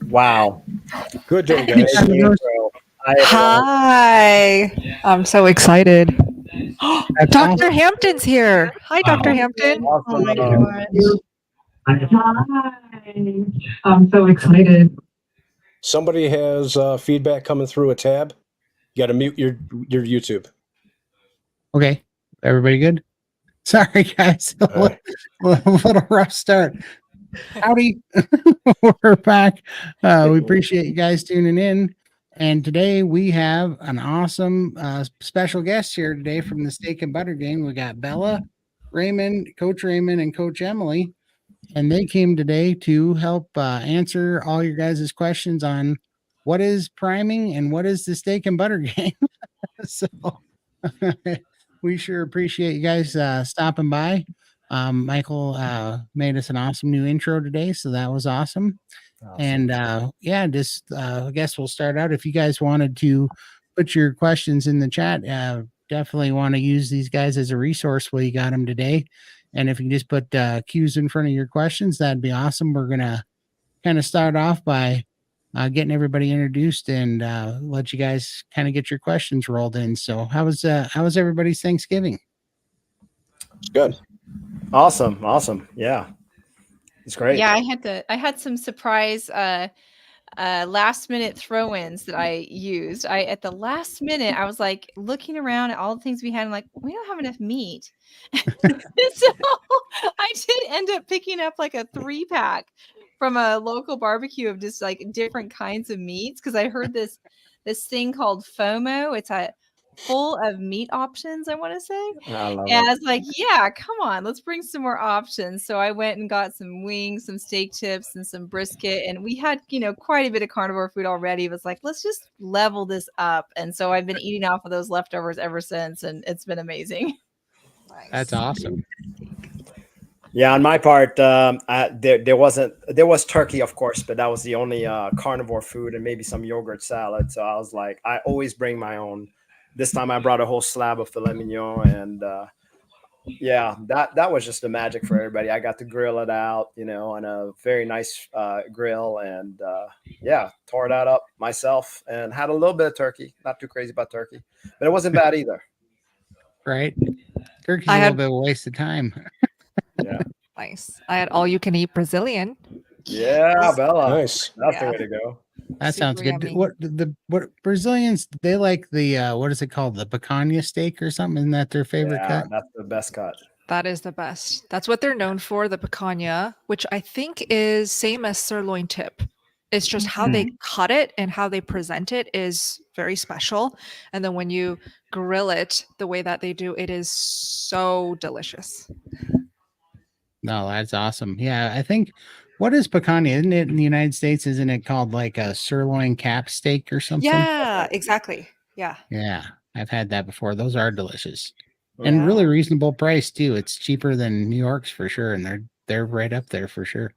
Wow. Good job, guys. Hi. I'm so excited. Dr. Hampton's here. Hi, Dr. Hampton. Awesome. Oh my gosh. Hi. I'm so excited. Somebody has feedback coming through a tab. You got to mute your YouTube. Okay. Everybody good? Sorry, guys. A little rough start. Howdy. We're back. We appreciate you guys tuning in. And today we have an awesome special guest here today from the Steak and Butter Gang. We got Bella, Raymond, Coach Raymond, and Coach Emily. And they came today to help answer all your guys' questions on what is priming and what is the Steak and Butter Gang. So we sure appreciate you guys stopping by. Michael made us an awesome new intro today, so that was awesome. And yeah, just I guess we'll start out. If you guys wanted to put your questions in the chat, definitely want to use these guys as a resource while you got them today. And if you can just put cues in front of your questions, that'd be awesome. We're gonna kind of start off by getting everybody introduced and let you guys kind of get your questions rolled in. So how was everybody's Thanksgiving? Good. Awesome. Yeah. It's great. Yeah, I had some surprise last minute throw-ins that I used. At the last minute, I was like looking around at all the things we had and like, we don't have enough meat. So I did end up picking up like a 3-pack from a local barbecue of just like different kinds of meats because I heard this thing called FOMO. It's a full of meat options, I want to say. And I was like, yeah, come on, let's bring some more options. So I went and got some wings, some steak tips, and some brisket. And we had, quite a bit of carnivore food already. It was like, let's just level this up. And so I've been eating off of those leftovers ever since. And it's been amazing. Nice. That's awesome. Yeah, on my part, there was turkey, of course, but that was the only carnivore food and maybe some yogurt salad. So I was like, I always bring my own. This time I brought a whole slab of filet mignon, and yeah, that was just the magic for everybody. I got to grill it out, on a very nice grill, and yeah, tore that up myself and had a little bit of turkey. Not too crazy about turkey, but it wasn't bad either. Right, turkey's a little bit of a waste of time. Yeah. Nice. I had all you can eat Brazilian. Yeah, Bella. Nice. That's the Yeah. way to go. That sounds Super good. yummy. What Brazilians, they like the what is it called? The picanha steak or something? Isn't that their favorite Yeah, cut? that's the best cut. That is the best. That's what they're known for, the picanha, which I think is same as sirloin tip. It's just how they cut it and how they present it is very special. And then when you grill it the way that they do, it is so delicious. No, that's awesome. Yeah, I think what is picanha? Isn't it in the United States? Isn't it called like a sirloin cap steak or something? Yeah, exactly. Yeah. Yeah, I've had that before. Those are delicious. Yeah. And really reasonable price too. It's cheaper than New York's for sure, and they're right up there for sure.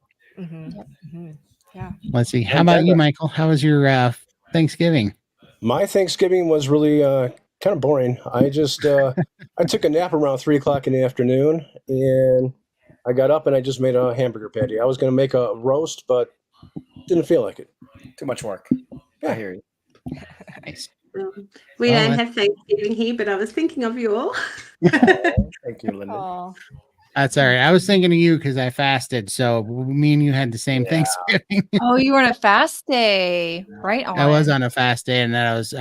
Yeah. Let's see. How about you, Michael? How was your Thanksgiving? My Thanksgiving was really kind of boring. I just I took a nap around 3 o'clock in the afternoon, and I got up and I just made a hamburger patty. I was going to make a roast, but didn't feel like it. Too much work. I hear you. Nice. We Well, don't have Thanksgiving here, but I was thinking of you all. Thank you, Linda. Oh, That's all right. I was thinking of you because I fasted, so me and you had the same Yeah. Thanksgiving. Oh, you were on a fast day. Right on. I was on a fast day, and then I was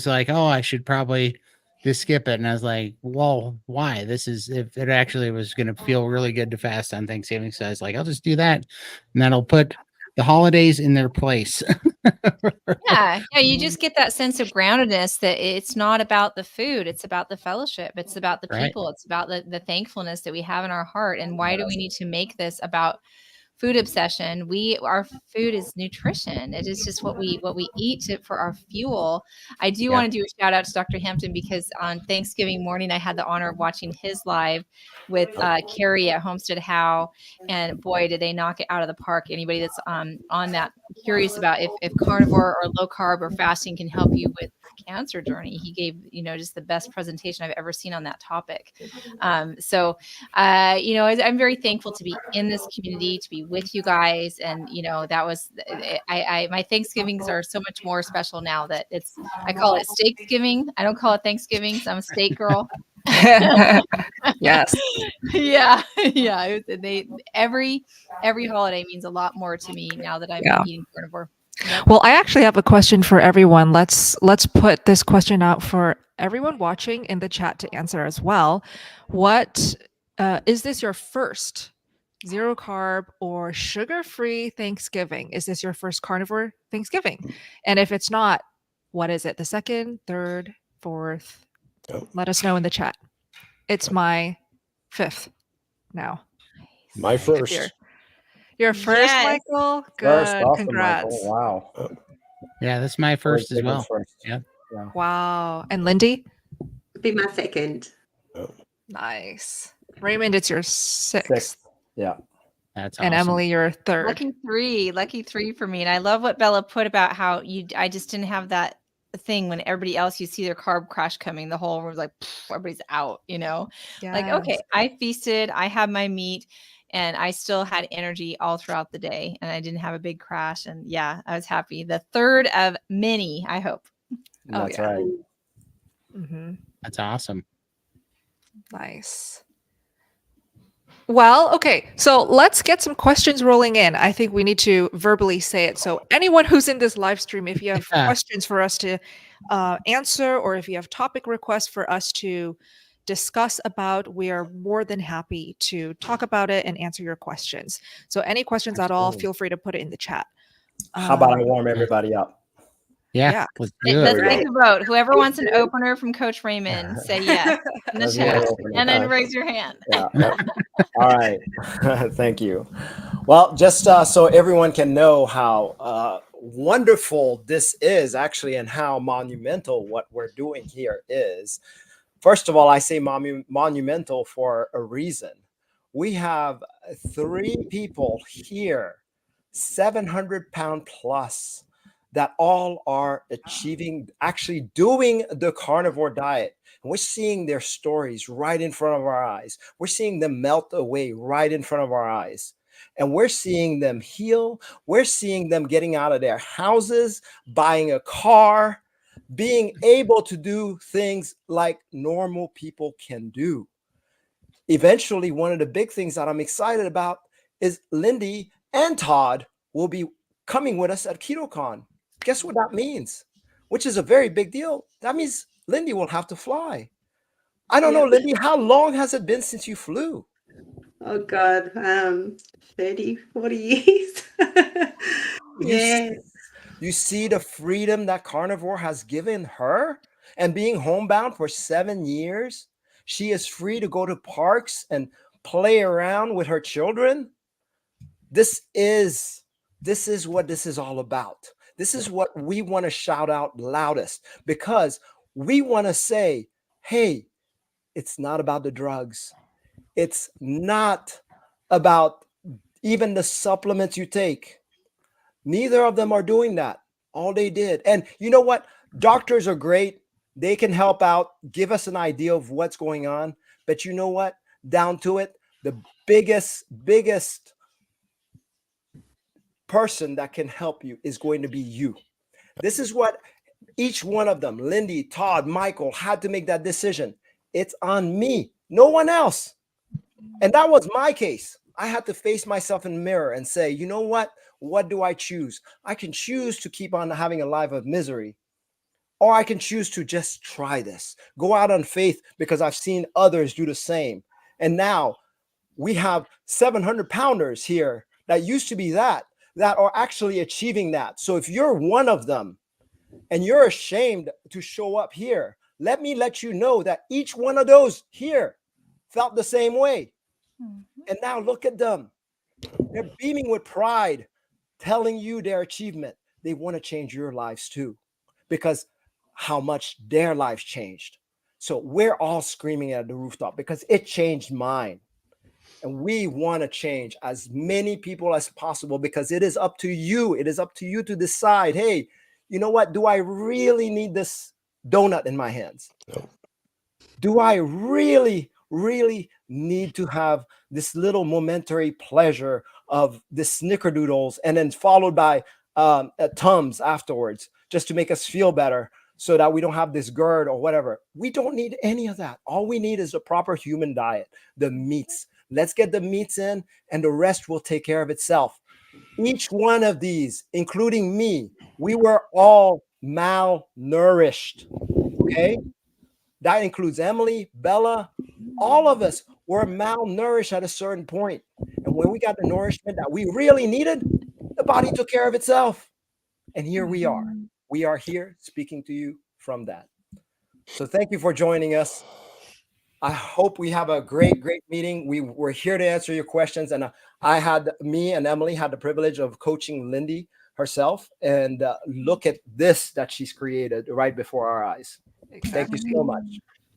like, oh, I should probably just skip it. And I was like, well, why? This is if it actually was going to feel really good to fast on Thanksgiving. So I was like, I'll just do that, and that'll put the holidays in their place. Yeah, you just get that sense of groundedness that it's not about the food, it's about the fellowship, it's about the Right. people, it's about the thankfulness that we have in our heart. And why do we need to make this about food obsession? Our food is nutrition. It is just what we eat for our fuel. I do want to do a shout out to Dr. Hampton because on Thanksgiving morning I had the honor of watching his live with Carrie at Homestead How, and boy, did they knock it out of the park. Anybody that's on that curious about if carnivore or low carb or fasting can help you with cancer journey, he gave just the best presentation I've ever seen on that topic. So I'm very thankful to be in this community, to be with you guys, and that was my Thanksgivings are so much more special now that I call it Steaksgiving. I don't call it Thanksgiving because I'm a steak girl. yes. Yeah. Every holiday means a lot more to me now that I'm eating carnivore. Yep. Well, I actually have a question for everyone. Let's put this question out for everyone watching in the chat to answer as well. What is this your first zero carb or sugar-free Thanksgiving? Is this your first carnivore Thanksgiving? And if it's not, what is it? The second, third, fourth? Let us know in the chat. It's my fifth now. My first. Your first, Yes. Michael? Good. First, awesome, Congrats. Michael. Wow. Yeah, that's my first as well. First. Yeah. Wow. And Lindy? Be my second. Nice. Raymond, it's your sixth. Yeah. That's And awesome. Emily, you're third. Lucky three for me. And I love what Bella put about how I just didn't have that thing when everybody else, you see their carb crash coming, the whole room's like, everybody's out, like, okay, I feasted, I had my meat, and I still had energy all throughout the day, and I didn't have a big crash. And yeah, I was happy. The third of many, I hope. That's yeah. right. Mm-hmm. That's awesome. Nice. Well, okay, so let's get some questions rolling in. I think we need to verbally say it. So anyone who's in this live stream, if you have questions for us to answer, or if you have topic requests for us to discuss about, we are more than happy to talk about it and answer your questions. So any questions at all, feel free to put it in the chat. How about I warm everybody up? Yeah. Let's do Let's it. take a vote. Whoever wants an opener from Coach Raymond, say yes in the Let's chat, do it. and then raise your hand. Yeah. All right. Thank you. Well, just so everyone can know how wonderful this is actually, and how monumental what we're doing here is. First of all, I say monumental for a reason. We have 3 people here, 700-pound plus, that all are achieving, actually doing the carnivore diet. And we're seeing their stories right in front of our eyes. We're seeing them melt away right in front of our eyes. And we're seeing them heal. We're seeing them getting out of their houses, buying a car, being able to do things like normal people can do. eventually, one of the big things that I'm excited about is Lindy and Todd will be coming with us at KetoCon. Guess what that means? Which is a very big deal. That means Lindy will have to fly. I don't know, Yep. Lindy, how long has it been since you flew? Oh God, 30, 40 years. You Yeah. You see the freedom that Carnivore has given her, and being homebound for 7 years, she is free to go to parks and play around with her children. This is what this is all about. This is what we want to shout out loudest, because we want to say, hey, it's not about the drugs. It's not about even the supplements you take. Neither of them are doing that. All they did. And you know what? Doctors are great. They can help out, give us an idea of what's going on. But you know what? Down to it, the biggest person that can help you is going to be you. This is what each one of them, Lindy, Todd, Michael, had to make that decision. It's on me, no one else. And that was my case. I had to face myself in the mirror and say, you know what? What do I choose? I can choose to keep on having a life of misery, or I can choose to just try this, go out on faith, because I've seen others do the same. And now we have 700 pounders here that used to be that are actually achieving that. So if you're one of them and you're ashamed to show up here, let me let you know that each one of those here felt the same way. And now look at them. They're beaming with pride, telling you their achievement. They want to change your lives too, because how much their lives changed. So we're all screaming at the rooftop because it changed mine. And we want to change as many people as possible, because it is up to you. It is up to you to decide, hey, you know what? Do I really need this donut in my hands? No. Do I really need to have this little momentary pleasure of this snickerdoodles and then followed by Tums afterwards, just to make us feel better, so that we don't have this GERD or whatever? We don't need any of that. All we need is a proper human diet, the meats. Let's get the meats in, and the rest will take care of itself. Each one of these, including me, we were all malnourished. Okay? That includes Emily, Bella, all of us were malnourished at a certain point. And when we got the nourishment that we really needed, the body took care of itself. And here we are. We are here speaking to you from that. So thank you for joining us. I hope we have a great meeting. We were here to answer your questions. And me and Emily had the privilege of coaching Lindy herself. And look at this that she's created right before our eyes. Thank you so much.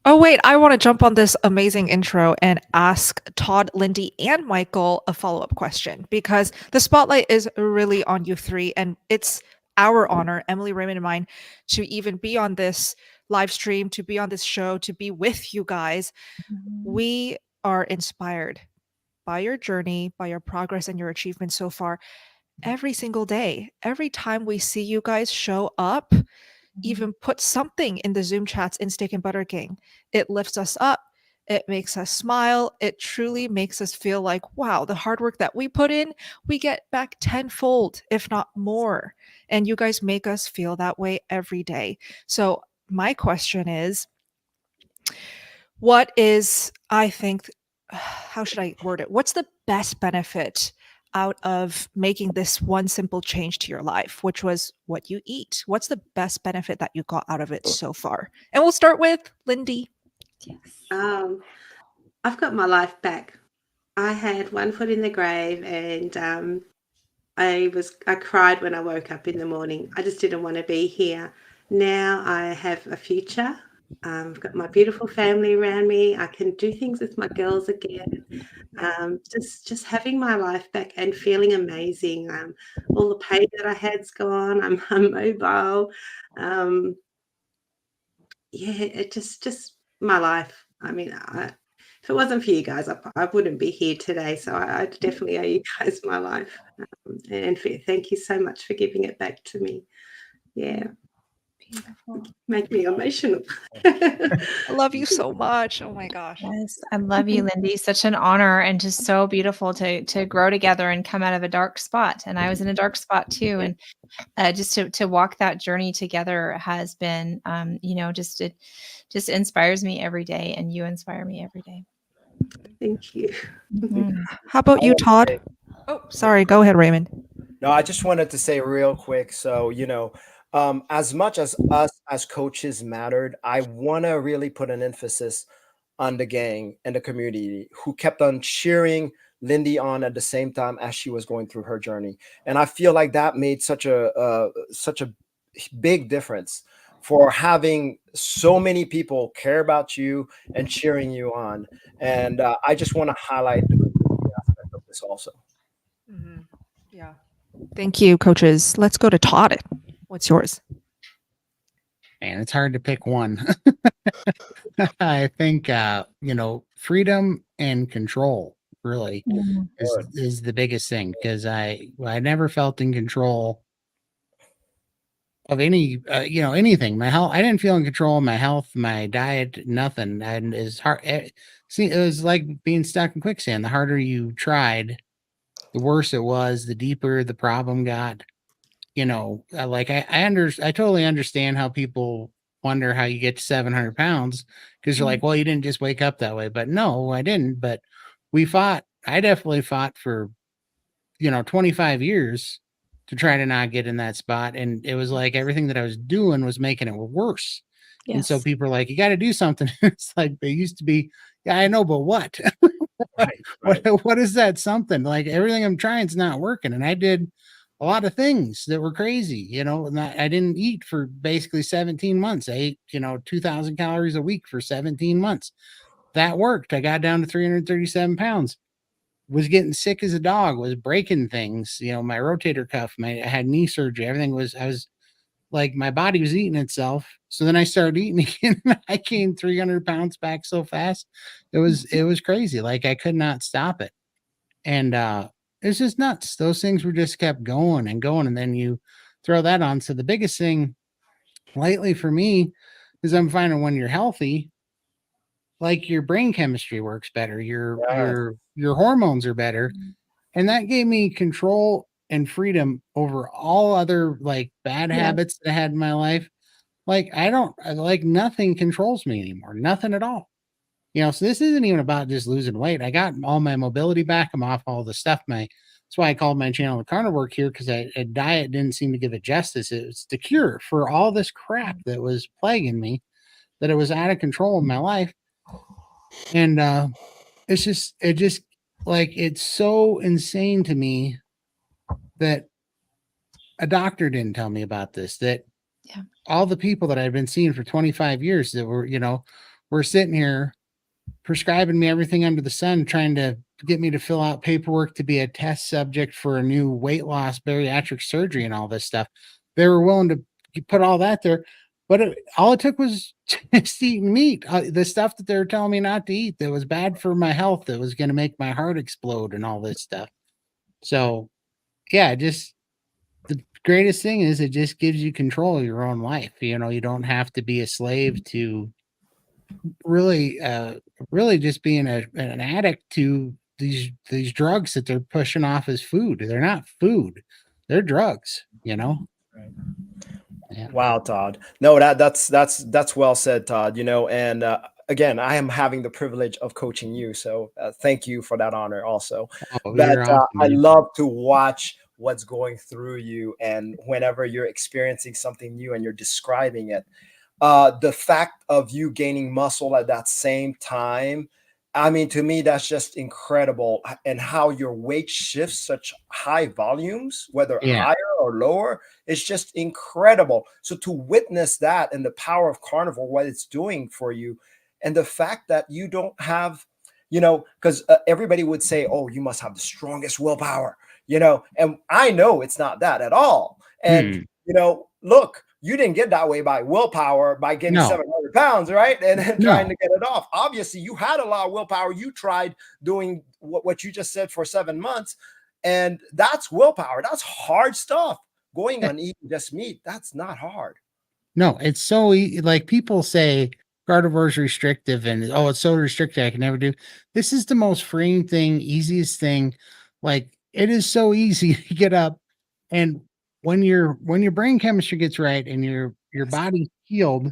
Oh, wait, I want to jump on this amazing intro and ask Todd, Lindy, and Michael a follow-up question, because the spotlight is really on you three, and it's our honor, Emily, Raymond, and mine, to even be on this live stream, to be on this show, to be with you guys. We are inspired by your journey, by your progress and your achievements so far. Every single day, every time we see you guys show up, even put something in the Zoom chats in Steak and Butter Gang, it lifts us up. It makes us smile. It truly makes us feel like, wow, the hard work that we put in, we get back tenfold, if not more. And you guys make us feel that way every day. So my question is, what is, I think, how should I word it? What's the best benefit out of making this one simple change to your life, which was what you eat? What's the best benefit that you got out of it so far? And we'll start with Lindy. I've got my life back. I had one foot in the grave, and I cried when I woke up in the morning. I just didn't want to be here. Now I have a future. I've got my beautiful family around me. I can do things with my girls again. Just having my life back and feeling amazing. All the pain that I had's gone. I'm mobile. It just my life. I mean, if it wasn't for you guys, I wouldn't be here today. So I definitely owe you guys my life. And thank you so much for giving it back to me. Yeah. Beautiful. Make me emotional. I love you so much. Oh my gosh. Yes, I love you, Lindy. Such an honor and just so beautiful to grow together and come out of a dark spot. And I was in a dark spot too. And just to walk that journey together has been, it just inspires me every day, and you inspire me every day. Thank you. Mhm. How about you, Todd? Oh, sorry. Go ahead, Raymond. No, I just wanted to say real quick. So, as much as us as coaches mattered, I want to really put an emphasis on the gang and the community who kept on cheering Lindy on at the same time as she was going through her journey. And I feel like that made such a big difference for having so many people care about you and cheering you on. And I just want to highlight the community aspect of this also. Yeah. Thank you, coaches. Let's go to Todd. What's yours? Man, it's hard to pick one. I think freedom and control really Mhm. is the biggest thing, because I never felt in control of anything. My health, I didn't feel in control of my health, my diet, nothing. And it's hard. See, it was like being stuck in quicksand. The harder you tried, the worse it was, the deeper the problem got. I totally understand how people wonder how you get to 700 pounds, because you're like, well, you didn't just wake up that way. But no, I didn't. But I definitely fought for 25 years to try to not get in that spot. And it was like everything that I was doing was making it worse. And so Yes. people are like, you got to do something. It's like they used to be, yeah, I know, but what? Right. What is that something? Like everything I'm trying is not working. And I did a lot of things that were crazy, and I didn't eat for basically 17 months. I ate, 2,000 calories a week for 17 months. That worked. I got down to 337 pounds. Was getting sick as a dog, was breaking things, my rotator cuff, I had knee surgery, I was like, my body was eating itself. So then I started eating again. I gained 300 pounds back so fast. It was crazy. Like I could not stop it. And it's just nuts. Those things were just kept going and going. And then you throw that on. So the biggest thing lately for me is I'm finding when you're healthy, like your brain chemistry works better, your hormones are better, and that gave me control and freedom over all other like bad Yeah. habits that I had in my life. Like nothing controls me anymore, nothing at all. So this isn't even about just losing weight. I got all my mobility back. I'm off all the stuff. That's why I called my channel the Carnivore Cure, because a diet didn't seem to give it justice. It was the cure for all this crap that was plaguing me, that it was out of control in my life. And it's so insane to me that a doctor didn't tell me about this, that Yeah. all the people that I've been seeing for 25 years that were sitting here prescribing me everything under the sun, trying to get me to fill out paperwork to be a test subject for a new weight loss bariatric surgery and all this stuff. They were willing to put all that there, but all it took was just eating meat. The stuff that they were telling me not to eat, that was bad for my health, that was going to make my heart explode and all this stuff. So yeah, the greatest thing is it just gives you control of your own life. You don't have to be a slave to really just being an addict to these drugs that they're pushing off as food. They're not food, they're drugs. Yeah. Wow, Todd. No, that's well said, Todd. And again, I am having the privilege of coaching you, so thank you for that honor also. But You're awesome, I man. love to watch what's going through you, and whenever you're experiencing something new and you're describing it, the fact of you gaining muscle at that same time, I mean, to me, that's just incredible. And how your weight shifts such high volumes, whether Yeah. higher or lower, it's just incredible. So to witness that and the power of carnivore, what it's doing for you, and the fact that you don't have, because everybody would say, oh, you must have the strongest willpower, and I know it's not that at all. And, look, you didn't get that way by willpower, by getting No. 700 pounds, right? And then No. trying to get it off. Obviously, you had a lot of willpower. You tried doing what you just said for 7 months. And that's willpower. That's hard stuff. Going on eating just meat, that's not hard. No, it's so like people say carnivore is restrictive and oh, it's so restricted I can never do. This is the most freeing thing, easiest thing. Like it is so easy to get up, and when your brain chemistry gets right and your body's healed,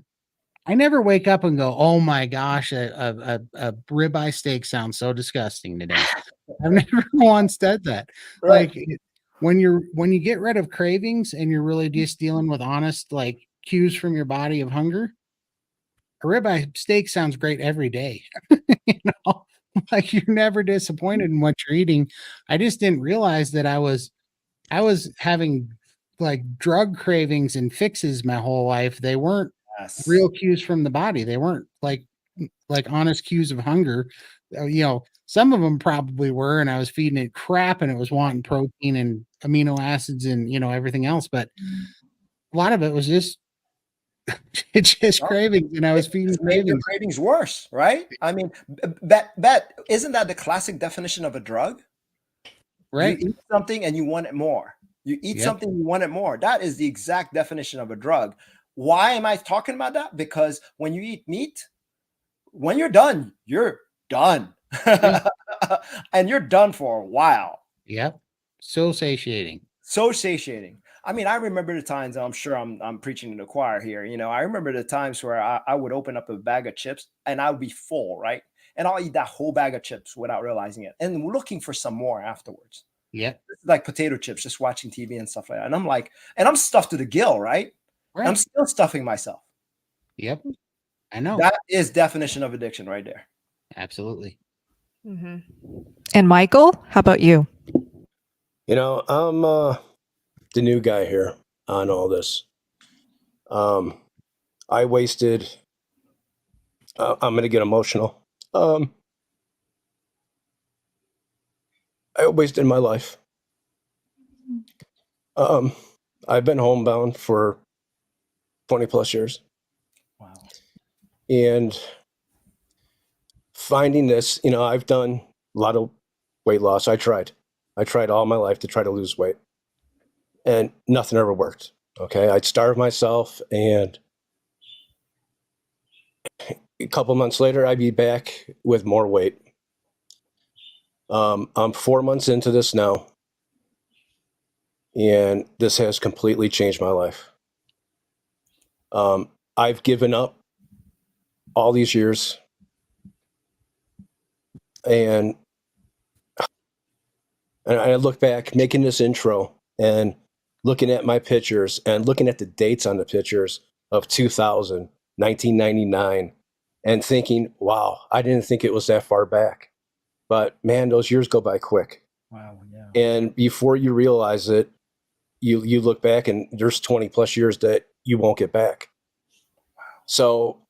I never wake up and go, oh my gosh, a ribeye steak sounds so disgusting today. I've never once said that. Right. Like when you get rid of cravings and you're really just dealing with honest like cues from your body of hunger, a ribeye steak sounds great every day. you know, like you're never disappointed in what you're eating. I just didn't realize that I was having like drug cravings and fixes my whole life. They weren't Yes. real cues from the body. They weren't like honest cues of hunger. Some of them probably were, and I was feeding it crap and it was wanting protein and amino acids and everything else. But a lot of it was just it's just cravings, and I was feeding Make your cravings. cravings worse, right? I mean, that isn't that the classic definition of a drug? Right. You eat something and you want it more. You eat Yep. something, you want it more. That is the exact definition of a drug. Why am I talking about that? Because when you eat meat, when you're done, you're done. And you're done for a while. Yep. So satiating. So satiating. I mean, I remember the times, I'm sure I'm preaching to the choir here. I remember the times where I would open up a bag of chips and I would be full, right? And I'll eat that whole bag of chips without realizing it and looking for some more afterwards. Yep. Like potato chips, just watching TV and stuff like that. And I'm like, and I'm stuffed to the gill, right? Right. I'm still stuffing myself. Yep. I know. That is definition of addiction right there. Absolutely. Mm-hmm. And Michael, how about you? I'm the new guy here on all this. I wasted. I'm going to get emotional. I wasted my life. I've been homebound for 20 plus years. Wow. And finding this, I've done a lot of weight loss. I tried all my life to try to lose weight, and nothing ever worked. Okay. I'd starve myself, and a couple months later, I'd be back with more weight. I'm 4 months into this now, and this has completely changed my life. I've given up all these years, and I look back making this intro and looking at my pictures and looking at the dates on the pictures of 2000, 1999, and thinking, wow, I didn't think it was that far back. But man, those years go by quick. Wow. Yeah. And before you realize it, you look back and there's 20 plus years that you won't get back. So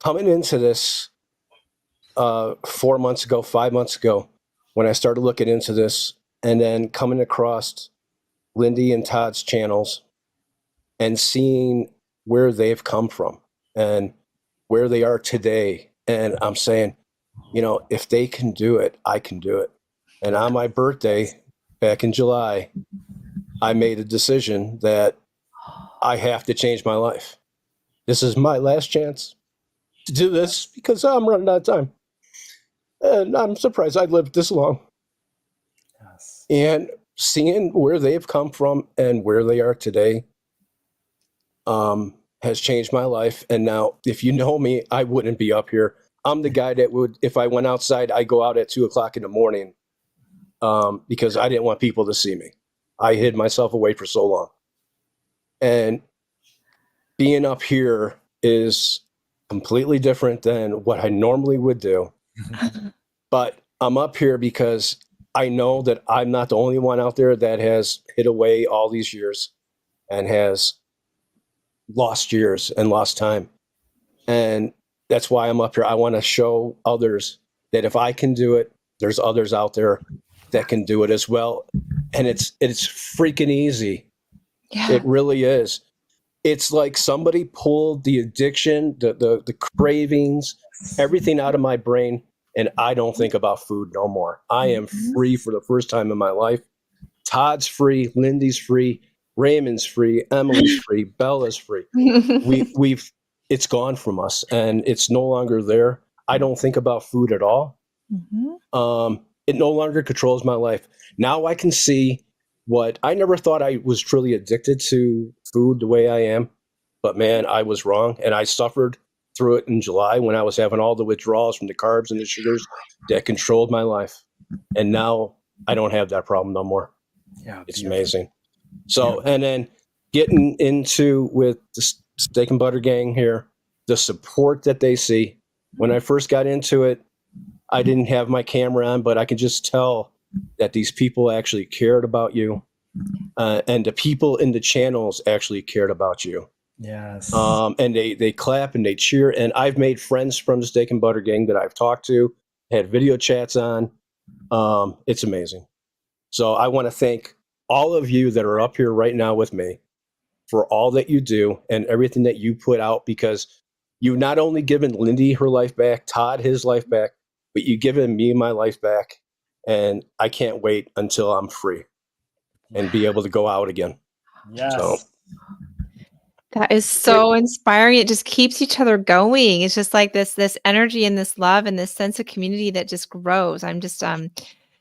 coming into this 4 months ago, 5 months ago, when I started looking into this, and then coming across Lindy and Todd's channels and seeing where they've come from and where they are today. And I'm saying, if they can do it, I can do it. And on my birthday back in July, I made a decision that I have to change my life. This is my last chance to do this because I'm running out of time. And I'm surprised I lived this long. Yes. And seeing where they've come from and where they are today has changed my life. And now, if you know me, I wouldn't be up here. I'm the guy that would, if I went outside, I go out at 2:00 in the morning because I didn't want people to see me. I hid myself away for so long. And being up here is completely different than what I normally would do. But I'm up here because I know that I'm not the only one out there that has hid away all these years and has lost years and lost time. And that's why I'm up here. I want to show others that if I can do it, there's others out there that can do it as well. And it's freaking easy. Yeah. It really is. It's like somebody pulled the addiction, the cravings, everything out of my brain, and I don't think about food no more. I am free for the first time in my life. Todd's free, Lindy's free, Raymond's free, Emily's free, Bella's free. It's gone from us, and it's no longer there. I don't think about food at all. It no longer controls my life. Now I can see what I never thought I was truly addicted to food the way I am, but man, I was wrong, and I suffered through it in July when I was having all the withdrawals from the carbs and the sugars that controlled my life, and now I don't have that problem no more. Yeah, it's amazing. So, and then getting into with the steak and butter gang here, the support that they see. When I first got into it, I didn't have my camera on, but I could just tell that these people actually cared about you, and the people in the channels actually cared about you. Yes. And they clap and they cheer. And I've made friends from the steak and butter gang that I've talked to, had video chats on. It's amazing. So I want to thank all of you that are up here right now with me for all that you do and everything that you put out, because you've not only given Lindy her life back, Todd his life back, but you've given me my life back. And I can't wait until I'm free and be able to go out again. Yes. So. That is so inspiring. It just keeps each other going. It's just like this energy and this love and this sense of community that just grows. I'm just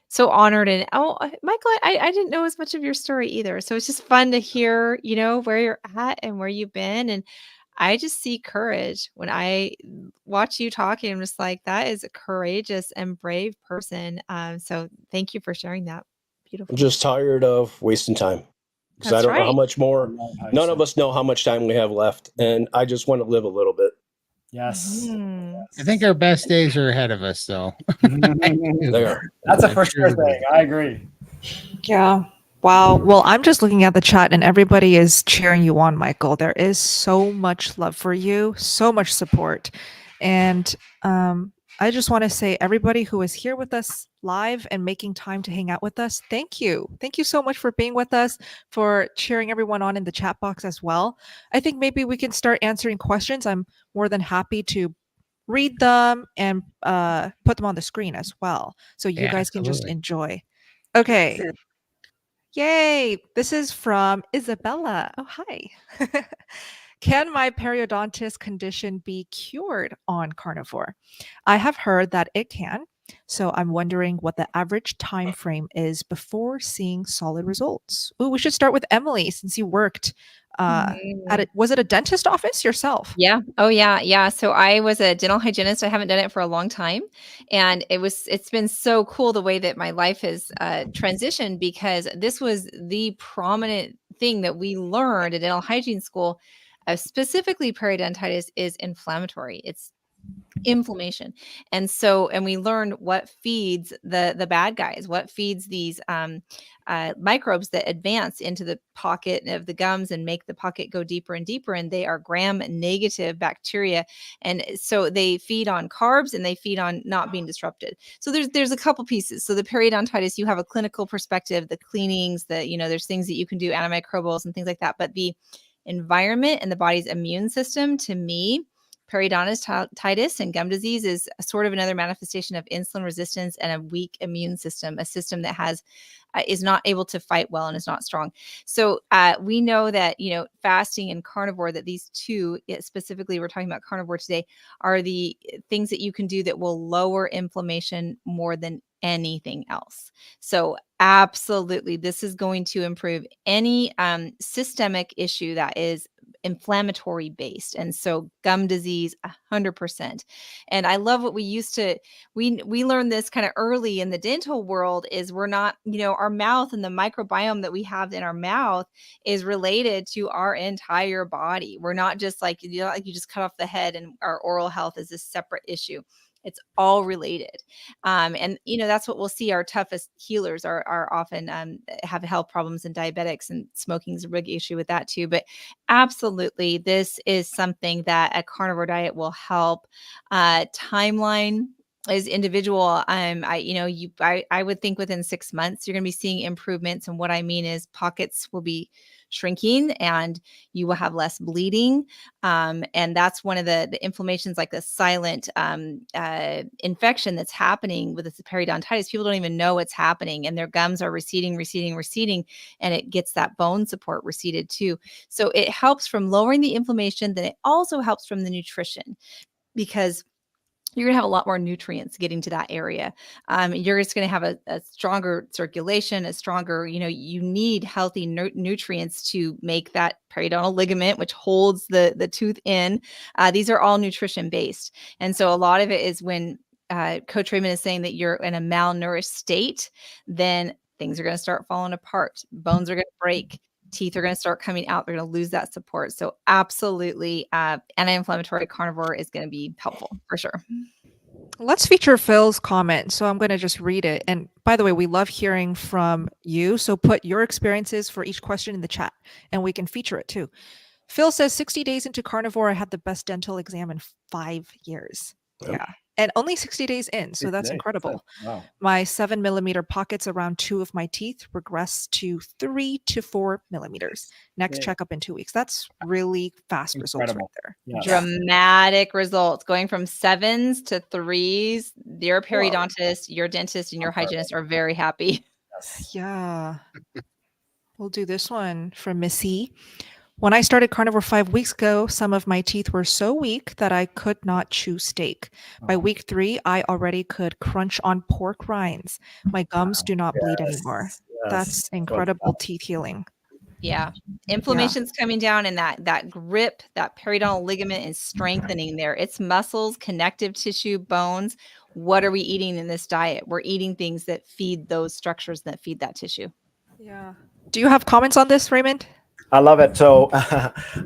so honored. And Michael, I didn't know as much of your story either. So it's just fun to hear, where you're at and where you've been. And I just see courage when I watch you talking. I'm just like, that is a courageous and brave person. So thank you for sharing that. Beautiful. I'm just tired of wasting time, because I don't know how much more. None of us know how much time we have left, and I just want to live a little bit. Yes. I think our best days are ahead of us, though. They are. That's a for sure thing. I agree. Yeah. Wow. Well, I'm just looking at the chat and everybody is cheering you on, Michael. There is so much love for you, so much support. And I just want to say, everybody who is here with us live and making time to hang out with us, thank you. Thank you so much for being with us, for cheering everyone on in the chat box as well. I think maybe we can start answering questions. I'm more than happy to read them and put them on the screen as well, so you guys can just enjoy. Okay. Yay! This is from Isabella. Oh, hi. Can my periodontis condition be cured on carnivore? I have heard that it can, so I'm wondering what the average time frame is before seeing solid results. Oh, we should start with Emily, since you worked was it a dentist office yourself? Yeah. Oh, yeah. Yeah. So I was a dental hygienist. I haven't done it for a long time. And it's been so cool the way that my life has transitioned, because this was the prominent thing that we learned at dental hygiene school. Specifically, periodontitis is inflammatory. It's inflammation. And we learned what feeds the bad guys, what feeds these microbes that advance into the pocket of the gums and make the pocket go deeper and deeper. And they are gram-negative bacteria. And so they feed on carbs and they feed on not being disrupted. So there's a couple pieces. So the periodontitis, you have a clinical perspective, the cleanings, there's things that you can do, antimicrobials and things like that. But the environment and the body's immune system, to me, periodontitis and gum disease is sort of another manifestation of insulin resistance and a weak immune system, a system that is not able to fight well and is not strong. So we know that, fasting and carnivore, that these two, specifically, we're talking about carnivore today, are the things that you can do that will lower inflammation more than anything else. So absolutely, this is going to improve any systemic issue that is inflammatory based. And so gum disease, 100%. And I love what we learned this kind of early in the dental world, is we're not, our mouth and the microbiome that we have in our mouth is related to our entire body. We're not just like, you just cut off the head and our oral health is a separate issue. It's all related. And, that's what we'll see. Our toughest healers are often have health problems, and diabetics, and smoking is a big issue with that too. But absolutely, this is something that a carnivore diet will help. Timeline is individual. I would think within 6 months, you're going to be seeing improvements. And what I mean is pockets will be shrinking, and you will have less bleeding. And that's one of the inflammations, like the silent infection that's happening with this periodontitis. People don't even know what's happening, and their gums are receding, and it gets that bone support receded too. So it helps from lowering the inflammation. Then it also helps from the nutrition, because you're going to have a lot more nutrients getting to that area. You're just going to have a stronger circulation, a stronger, you need healthy nutrients to make that periodontal ligament, which holds the tooth in. These are all nutrition based. And so a lot of it is when Coach Raymond is saying that you're in a malnourished state, then things are going to start falling apart. Bones are going to break. Teeth are going to start coming out. They're going to lose that support. So absolutely, anti-inflammatory carnivore is going to be helpful for sure. Let's feature Phil's comment. So I'm going to just read it. And by the way, we love hearing from you. So put your experiences for each question in the chat and we can feature it too. Phil says 60 days into carnivore, I had the best dental exam in 5 years. Yep. Yeah. And only 60 days in. So that's incredible. Wow. My 7 millimeter pockets around 2 of my teeth regressed to 3 to 4 millimeters. Next checkup in 2 weeks. That's really fast results right there. Yes. Dramatic results, going from 7s to 3s. Your periodontist, your dentist, and your hygienist are very happy. Yes. Yeah. We'll do this one from Missy. When I started carnivore 5 weeks ago, some of my teeth were so weak that I could not chew steak. By week 3, I already could crunch on pork rinds. My gums do not bleed anymore. Yes. That's incredible teeth healing. Yeah. Inflammation's coming down, and that grip, that periodontal ligament is strengthening there. It's muscles, connective tissue, bones. What are we eating in this diet? We're eating things that feed those structures, that feed that tissue. Yeah. Do you have comments on this, Raymond? I love it. So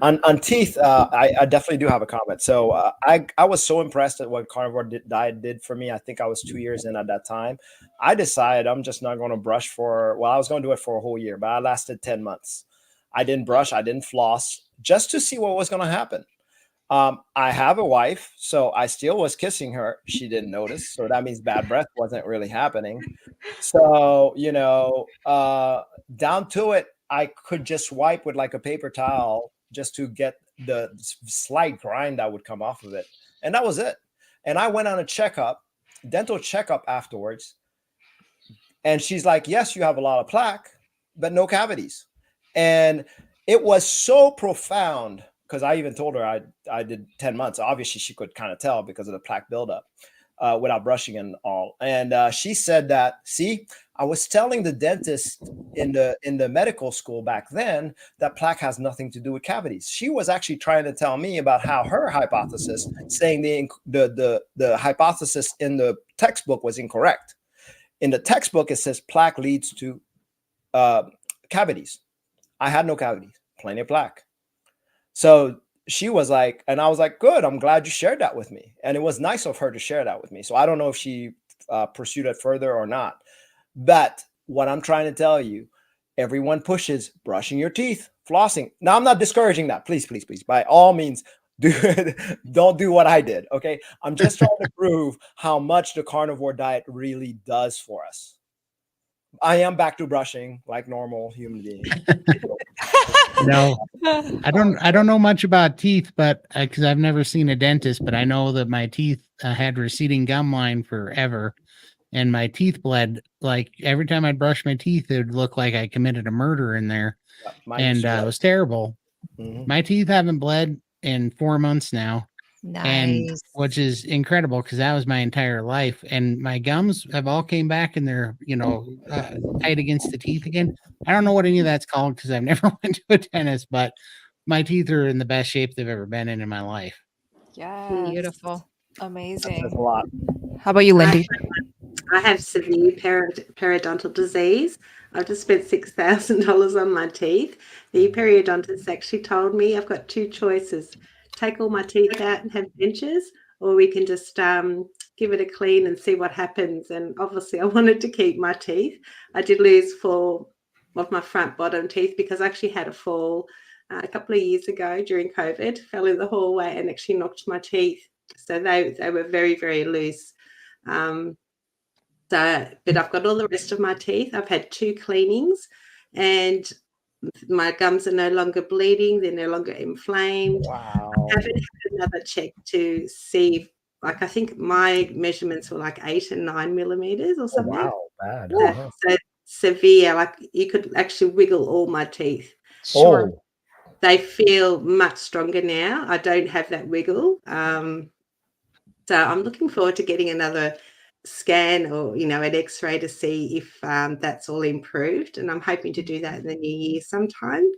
on teeth, I definitely do have a comment. So I was so impressed at what carnivore diet did for me. I think I was 2 years in at that time. I decided I'm just not going to brush I was going to do it for a whole year, but I lasted 10 months. I didn't brush. I didn't floss, just to see what was going to happen. I have a wife, so I still was kissing her. She didn't notice. So that means bad breath wasn't really happening. So, down to it, I could just wipe with like a paper towel just to get the slight grind that would come off of it. And that was it. And I went on a dental checkup afterwards. And she's like, yes, you have a lot of plaque, but no cavities. And it was so profound, because I even told her I did 10 months. Obviously, she could kind of tell because of the plaque buildup without brushing and all. And she said that, see, I was telling the dentist in the medical school back then that plaque has nothing to do with cavities. She was actually trying to tell me about how her hypothesis, saying the hypothesis in the textbook was incorrect. In the textbook, it says plaque leads to cavities. I had no cavities, plenty of plaque. So she was like, and I was like, good, I'm glad you shared that with me. And it was nice of her to share that with me. So I don't know if she pursued it further or not. But what I'm trying to tell you, everyone pushes brushing your teeth, flossing. Now, I'm not discouraging that. Please, please, please, by all means, don't do what I did. Okay. I'm just trying to prove how much the carnivore diet really does for us. I am back to brushing like normal human being. No, I don't know much about teeth, but because I've never seen a dentist, but I know that my teeth had receding gum line forever, and my teeth bled. Like every time I'd brush my teeth, it would look like I committed a murder in there, and it was terrible. Mm-hmm. My teeth haven't bled in 4 months now. Nice. And which is incredible because that was my entire life, and my gums have all came back and they're tight against the teeth again. I don't know what any of that's called because I've never went to a dentist, but my teeth are in the best shape they've ever been in my life. Yeah, Beautiful, amazing. That's a lot. How about you, Lindy? I have severe periodontal disease. I've just spent $6,000 on my teeth. The periodontist actually told me I've got 2 choices: take all my teeth out and have dentures, or we can just give it a clean and see what happens. And obviously I wanted to keep my teeth. I did lose 4 of my front bottom teeth because I actually had a fall a couple of years ago during COVID, fell in the hallway and actually knocked my teeth. So they were very, very loose. But I've got all the rest of my teeth. I've had 2 cleanings, and My gums are no longer bleeding. They're no longer inflamed. Wow. I haven't had another check to see. Like, I think my measurements were like 8 and 9 millimeters or Oh, something. wow. Bad. So, Uh-huh. so severe. Like, you could actually wiggle all my teeth. Sure. Oh, They feel much stronger now. I don't have that wiggle. So I'm looking forward to getting another scan or, an X-ray to see if that's all improved. And I'm hoping to do that in the new year sometime.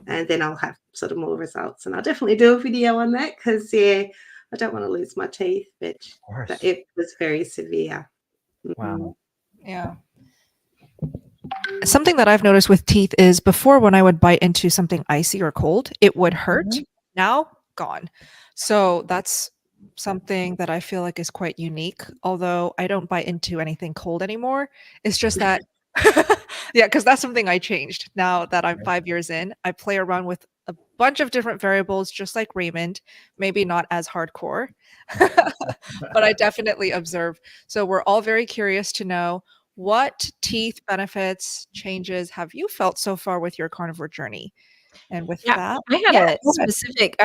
And then I'll have sort of more results. And I'll definitely do a video on that because, I don't want to lose my teeth, but of course. it was very severe. Wow. Yeah. Something that I've noticed with teeth is before when I would bite into something icy or cold, it would hurt. Now, gone. So that's something that I feel like is quite unique. Although I don't bite into anything cold anymore. It's just that, yeah, because that's something I changed. Now that I'm 5 years in, I play around with a bunch of different variables, just like Raymond, maybe not as hardcore, but I definitely observe. So we're all very curious to know what teeth benefits, changes have you felt so far with your carnivore journey? And with Yeah, that, I had yeah, a go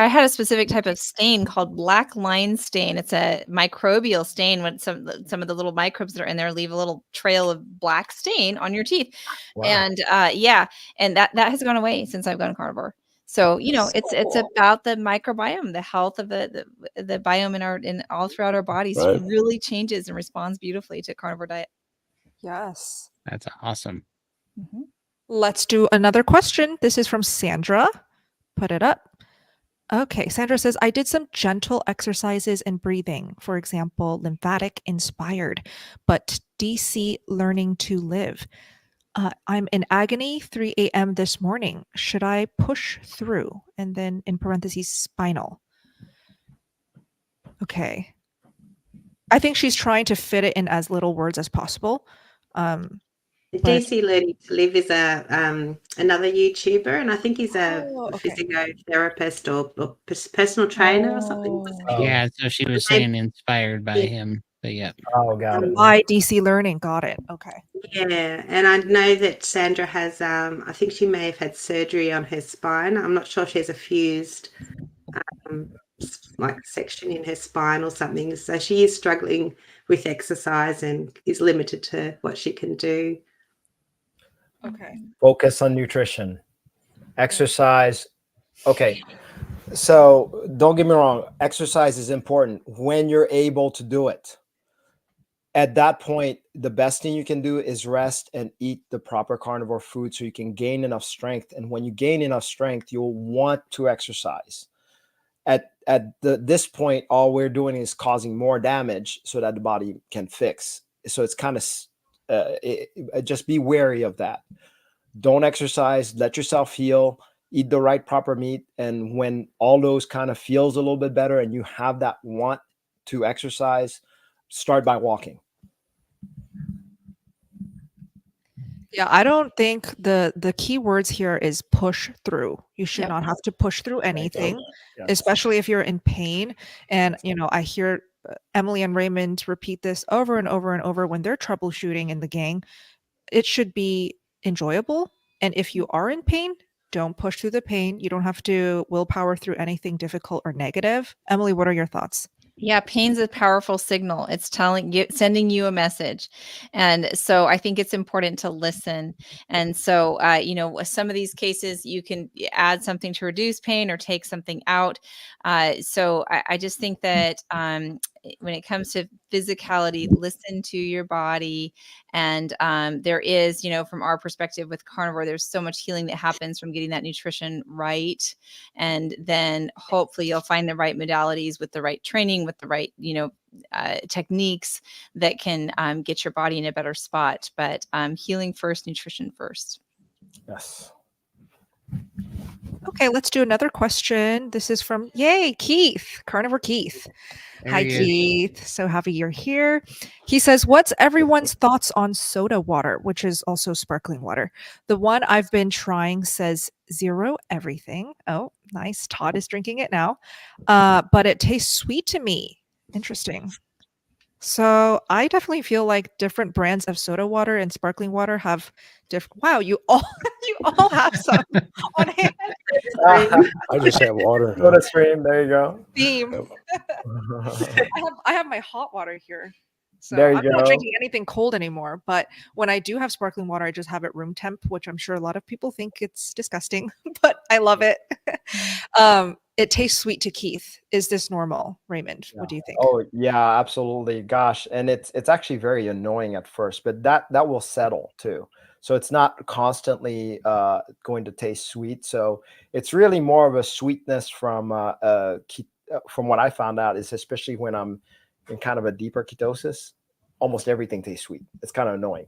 ahead. specific type of stain called black line stain. It's a microbial stain when some of the little microbes that are in there leave a little trail of black stain on your teeth. Wow. And and that has gone away since I've gone carnivore. So, it's cool. about the microbiome, the health of the biome in all throughout our bodies Right. really changes and responds beautifully to carnivore diet. Yes. That's awesome. Mhm. Let's do another question. This is from Sandra. Put it up. Okay, Sandra says, I did some gentle exercises and breathing, for example, lymphatic inspired, but DC learning to live. I'm in agony 3 a.m. this morning. Should I push through? And then in parentheses, spinal. Okay. I think she's trying to fit it in as little words as possible. But- DC Learning to Live is another YouTuber, and I think he's a Oh, okay. physiotherapist or personal trainer or something. Oh. Yeah, so she was saying inspired by him. But yeah. Oh, got it. My DC learning. Got it. Okay. Yeah, and I know that Sandra has, I think she may have had surgery on her spine. I'm not sure if she has a fused section in her spine or something. So she is struggling with exercise and is limited to what she can do. Okay. Focus on nutrition, exercise. Okay. So don't get me wrong. Exercise is important when you're able to do it. At that point, the best thing you can do is rest and eat the proper carnivore food so you can gain enough strength. And when you gain enough strength, you'll want to exercise. At this point, all we're doing is causing more damage so that the body can fix. So it's kind of just be wary of that. Don't exercise, let yourself heal, eat the right proper meat. And when all those kind of feels a little bit better and you have that want to exercise, start by walking. Yeah, I don't think the key words here is push through. You should Yep. not have to push through anything, Yes. especially if you're in pain. And I hear Emily and Raymond repeat this over and over and over when they're troubleshooting in the gang. It should be enjoyable. And if you are in pain, don't push through the pain. You don't have to willpower through anything difficult or negative. Emily, what are your thoughts? Yeah, pain's a powerful signal. It's sending you a message. And so I think it's important to listen. And so, with some of these cases, you can add something to reduce pain or take something out. So I just think that when it comes to physicality, listen to your body. And there is, from our perspective with carnivore, there's so much healing that happens from getting that nutrition right. And then hopefully you'll find the right modalities with the right training, with the right, techniques that can get your body in a better spot. But healing first, nutrition first. Yes. Okay, let's do another question. This is from Keith, Carnivore Keith. There Hi, he is. Keith. So happy you're here. He says, what's everyone's thoughts on soda water, which is also sparkling water? The one I've been trying says 0 everything. Oh, nice. Todd is drinking it now. But it tastes sweet to me. Interesting. So I definitely feel like different brands of soda water and sparkling water have different. Wow, you all you all have some on hand. I just have water. Soda stream. There you go. Theme. I have my hot water here. So There you I'm not go. drinking anything cold anymore. But when I do have sparkling water, I just have it room temp, which I'm sure a lot of people think it's disgusting, but I love it. It tastes sweet to Keith. Is this normal, Raymond? What do you think? Oh yeah, absolutely. Gosh, and it's actually very annoying at first, but that will settle too. So it's not constantly going to taste sweet. So it's really more of a sweetness from from what I found out is especially when I'm in kind of a deeper ketosis, almost everything tastes sweet. It's kind of annoying.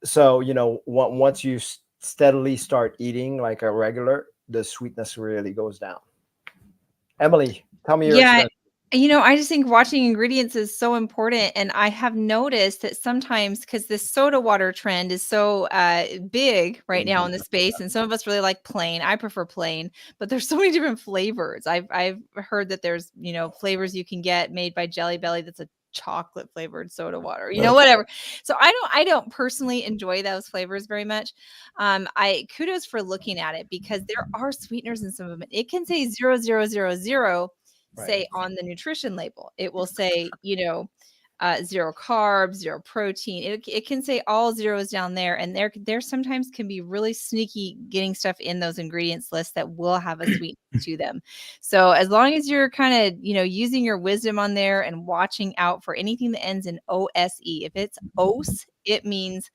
So once you steadily start eating like a regular, the sweetness really goes down. Emily, tell me your Yeah. experience. I just think watching ingredients is so important. And I have noticed that sometimes, because this soda water trend is so big right now in the space, and some of us really like plain. I prefer plain, but there's so many different flavors. I've heard that there's, flavors you can get made by Jelly Belly that's a chocolate flavored soda water, whatever. So I don't personally enjoy those flavors very much. I kudos for looking at it, because there are sweeteners in some of them. It can say 0,000, say on the nutrition label. It will say, 0 carbs, 0 protein. It can say all zeros down there, and there sometimes can be really sneaky getting stuff in those ingredients lists that will have a sweetness to them. So as long as you're kind of, using your wisdom on there and watching out for anything that ends in OSE. If it's OSE, it means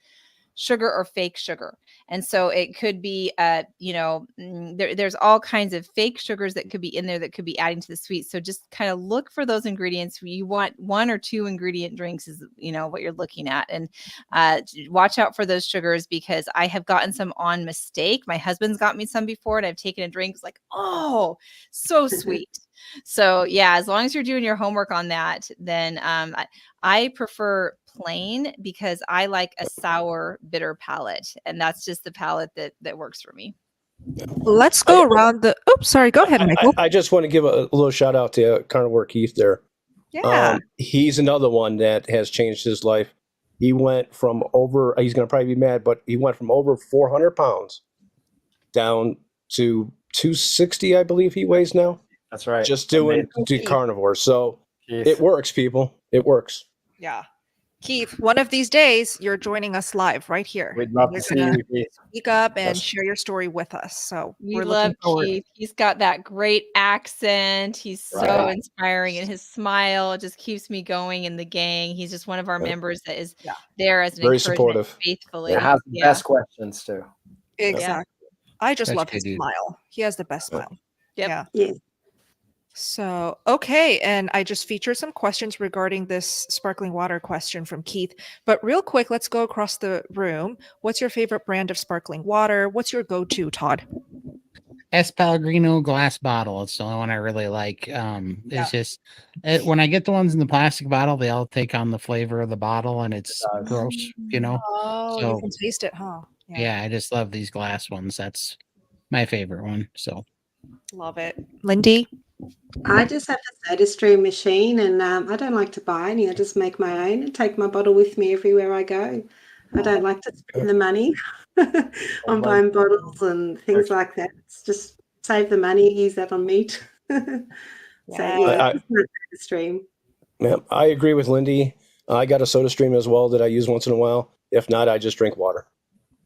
sugar or fake sugar. And so it could be, there's all kinds of fake sugars that could be in there that could be adding to the sweet. So just kind of look for those ingredients. You want 1 or 2 ingredient drinks is, what you're looking at. And watch out for those sugars, because I have gotten some on mistake. My husband's got me some before, and I've taken a drink. It's like, oh, so sweet. So yeah, as long as you're doing your homework on that, then I prefer plain, because I like a sour, bitter palate, and that's just the palate that works for me. Let's go around the. Oops, sorry. Go ahead, Michael. I just want to give a little shout out to Carnivore Keith there. Yeah. He's another one that has changed his life. He went from he's going to probably be mad, but he went from over 400 pounds down to 260, I believe he weighs now. That's right. Just doing carnivore. So it works, people. It works. Yeah. Keith, one of these days, you're joining us live right here. We'd love to see you, Keith. Speak up and share your story with us. So we love Keith. He's got that great accent. He's so inspiring, and his smile just keeps me going in the gang. He's just one of our members that is there as an very encouragement, supportive, faithfully. It has the best questions too. Exactly. I just love his dude. smile. He has the best smile. Yep. Yeah. So, okay. And I just featured some questions regarding this sparkling water question from Keith. But real quick, let's go across the room. What's your favorite brand of sparkling water? What's your go-to, Todd? S. Pellegrino glass bottle. It's the only one I really like. It's just when I get the ones in the plastic bottle, they all take on the flavor of the bottle, and it's gross, Oh, So- you can taste it, huh? Yeah, I just love these glass ones. That's my favorite one. So Love it. Lindy? I just have a soda stream machine, and I don't like to buy any. I just make my own and take my bottle with me everywhere I go. I don't like to spend the money on buying bottles and things like that. It's just save the money, use that on meat. So yeah, it's not a soda stream. Yeah, I agree with Lindy. I got a soda stream as well that I use once in a while. If not, I just drink water,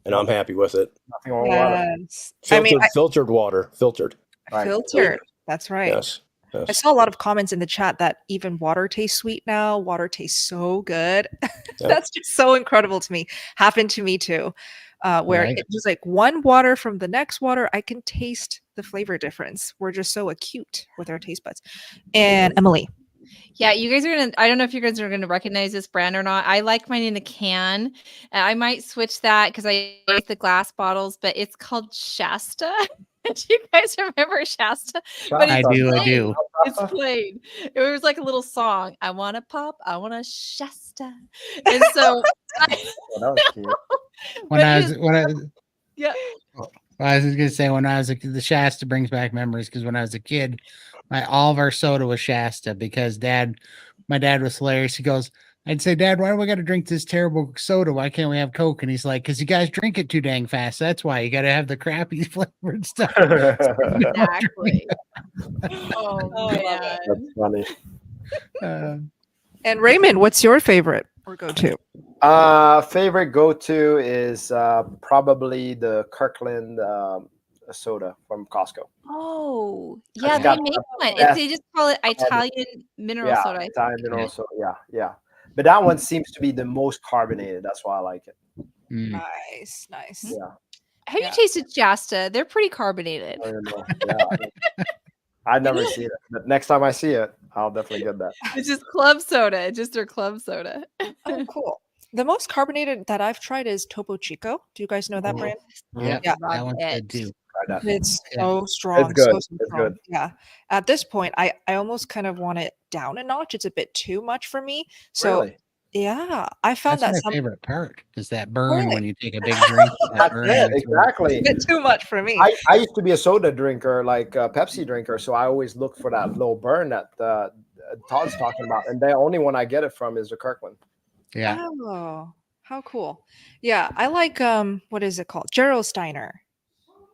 and I'm happy with it. Nothing wrong with water. Filtered, filtered water, filtered. Right. Filtered. That's right. Yes. I saw a lot of comments in the chat that even water tastes sweet now. Water tastes so good. That's just so incredible to me. Happened to me too. Where it's just like one water from the next water, I can taste the flavor difference. We're just so acute with our taste buds. And Emily. Yeah, you guys are going to, I don't know if you guys are going to recognize this brand or not. I like mine in a can. I might switch that because I like the glass bottles, but it's called Shasta. Do you guys remember Shasta? But I do. It's plain. It was like a little song. I want to pop. I want to Shasta. And so when I was gonna say when I was the Shasta brings back memories, because when I was a kid, all of our soda was Shasta, because my dad was hilarious. He goes, I'd say, Dad, why do we got to drink this terrible soda? Why can't we have Coke? And he's like, because you guys drink it too dang fast. That's why you got to have the crappy flavored stuff. Exactly. Oh, Oh, That's funny. And Raymond, what's your favorite or go-to? Favorite go-to is probably the Kirkland soda from Costco. Oh, yeah, got they make one. best They just call it Italian mineral soda. I Italian think, mineral right? soda. Yeah. But that one seems to be the most carbonated. That's why I like it. Nice. Yeah. Have Yeah. you tasted Shasta? They're pretty carbonated. I don't know. Yeah. I've never seen it, but next time I see it, I'll definitely get that. It's just club soda. It's just their club soda. Oh, cool. The most carbonated that I've tried is Topo Chico. Do you guys know that brand? Yeah, Yeah. that one's Love good too. Try that. It's Yeah. so strong. It's good. So It's strong. good. Yeah. At this point, I almost kind of want it down a notch. It's a bit too much for me. So Really? yeah, I found That's that my some favorite part is that burn Really? when you take a big drink. That That's burn it. in your throat. Exactly. a bit too much for me. I used to be a soda drinker, like a Pepsi drinker, so I always look for that little burn that Todd's talking about, and the only one I get it from is the Kirkland. Yeah. Oh, how cool. Yeah, I like what is it called? Gerolsteiner.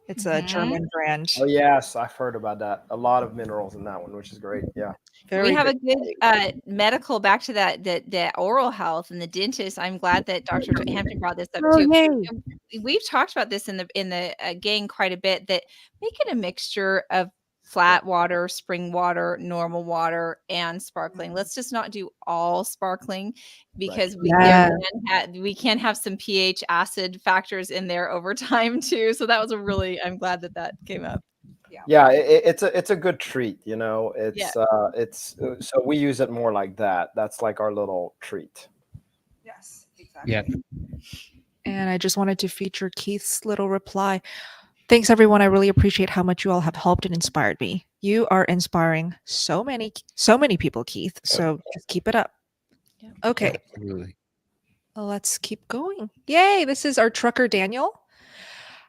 It's a Mhm. German brand. Oh yes, I've heard about that. A lot of minerals in that one, which is great. Yeah. Very We have good. a good medical back to that oral health and the dentist. I'm glad that Dr. Hampton brought this up Oh, too. yay. And we've talked about this in the gang quite a bit, that make it a mixture of flat water, spring water, normal water, and sparkling. Let's just not do all sparkling, because Yeah. we can have some pH acid factors in there over time too. So that was I'm glad that came up. Yeah, it's a good treat, you know. Yeah. So we use it more like that. That's like our little treat. Yes, exactly. Yeah. And I just wanted to feature Keith's little reply. Thanks, everyone. I really appreciate how much you all have helped and inspired me. You are inspiring so many people, Keith. So just keep it up. Yeah. Okay, Absolutely. let's keep going. Yay, this is our trucker, Daniel.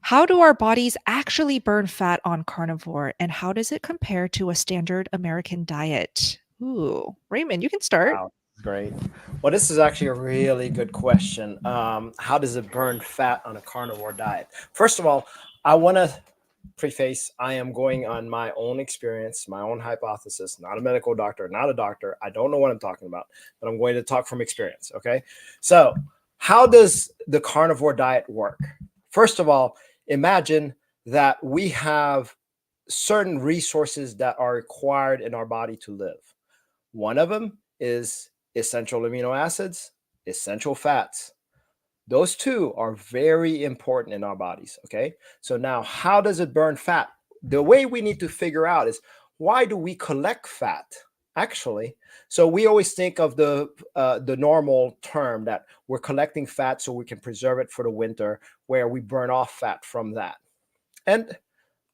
How do our bodies actually burn fat on carnivore, and how does it compare to a standard American diet? Ooh, Raymond, you can start. Wow, great. Well, this is actually a really good question. How does it burn fat on a carnivore diet? First of all, I want to preface, I am going on my own experience, my own hypothesis, not a medical doctor, not a doctor. I don't know what I'm talking about, but I'm going to talk from experience. Okay. So, how does the carnivore diet work? First of all, imagine that we have certain resources that are required in our body to live. One of them is essential amino acids, essential fats. Those two are very important in our bodies. Okay. So now, how does it burn fat? The way we need to figure out is, why do we collect fat? Actually, so we always think of the normal term that we're collecting fat so we can preserve it for the winter, where we burn off fat from that. And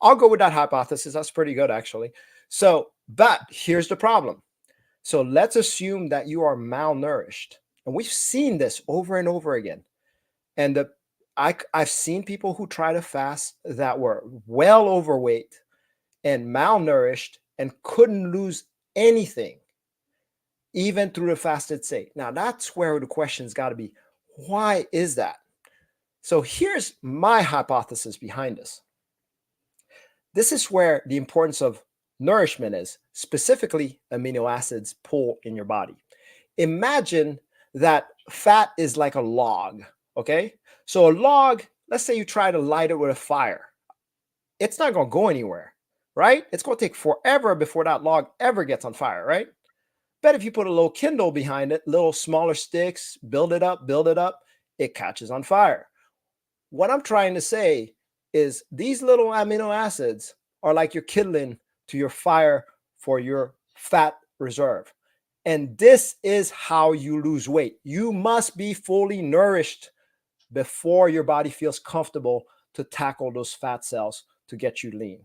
I'll go with that hypothesis. That's pretty good, actually. So, but here's the problem. So let's assume that you are malnourished, and we've seen this over and over again. And I've seen people who try to fast that were well overweight and malnourished and couldn't lose anything, even through the fasted state. Now, that's where the question's got to be, why is that? So here's my hypothesis behind this. This is where the importance of nourishment is, specifically amino acids pull in your body. Imagine that fat is like a log, okay? So a log, let's say you try to light it with a fire. It's not going to go anywhere, right? It's going to take forever before that log ever gets on fire, right? But if you put a little kindle behind it, little smaller sticks, build it up, it catches on fire. What I'm trying to say is these little amino acids are like your kindling to your fire for your fat reserve. And this is how you lose weight. You must be fully nourished before your body feels comfortable to tackle those fat cells to get you lean.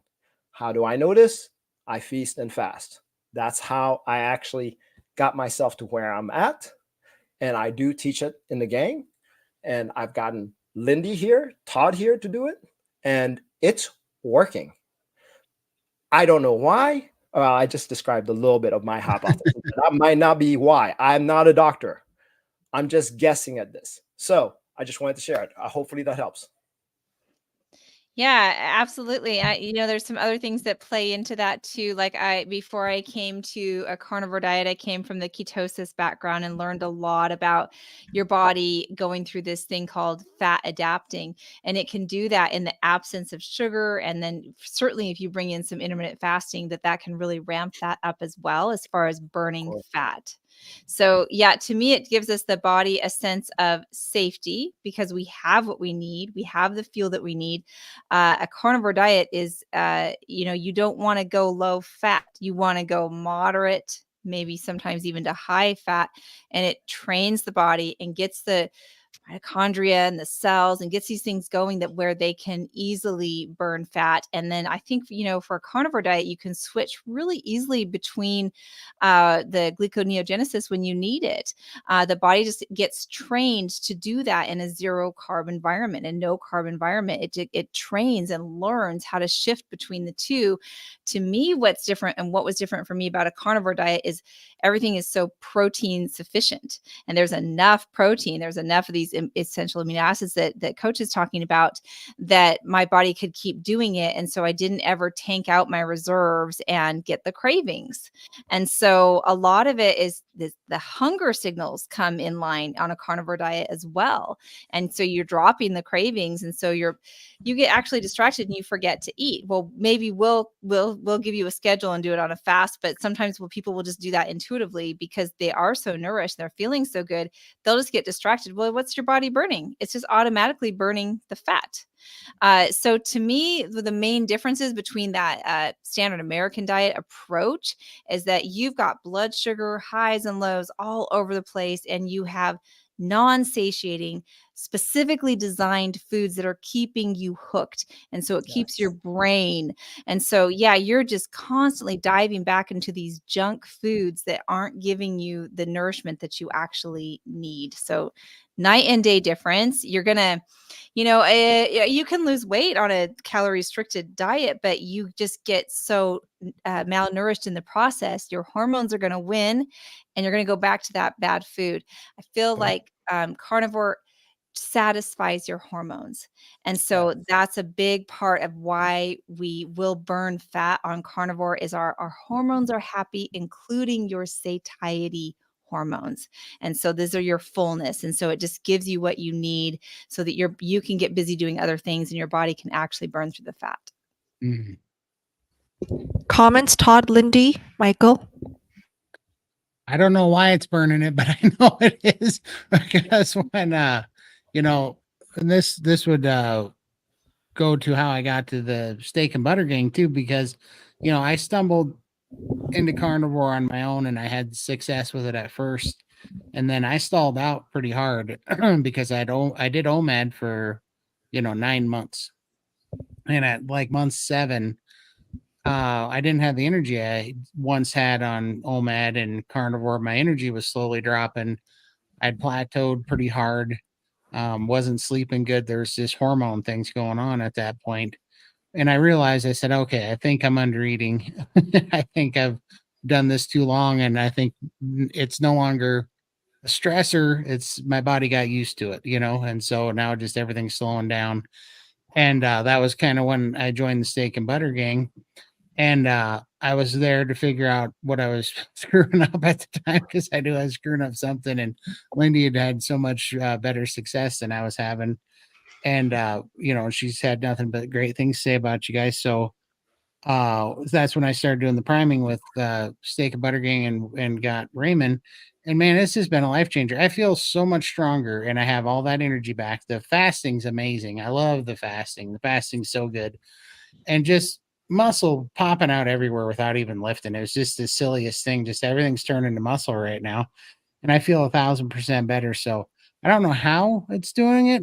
How do I know this? I feast and fast. That's how I actually got myself to where I'm at. And I do teach it in the gang. And I've gotten Lindy here, Todd here to do it. And it's working. I don't know why, I just described a little bit of my hypothesis. That might not be why. I'm not a doctor. I'm just guessing at this. So I just wanted to share it. Hopefully that helps. Yeah, absolutely. There's some other things that play into that too. Like before I came to a carnivore diet, I came from the ketosis background and learned a lot about your body going through this thing called fat adapting. And it can do that in the absence of sugar. And then certainly if you bring in some intermittent fasting, that can really ramp that up as well as far as burning fat. So, yeah, to me, it gives us the body a sense of safety because we have what we need. We have the fuel that we need. A carnivore diet is, you don't want to go low fat. You want to go moderate, maybe sometimes even to high fat. And it trains the body and gets the mitochondria and the cells and gets these things going that where they can easily burn fat. And then I think, for a carnivore diet, you can switch really easily between the gluconeogenesis when you need it. The body just gets trained to do that in a zero carb environment and no carb environment. It trains and learns how to shift between the two. To me, what's different and what was different for me about a carnivore diet is everything is so protein sufficient and there's enough protein. There's enough of these essential amino acids that Coach is talking about that my body could keep doing it. And so I didn't ever tank out my reserves and get the cravings. And so a lot of it is the hunger signals come in line on a carnivore diet as well. And so you're dropping the cravings. And so you get actually distracted and you forget to eat. Well, maybe we'll give you a schedule and do it on a fast, but sometimes people will just do that intuitively because they are so nourished, they're feeling so good, they'll just get distracted. Well, what's your body burning? It's just automatically burning the fat. So to me, the main differences between that standard American diet approach is that you've got blood sugar highs and lows all over the place, and you have non-satiating, specifically designed foods that are keeping you hooked. And so it keeps your brain. And so, yeah, you're just constantly diving back into these junk foods that aren't giving you the nourishment that you actually need. So night and day difference. You're going to, you can lose weight on a calorie restricted diet, but you just get so malnourished in the process. Your hormones are going to win and you're going to go back to that bad food. I feel like carnivore satisfies your hormones. And so that's a big part of why we will burn fat on carnivore is our hormones are happy, including your satiety hormones. And so these are your fullness. And so it just gives you what you need so that you can get busy doing other things and your body can actually burn through the fat. Mm-hmm. Comments, Todd, Lindy, Michael? I don't know why it's burning it, but I know it is because when and this would go to how I got to the steak and butter gang too, because I stumbled into carnivore on my own and I had success with it at first, and then I stalled out pretty hard because I did OMAD for 9 months, and at like month 7 I didn't have the energy I once had on OMAD and carnivore. My energy was slowly dropping. I'd plateaued pretty hard. Wasn't sleeping good. There's just hormone things going on at that point. And I realized, I said, okay, I think I'm under eating. I think I've done this too long. And I think it's no longer a stressor. It's my body got used to it, and so now just everything's slowing down. And that was kind of when I joined the steak and butter gang. And I was there to figure out what I was screwing up at the time because I knew I was screwing up something. And Lindy had so much better success than I was having. And, she's had nothing but great things to say about you guys. So that's when I started doing the priming with Steak and Butter Gang and got Raymond. And man, this has been a life changer. I feel so much stronger and I have all that energy back. The fasting's amazing. I love the fasting. The fasting's so good. And just muscle popping out everywhere without even lifting. It was just the silliest thing. Just everything's turning to muscle right now. And I feel 1,000% better. So I don't know how it's doing it,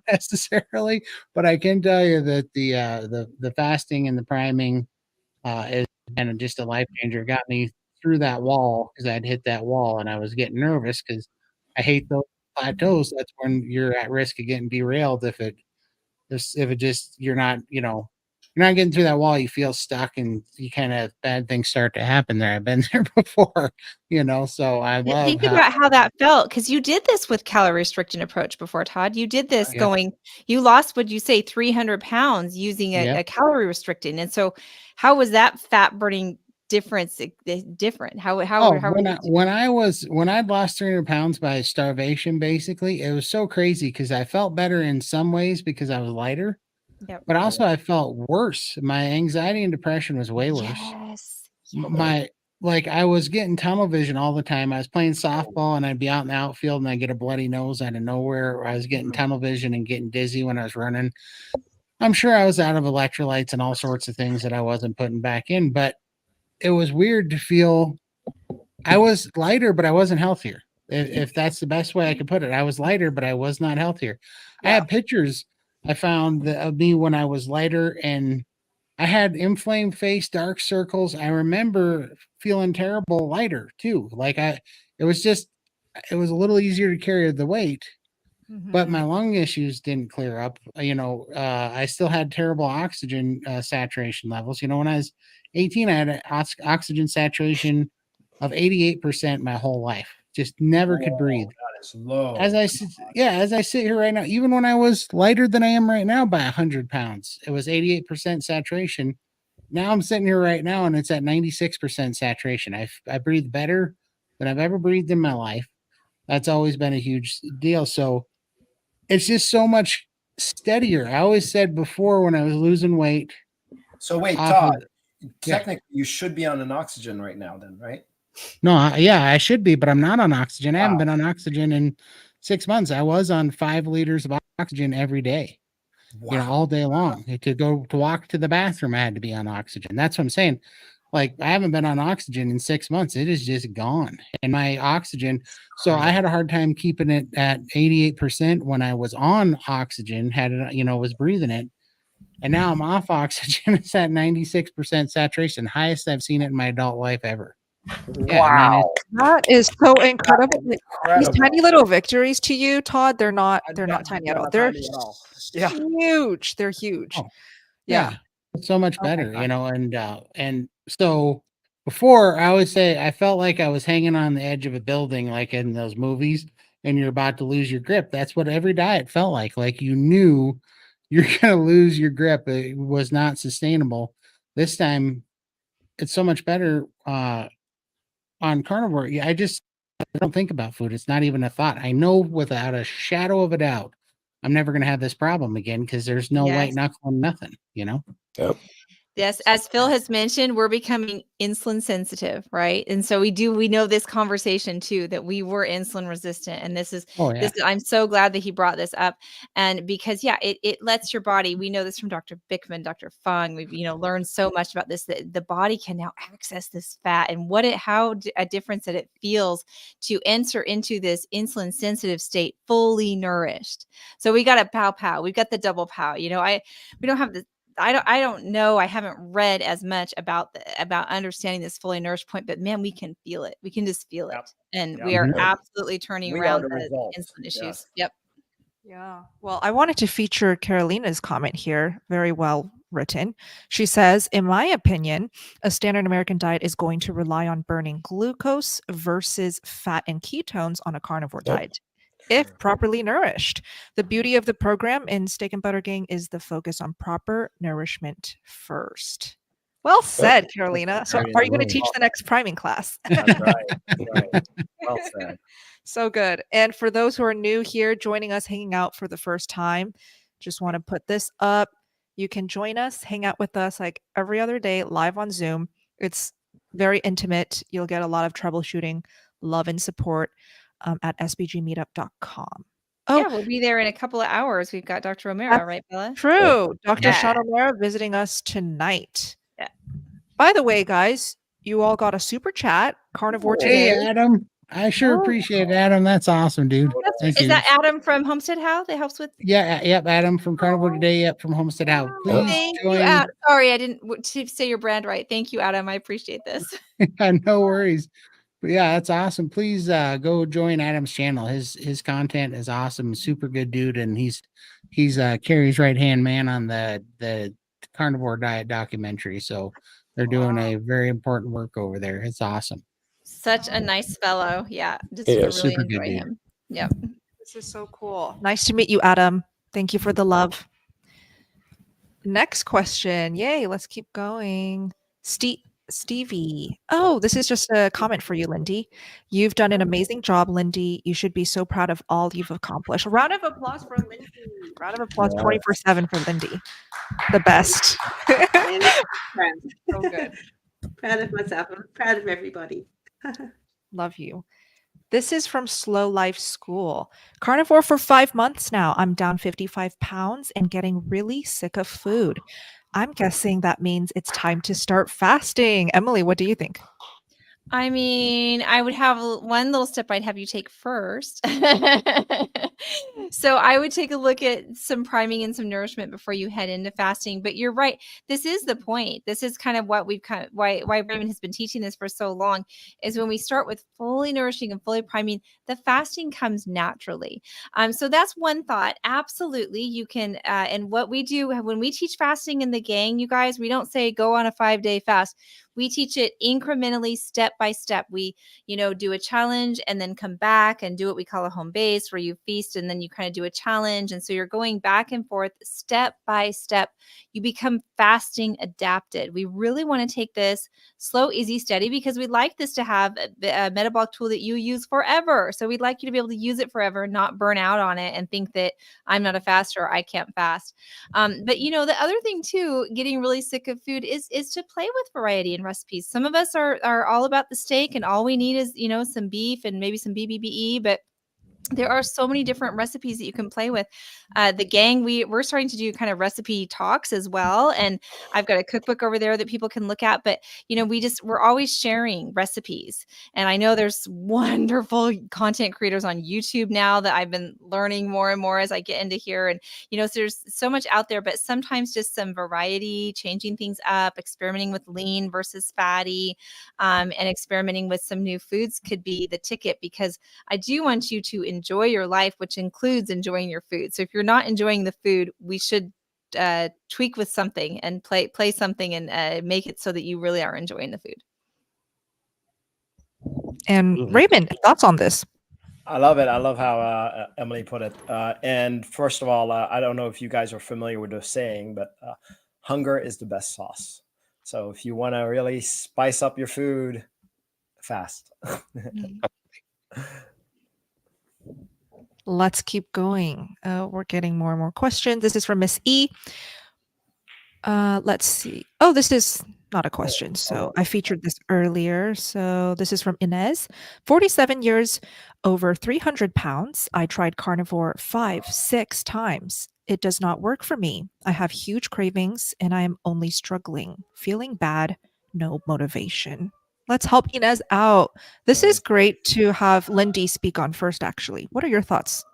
necessarily, but I can tell you that the fasting and the priming is kind of just a life changer. It got me through that wall because I'd hit that wall and I was getting nervous because I hate those plateaus. That's when you're at risk of getting derailed if it just you're you're not getting through that wall, you feel stuck and you kind of bad things start to happen there. I've been there before, so I love Think about how that felt, because you did this with calorie restriction approach before, Todd. You did this Yeah. you lost, would you say, 300 pounds using a calorie restricting. And so how was that fat burning difference different? When I'd lost 300 pounds by starvation, basically, it was so crazy because I felt better in some ways because I was lighter, Yep. but also I felt worse. My anxiety and depression was way worse. Yes. I was getting tunnel vision all the time. I was playing softball and I'd be out in the outfield and I'd get a bloody nose out of nowhere. I was getting tunnel vision and getting dizzy when I was running. I'm sure I was out of electrolytes and all sorts of things that I wasn't putting back in, but it was weird to feel I was lighter, but I wasn't healthier. If that's the best way I could put it, I was lighter, but I was not healthier. I had pictures I found of me when I was lighter and I had inflamed face, dark circles. I remember feeling terrible lighter too. It was a little easier to carry the weight, but my lung issues didn't clear up. I still had terrible oxygen saturation levels. When I was 18, I had an oxygen saturation of 88% my whole life. Just never could breathe. That is low. As I sit here right now, even when I was lighter than I am right now by 100 pounds, it was 88% saturation. Now I'm sitting here right now and it's at 96% saturation. I breathe better than I've ever breathed in my life. That's always been a huge deal. So it's just so much steadier. I always said before when I was losing weight. So wait, Todd, technically you should be on an oxygen right now then, right? No, I should be, but I'm not on oxygen. I haven't been on oxygen in 6 months. I was on 5 liters of oxygen every day, all day long. To walk to the bathroom, I had to be on oxygen. That's what I'm saying. I haven't been on oxygen in 6 months. It is just gone. And my oxygen, so I had a hard time keeping it at 88% when I was on oxygen, was breathing it. And now I'm off oxygen. It's at 96% saturation, highest I've seen it in my adult life ever. Yeah, that is so incredible. These tiny little victories to you, Todd, they're not tiny at all. They're huge. They're huge. Oh, yeah. So much better, and so before I always say I felt like I was hanging on the edge of a building, like in those movies, and you're about to lose your grip. That's what every diet felt like. Like you knew you're gonna lose your grip. It was not sustainable. This time it's so much better on carnivore. I don't think about food. It's not even a thought. I know without a shadow of a doubt I'm never gonna have this problem again because there's no white knuckle and nothing, Yep. Yes, as Phil has mentioned, we're becoming insulin sensitive, right? And so we know this conversation too, that we were insulin resistant. And this is, I'm so glad that he brought this up. And because, it lets your body, we know this from Dr. Bickman, Dr. Fung, we've, learned so much about this, that the body can now access this fat and how a difference that it feels to enter into this insulin sensitive state, fully nourished. So we got a pow. We've got the double pow, we don't have the, I don't know. I haven't read as much about understanding this fully nourished point, but man, we can feel it. We can just feel it. And we are absolutely turning around the insulin issues. Yep. Yeah. Well, I wanted to feature Carolina's comment here. Very well written. She says, in my opinion, a standard American diet is going to rely on burning glucose versus fat and ketones on a carnivore diet, if properly nourished. The beauty of the program in Steak and Butter Gang is the focus on proper nourishment first. Well said, Carolina. So are you going to teach the next priming class? That's right. Well said. So good. And for those who are new here, joining us, hanging out for the first time, just want to put this up. You can join us, hang out with us like every other day, live on Zoom. It's very intimate. You'll get a lot of troubleshooting, love, and support. At sbgmeetup.com. Oh, yeah, we'll be there in a couple of hours. We've got Dr. O'Mara, right, Bella? True. Dr. Sean O'Mara visiting us tonight. Yeah. By the way, guys, you all got a super chat. Carnivore today. Hey, Adam. I sure appreciate it, Adam. That's awesome, dude. Is that Adam from Homestead How that helps with? Yep, Adam from Carnivore Today. Yep, from Homestead How. Please Thank join. you, Adam. Sorry, I didn't say your brand right. Thank you, Adam. I appreciate this. No worries. But yeah, that's awesome. Please go join Adam's channel. His content is awesome. Super good dude, and he's Carrie's right hand man on the carnivore diet documentary. So they're doing a very important work over there. It's awesome. Such a nice fellow. Yeah, just He I is. really Super good enjoy dude. him. Yep. This is so cool. Nice to meet you, Adam. Thank you for the love. Next question. Yay, let's keep going. Stevie. Oh, this is just a comment for you, Lindy. You've done an amazing job, Lindy. You should be so proud of all you've accomplished. A round of applause for Lindy. Round of applause 24/7 for Lindy. The best. And proud. So good. Proud of myself. I'm proud of everybody. Love you. This is from Slow Life School. Carnivore for 5 months now. I'm down 55 pounds and getting really sick of food. I'm guessing that means it's time to start fasting. Emily, what do you think? I mean, I would have one little step I'd have you take first. So I would take a look at some priming and some nourishment before you head into fasting. But you're right. This is the point. This is kind of what we've why Raymond has been teaching this for so long is when we start with fully nourishing and fully priming, the fasting comes naturally. So that's one thought. Absolutely. You can, and what we do when we teach fasting in the gang, you guys, we don't say go on a 5-day fast. We teach it incrementally, step by step. We, do a challenge and then come back and do what we call a home base where you feast and then you kind of do a challenge. And so you're going back and forth step by step. You become fasting adapted. We really want to take this slow, easy, steady because we'd like this to have a metabolic tool that you use forever. So we'd like you to be able to use it forever, not burn out on it and think that I'm not a faster, I can't fast. But the other thing too, getting really sick of food is to play with variety and recipes. Some of us are all about the steak and all we need is, some beef and maybe some BBBE, but there are so many different recipes that you can play with. The gang, we're starting to do kind of recipe talks as well. And I've got a cookbook over there that people can look at. But, we're always sharing recipes. And I know there's wonderful content creators on YouTube now that I've been learning more and more as I get into here. And, so there's so much out there, but sometimes just some variety, changing things up, experimenting with lean versus fatty, and experimenting with some new foods could be the ticket because I do want you to enjoy your life, which includes enjoying your food. So if you're not enjoying the food, we should tweak with something and play something and make it so that you really are enjoying the food. And Raymond, thoughts on this? I love it. I love how Emily put it. And first of all, I don't know if you guys are familiar with the saying, but hunger is the best sauce. So if you want to really spice up your food, fast. Let's keep going. We're getting more and more questions. This is from Miss E. Let's see. Oh, this is not a question. So I featured this earlier. So this is from Inez. 47 years, over 300 pounds. I tried carnivore 5-6 times. It does not work for me. I have huge cravings and I am only struggling, feeling bad, no motivation. Let's help Inez out. This is great to have Lindy speak on first, actually. What are your thoughts?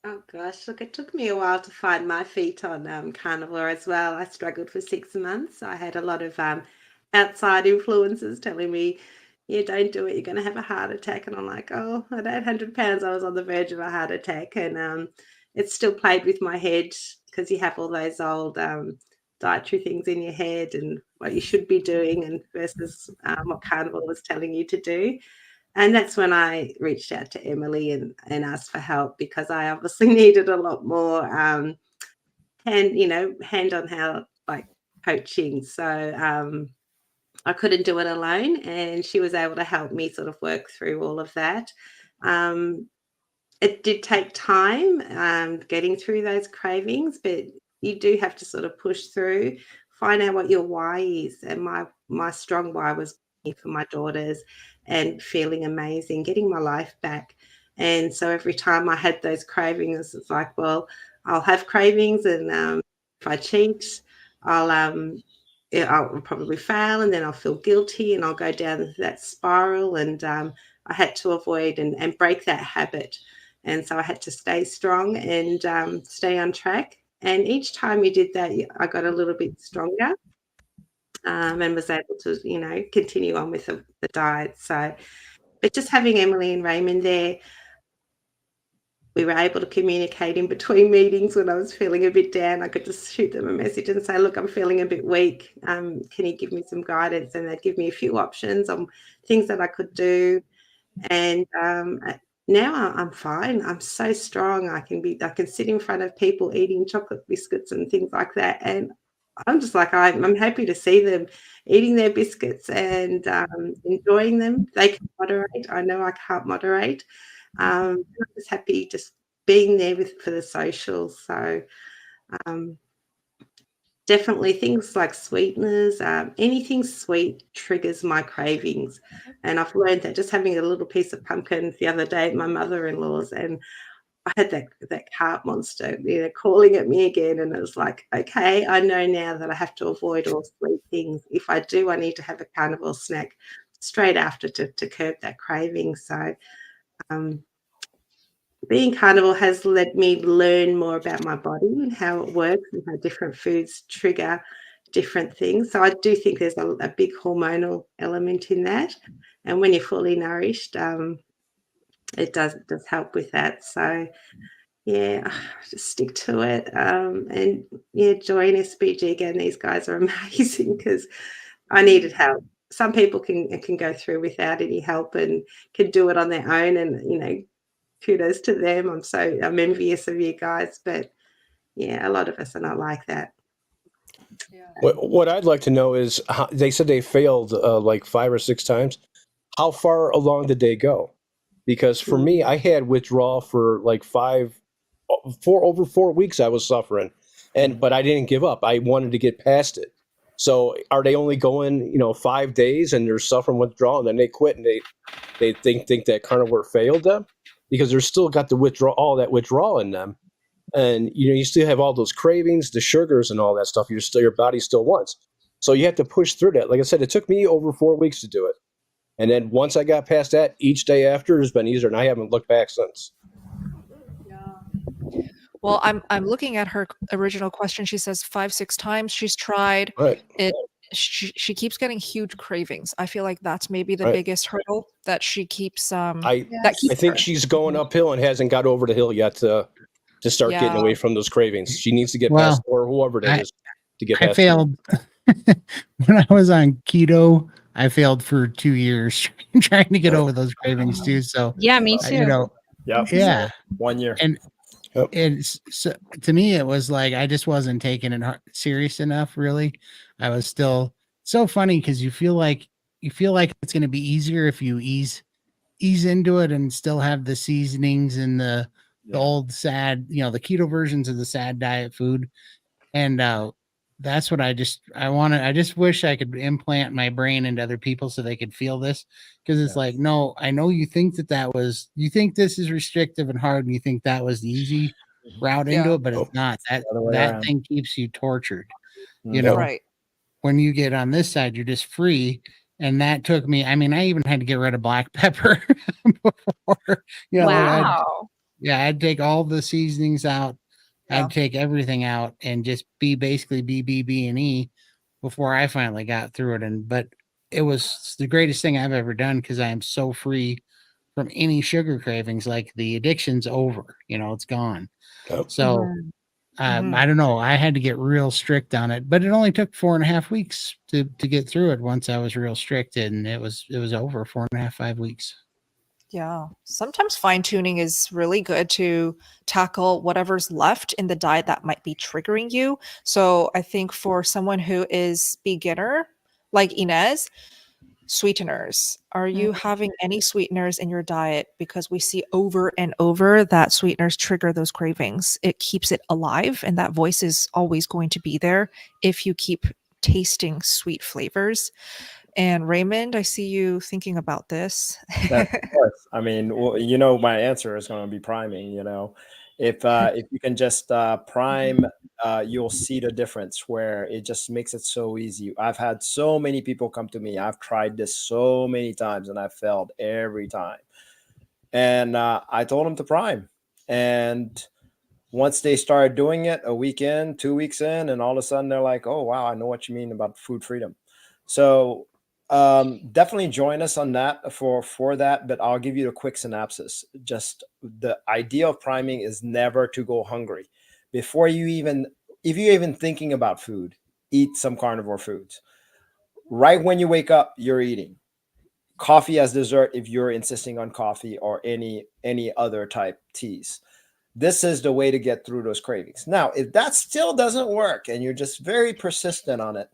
Oh gosh, look, it took me a while to find my feet on carnivore as well. I struggled for 6 months. I had a lot of outside influences telling me, yeah, don't do it, you're going to have a heart attack. And I'm like, oh, at 800 pounds, I was on the verge of a heart attack. And it still played with my head because you have all those old dietary things in your head and what you should be doing and versus what carnivore was telling you to do. And that's when I reached out to Emily and asked for help because I obviously needed a lot more hand-on help, like coaching. So I couldn't do it alone, and she was able to help me sort of work through all of that. It did take time getting through those cravings, but you do have to sort of push through, find out what your why is. And my strong why was for my daughters and feeling amazing, getting my life back. And so every time I had those cravings, it's like, well, I'll have cravings, and if I cheat, I'll probably fail, and then I'll feel guilty, and I'll go down that spiral. And I had to avoid and break that habit. And so I had to stay strong and stay on track. And each time you did that, I got a little bit stronger. And was able to, continue on with the diet. So, but just having Emily and Raymond there, we were able to communicate in between meetings when I was feeling a bit down. I could just shoot them a message and say, look, I'm feeling a bit weak. Can you give me some guidance? And they'd give me a few options on things that I could do. And now I'm fine. I'm so strong. I can sit in front of people eating chocolate biscuits and things like that. And I'm just like, I'm happy to see them eating their biscuits and enjoying them. They can moderate. I know I can't moderate. I'm just happy just being there for the social. So definitely things like sweeteners, anything sweet triggers my cravings. And I've learned that just having a little piece of pumpkin the other day at my mother-in-law's, and I had that carp monster, calling at me again. And it was like, okay, I know now that I have to avoid all sweet things. If I do, I need to have a carnivore snack straight after to curb that craving. So being carnivore has led me to learn more about my body and how it works and how different foods trigger different things. So I do think there's a big hormonal element in that. And when you're fully nourished, it does help with that. So yeah, just stick to it. And yeah, join SBG again. These guys are amazing because I needed help. Some people can go through without any help and can do it on their own, and kudos to them. I'm envious of you guys, but yeah, a lot of us are not like that. What I'd like to know is, they said they failed like 5 or 6 times. How far along did they go? Because for me, I had withdrawal for like over 4 weeks. I was suffering, but I didn't give up. I wanted to get past it. So are they only going 5 days and they're suffering withdrawal and then they quit and they think that carnivore failed them because they're still got all that withdrawal in them. And you still have all those cravings, the sugars and all that stuff. Your body still wants. So you have to push through that. Like I said, it took me over 4 weeks to do it. And then once I got past that, each day after has been easier, and I haven't looked back since. Well, I'm looking at her original question. She says 5-6 times she's tried Right. it. She keeps getting huge cravings. I feel like that's maybe the Right. biggest hurdle that she keeps. I that keeps think her. she's going uphill and hasn't got over the hill yet to start getting Yeah. away from those cravings. She needs to get Well, past, or whoever that is, to get I past. failed when I was on keto. I failed for 2 years trying to get over those cravings too. So Yeah, me too. Yep. yeah. 1 year. And it's so, to me, it was like I just wasn't taking it serious enough. Really, I was still so funny because you feel like it's going to be easier if you ease into it and still have the seasonings and the old sad, the keto versions of the sad diet food. And that's what I just wish I could implant my brain into other people so they could feel this, because it's like, no, I know you think you think this is restrictive and hard, and you think that was the easy route into it, but it's not. That thing keeps you tortured. Right. When you get on this side, you're just free. And that took me, I mean, I even had to get rid of black pepper before, Wow. I'd take all the seasonings out. Yeah. I'd take everything out and just basically B and E before I finally got through it. But it was the greatest thing I've ever done because I am so free from any sugar cravings. Like the addiction's over, it's gone. So I don't know. I had to get real strict on it, but it only took 4.5 weeks to get through it. Once I was real strict, and it was over 4.5, 5 weeks. Yeah. Sometimes fine tuning is really good to tackle whatever's left in the diet that might be triggering you. So I think for someone who is beginner, like Inez, sweeteners. Are you having any sweeteners in your diet? Because we see over and over that sweeteners trigger those cravings. It keeps it alive, and that voice is always going to be there if you keep tasting sweet flavors. And Raymond, I see you thinking about this. Of course. I mean, my answer is going to be priming. If you can just prime, you'll see the difference where it just makes it so easy. I've had so many people come to me. I've tried this so many times and I've failed every time. And I told them to prime. And once they started doing it, a week in, 2 weeks in, and all of a sudden they're like, oh, wow, I know what you mean about food freedom. So Definitely join us on that for that, but I'll give you a quick synopsis. Just the idea of priming is never to go hungry. Before you even, if you're even thinking about food, eat some carnivore foods. Right when you wake up, you're eating coffee as dessert if you're insisting on coffee or any other type teas. This is the way to get through those cravings. Now, if that still doesn't work and you're just very persistent on it,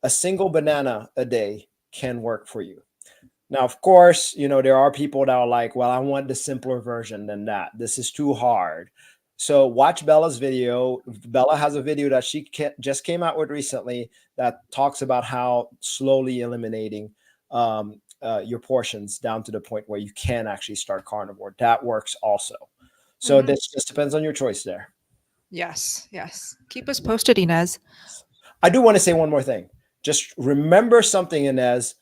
a single banana a day can work for you. Now, of course, there are people that are like, well, I want the simpler version than that. This is too hard. So watch Bella's video. Bella has a video that she just came out with recently that talks about how slowly eliminating your portions down to the point where you can actually start carnivore. That works also. So this just depends on your choice there. Yes. Keep us posted, Inez. I do want to say one more thing. Just remember something, Inez.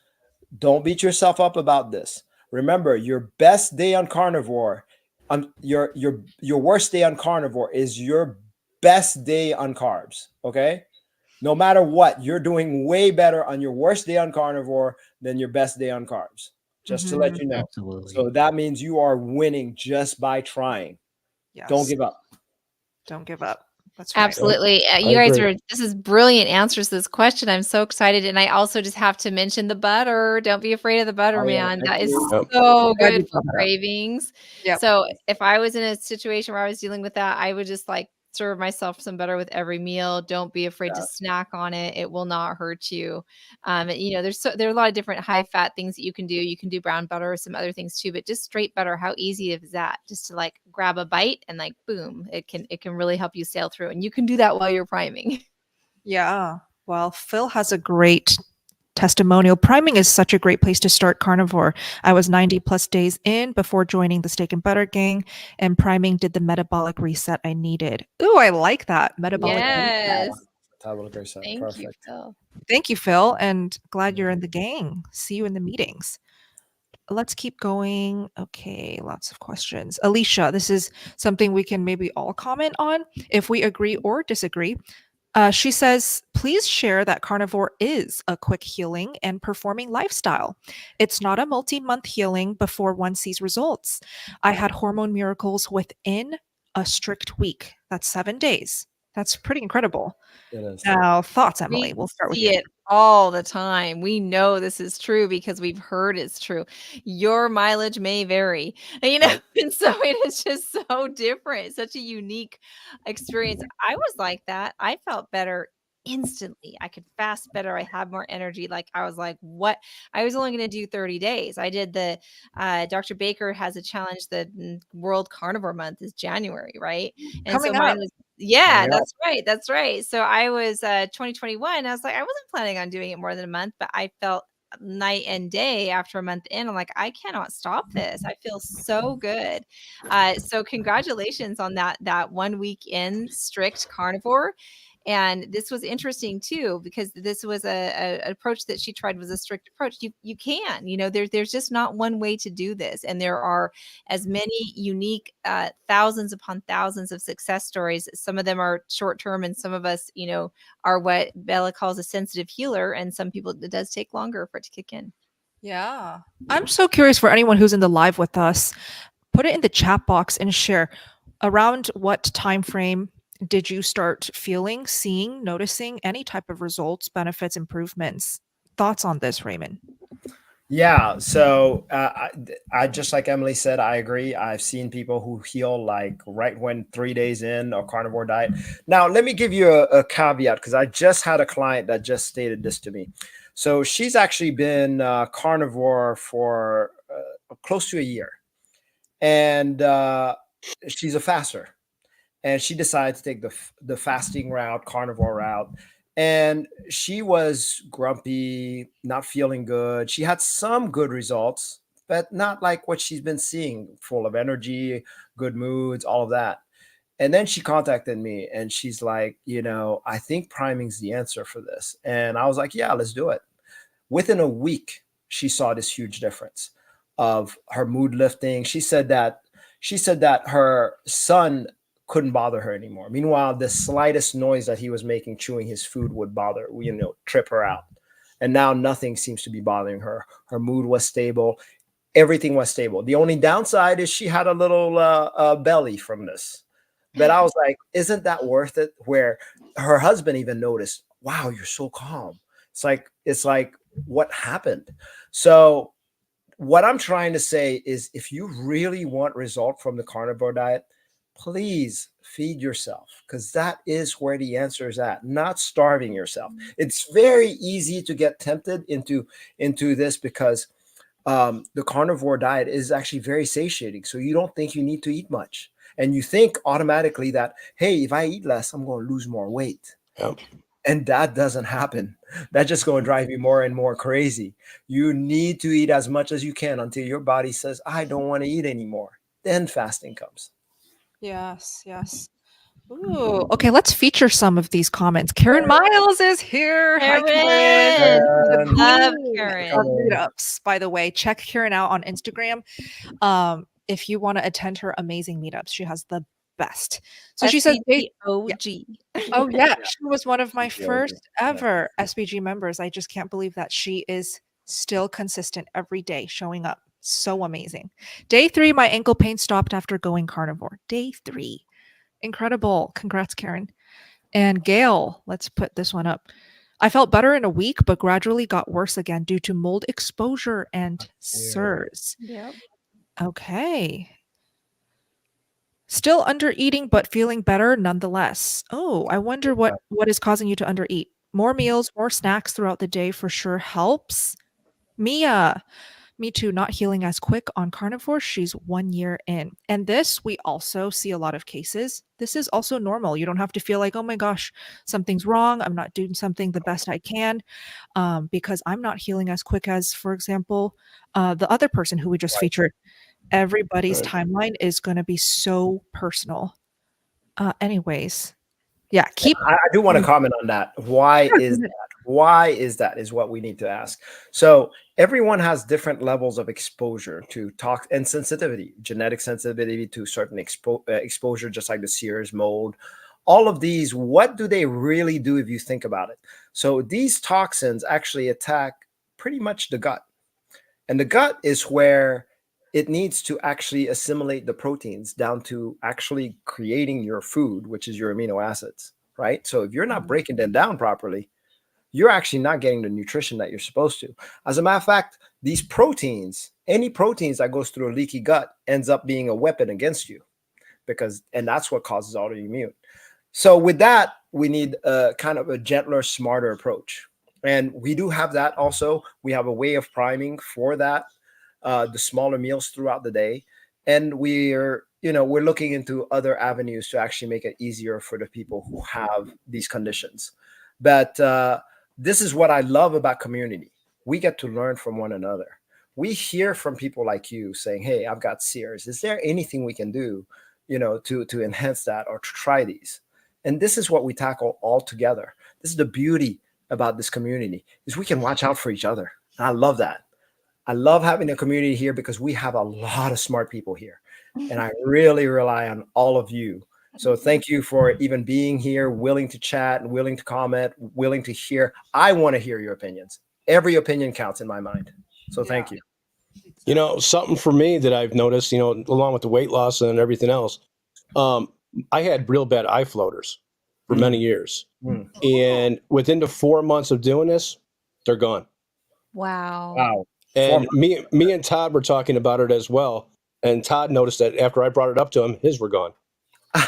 Don't beat yourself up about this. Remember, your best day on carnivore, your worst day on carnivore is your best day on carbs. Okay, no matter what, you're doing way better on your worst day on carnivore than your best day on carbs. Just to let you know. Absolutely. So that means you are winning just by trying. Yes. Don't give up. Don't give up. That's right. Absolutely. You guys this is brilliant answers to this question. I'm so excited. And I also just have to mention the butter. Don't be afraid of the butter, man. That is so good for cravings. Yep. So if I was in a situation where I was dealing with that, I would just like serve myself some butter with every meal. Don't be afraid to snack on it. It will not hurt you. There are a lot of different high fat things that you can do. You can do brown butter or some other things too, but just straight butter, how easy is that? Just to like grab a bite and like boom, it can really help you sail through. And you can do that while you're priming. Yeah. Well, Phil has a great testimonial. Priming is such a great place to start carnivore. I was 90 plus days in before joining the Steak and Butter gang, and priming did the metabolic reset I needed. Ooh, I like that. Metabolic reset. Thank you, Phil. Thank you, Phil, and glad you're in the gang. See you in the meetings. Let's keep going. Okay, lots of questions. Alicia, this is something we can maybe all comment on if we agree or disagree. She says, please share that carnivore is a quick healing and performing lifestyle. It's not a multi-month healing before one sees results. I had hormone miracles within a strict week. That's 7 days. That's pretty incredible. It is. Now, thoughts, Emily? We'll start with see you. it all the time. We know this is true because we've heard it's true. Your mileage may vary, and so it is just so different. Such a unique experience. I was like that. I felt better instantly. I could fast better. I had more energy. Like I was like, what? I was only going to do 30 days. I did the Dr. Baker has a challenge. The World Carnivore Month is January, right? And Coming so mine up. was Coming up. That's right. So I was 2021. I was like, I wasn't planning on doing it more than a month, but I felt night and day after a month in. I'm like, I cannot stop this. I feel so good. So congratulations on that 1 week in strict carnivore. And this was interesting too, because this was an approach that she tried was a strict approach. You can, there's just not one way to do this. And there are as many unique thousands upon thousands of success stories. Some of them are short term and some of us, are what Bella calls a sensitive healer. And some people, it does take longer for it to kick in. Yeah. I'm so curious for anyone who's in the live with us, put it in the chat box and share around what time frame did you start feeling, seeing, noticing any type of results, benefits, improvements? Thoughts on this, Raymond? Yeah. So I just like Emily said, I agree. I've seen people who heal like right when 3 days in a carnivore diet. Now, let me give you a caveat because I just had a client that just stated this to me. So she's actually been carnivore for close to a year. And she's a faster. And she decided to take the fasting route, carnivore route. And she was grumpy, not feeling good. She had some good results, but not like what she's been seeing, full of energy, good moods, all of that. And then she contacted me and she's like, I think priming's the answer for this. And I was like, yeah, let's do it. Within a week, she saw this huge difference of her mood lifting. She said that her son couldn't bother her anymore. Meanwhile, the slightest noise that he was making chewing his food would trip her out. And now nothing seems to be bothering her. Her mood was stable. Everything was stable. The only downside is she had a little belly from this. But I was like, isn't that worth it? Where her husband even noticed, wow, you're so calm. It's like what happened? So what I'm trying to say is if you really want result from the carnivore diet, please feed yourself, because that is where the answer is at, not starving yourself. It's very easy to get tempted into this because the carnivore diet is actually very satiating. So you don't think you need to eat much. And you think automatically that, hey, if I eat less, I'm going to lose more weight. Yep. And that doesn't happen. That's just going to drive you more and more crazy. You need to eat as much as you can until your body says, I don't want to eat anymore. Then fasting comes. Yes, yes. Ooh, okay, let's feature some of these comments. Karen Miles is here. Hi, Karen. Karen, love Queen Karen. of meetups, by the way. Check Karen out on Instagram. If you want to attend her amazing meetups, she has the best. So she says, SBG OG. oh yeah, she was one of my SBG. first Yeah. ever SBG members. I just can't believe that she is still consistent every day showing up. So amazing. Day 3, my ankle pain stopped after going carnivore. Day 3. Incredible. Congrats, Karen. And Gail, let's put this one up. I felt better in a week, but gradually got worse again due to mold exposure and SIRS. Yep. Okay. Still under eating, but feeling better nonetheless. Oh, I wonder what is causing you to undereat. More meals, more snacks throughout the day for sure helps. Mia, me too, not healing as quick on carnivore. She's 1 year in. And this, we also see a lot of cases. This is also normal. You don't have to feel like, oh my gosh, something's wrong. I'm not doing something the best I can because I'm not healing as quick as, for example, the other person who we just featured. Everybody's timeline is going to be so personal. Anyways, yeah, keep. I do want to comment on that. Why is that? Why is that is what we need to ask. So everyone has different levels of exposure to tox and sensitivity, genetic sensitivity to certain exposure, just like the SIRS, mold. All of these, what do they really do if you think about it? So these toxins actually attack pretty much the gut. And the gut is where it needs to actually assimilate the proteins down to actually creating your food, which is your amino acids, right? So if you're not breaking them down properly, you're actually not getting the nutrition that you're supposed to. As a matter of fact, these proteins, any proteins that goes through a leaky gut ends up being a weapon against you and that's what causes autoimmune. So with that, we need a kind of a gentler, smarter approach. And we do have that also. We have a way of priming for that, the smaller meals throughout the day. And we're looking into other avenues to actually make it easier for the people who have these conditions. But this is what I love about community. We get to learn from one another. We hear from people like you saying, hey, I've got SIRS. Is there anything we can do, to enhance that or to try these? And this is what we tackle all together. This is the beauty about this community, is we can watch out for each other. And I love that. I love having a community here because we have a lot of smart people here. And I really rely on all of you. So thank you for even being here, willing to chat and willing to comment, willing to hear. I want to hear your opinions. Every opinion counts in my mind. So thank you. Something for me that I've noticed, along with the weight loss and everything else, I had real bad eye floaters for many years. And within the 4 months of doing this, they're gone. Wow. And me and Todd were talking about it as well. And Todd noticed that after I brought it up to him, his were gone.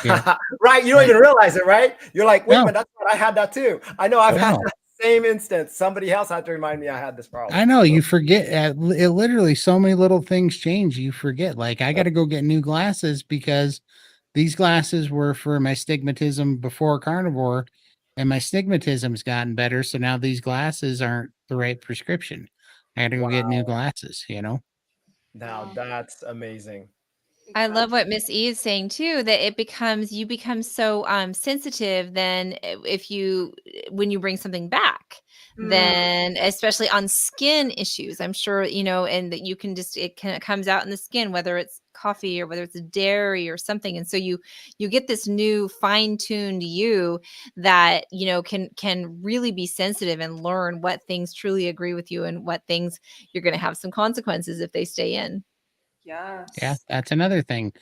Yeah. Right. You don't even realize it, right? You're like, wait a No. minute, that's what I had that too. I know I've had No. that same instance. Somebody else had to remind me I had this problem. I know, you forget. It literally, so many little things change. You forget. Like, I got to go get new glasses because these glasses were for my stigmatism before carnivore, and my stigmatism's gotten better. So now these glasses aren't the right prescription. I got to go get new glasses. Now that's amazing. I love what Miss E is saying too, that you become so sensitive then if you when you bring something back, then especially on skin issues, I'm sure, and that you can just it comes out in the skin, whether it's coffee or whether it's dairy or something. And so you get this new fine-tuned you that, can really be sensitive and learn what things truly agree with you and what things you're going to have some consequences if they stay in. Yes. Yeah, that's another thing.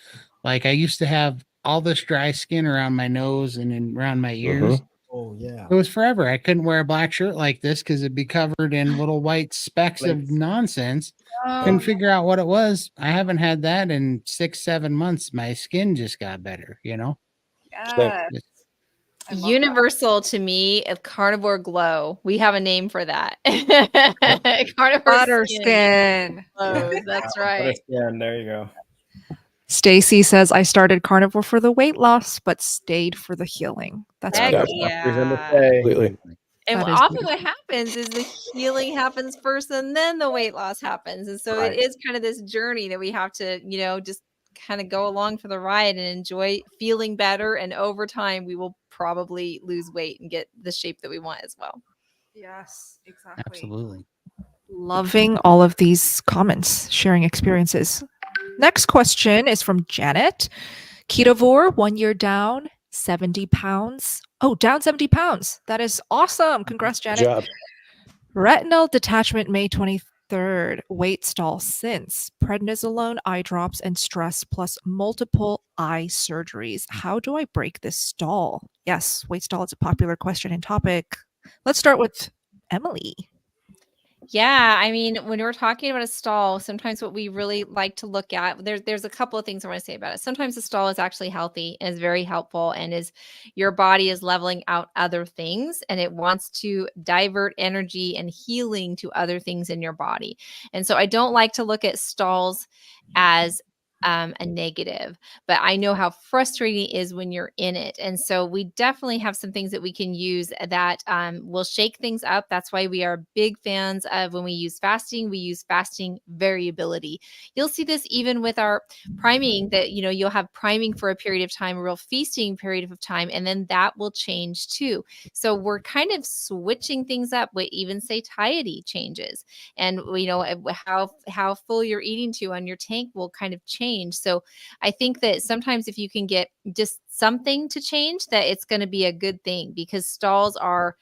Like I used to have all this dry skin around my nose and around my ears. Oh yeah. It was forever. I couldn't wear a black shirt like this because it'd be covered in little white specks of Flakes. nonsense. Oh, Couldn't figure out what it was. I haven't had that in 6-7 months. My skin just got better, yes. Just- I love Universal to me, a carnivore glow. We have a name for that. Carnivore butter skin skin. glows. That's right. Yeah, there you go. Stacy says, I started carnivore for the weight loss, but stayed for the healing. That's Heck beautiful. Reason to yeah. say. Completely. And That is often beautiful. what happens is the healing happens first and then the weight loss happens. And so Right. it is kind of this journey that we have to, just kind of go along for the ride and enjoy feeling better. And over time, we will probably lose weight and get the shape that we want as well. Yes, exactly. Absolutely. Loving all of these comments, sharing experiences. Next question is from Janet. Ketovore, 1 year down, 70 pounds. Oh, down 70 pounds. That is awesome. Congrats, Good Janet. job. Retinal detachment, May 23rd. Weight stall since. Prednisolone, eye drops, and stress plus multiple eye surgeries. How do I break this stall? Yes, weight stall is a popular question and topic. Let's start with Emily. Yeah, I mean, when we're talking about a stall, sometimes what we really like to look at, there's a couple of things I want to say about it. Sometimes the stall is actually healthy and is very helpful and is your body is leveling out other things and it wants to divert energy and healing to other things in your body. And so I don't like to look at stalls as a negative, but I know how frustrating it is when you're in it. And so we definitely have some things that we can use that will shake things up. That's why we are big fans of when we use fasting variability. You'll see this even with our priming that, you'll have priming for a period of time, a real feasting period of time, and then that will change too. So we're kind of switching things up. We even satiety changes and how full you're eating to on your tank will kind of change. So I think that sometimes if you can get just something to change, that it's going to be a good thing because stalls are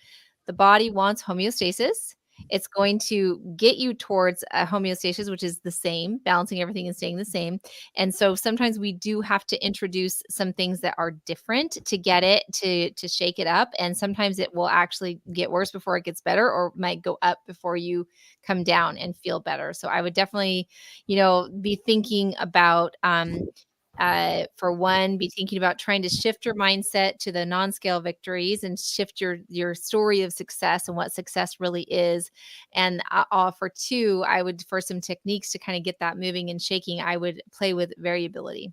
the body wants homeostasis. It's going to get you towards a homeostasis, which is the same, balancing everything and staying the same. And so sometimes we do have to introduce some things that are different to get it to shake it up. And sometimes it will actually get worse before it gets better, or might go up before you come down and feel better. So I would definitely, be thinking about for one, be thinking about trying to shift your mindset to the non-scale victories and shift your story of success and what success really is. And for two, I would, for some techniques to kind of get that moving and shaking, I would play with variability.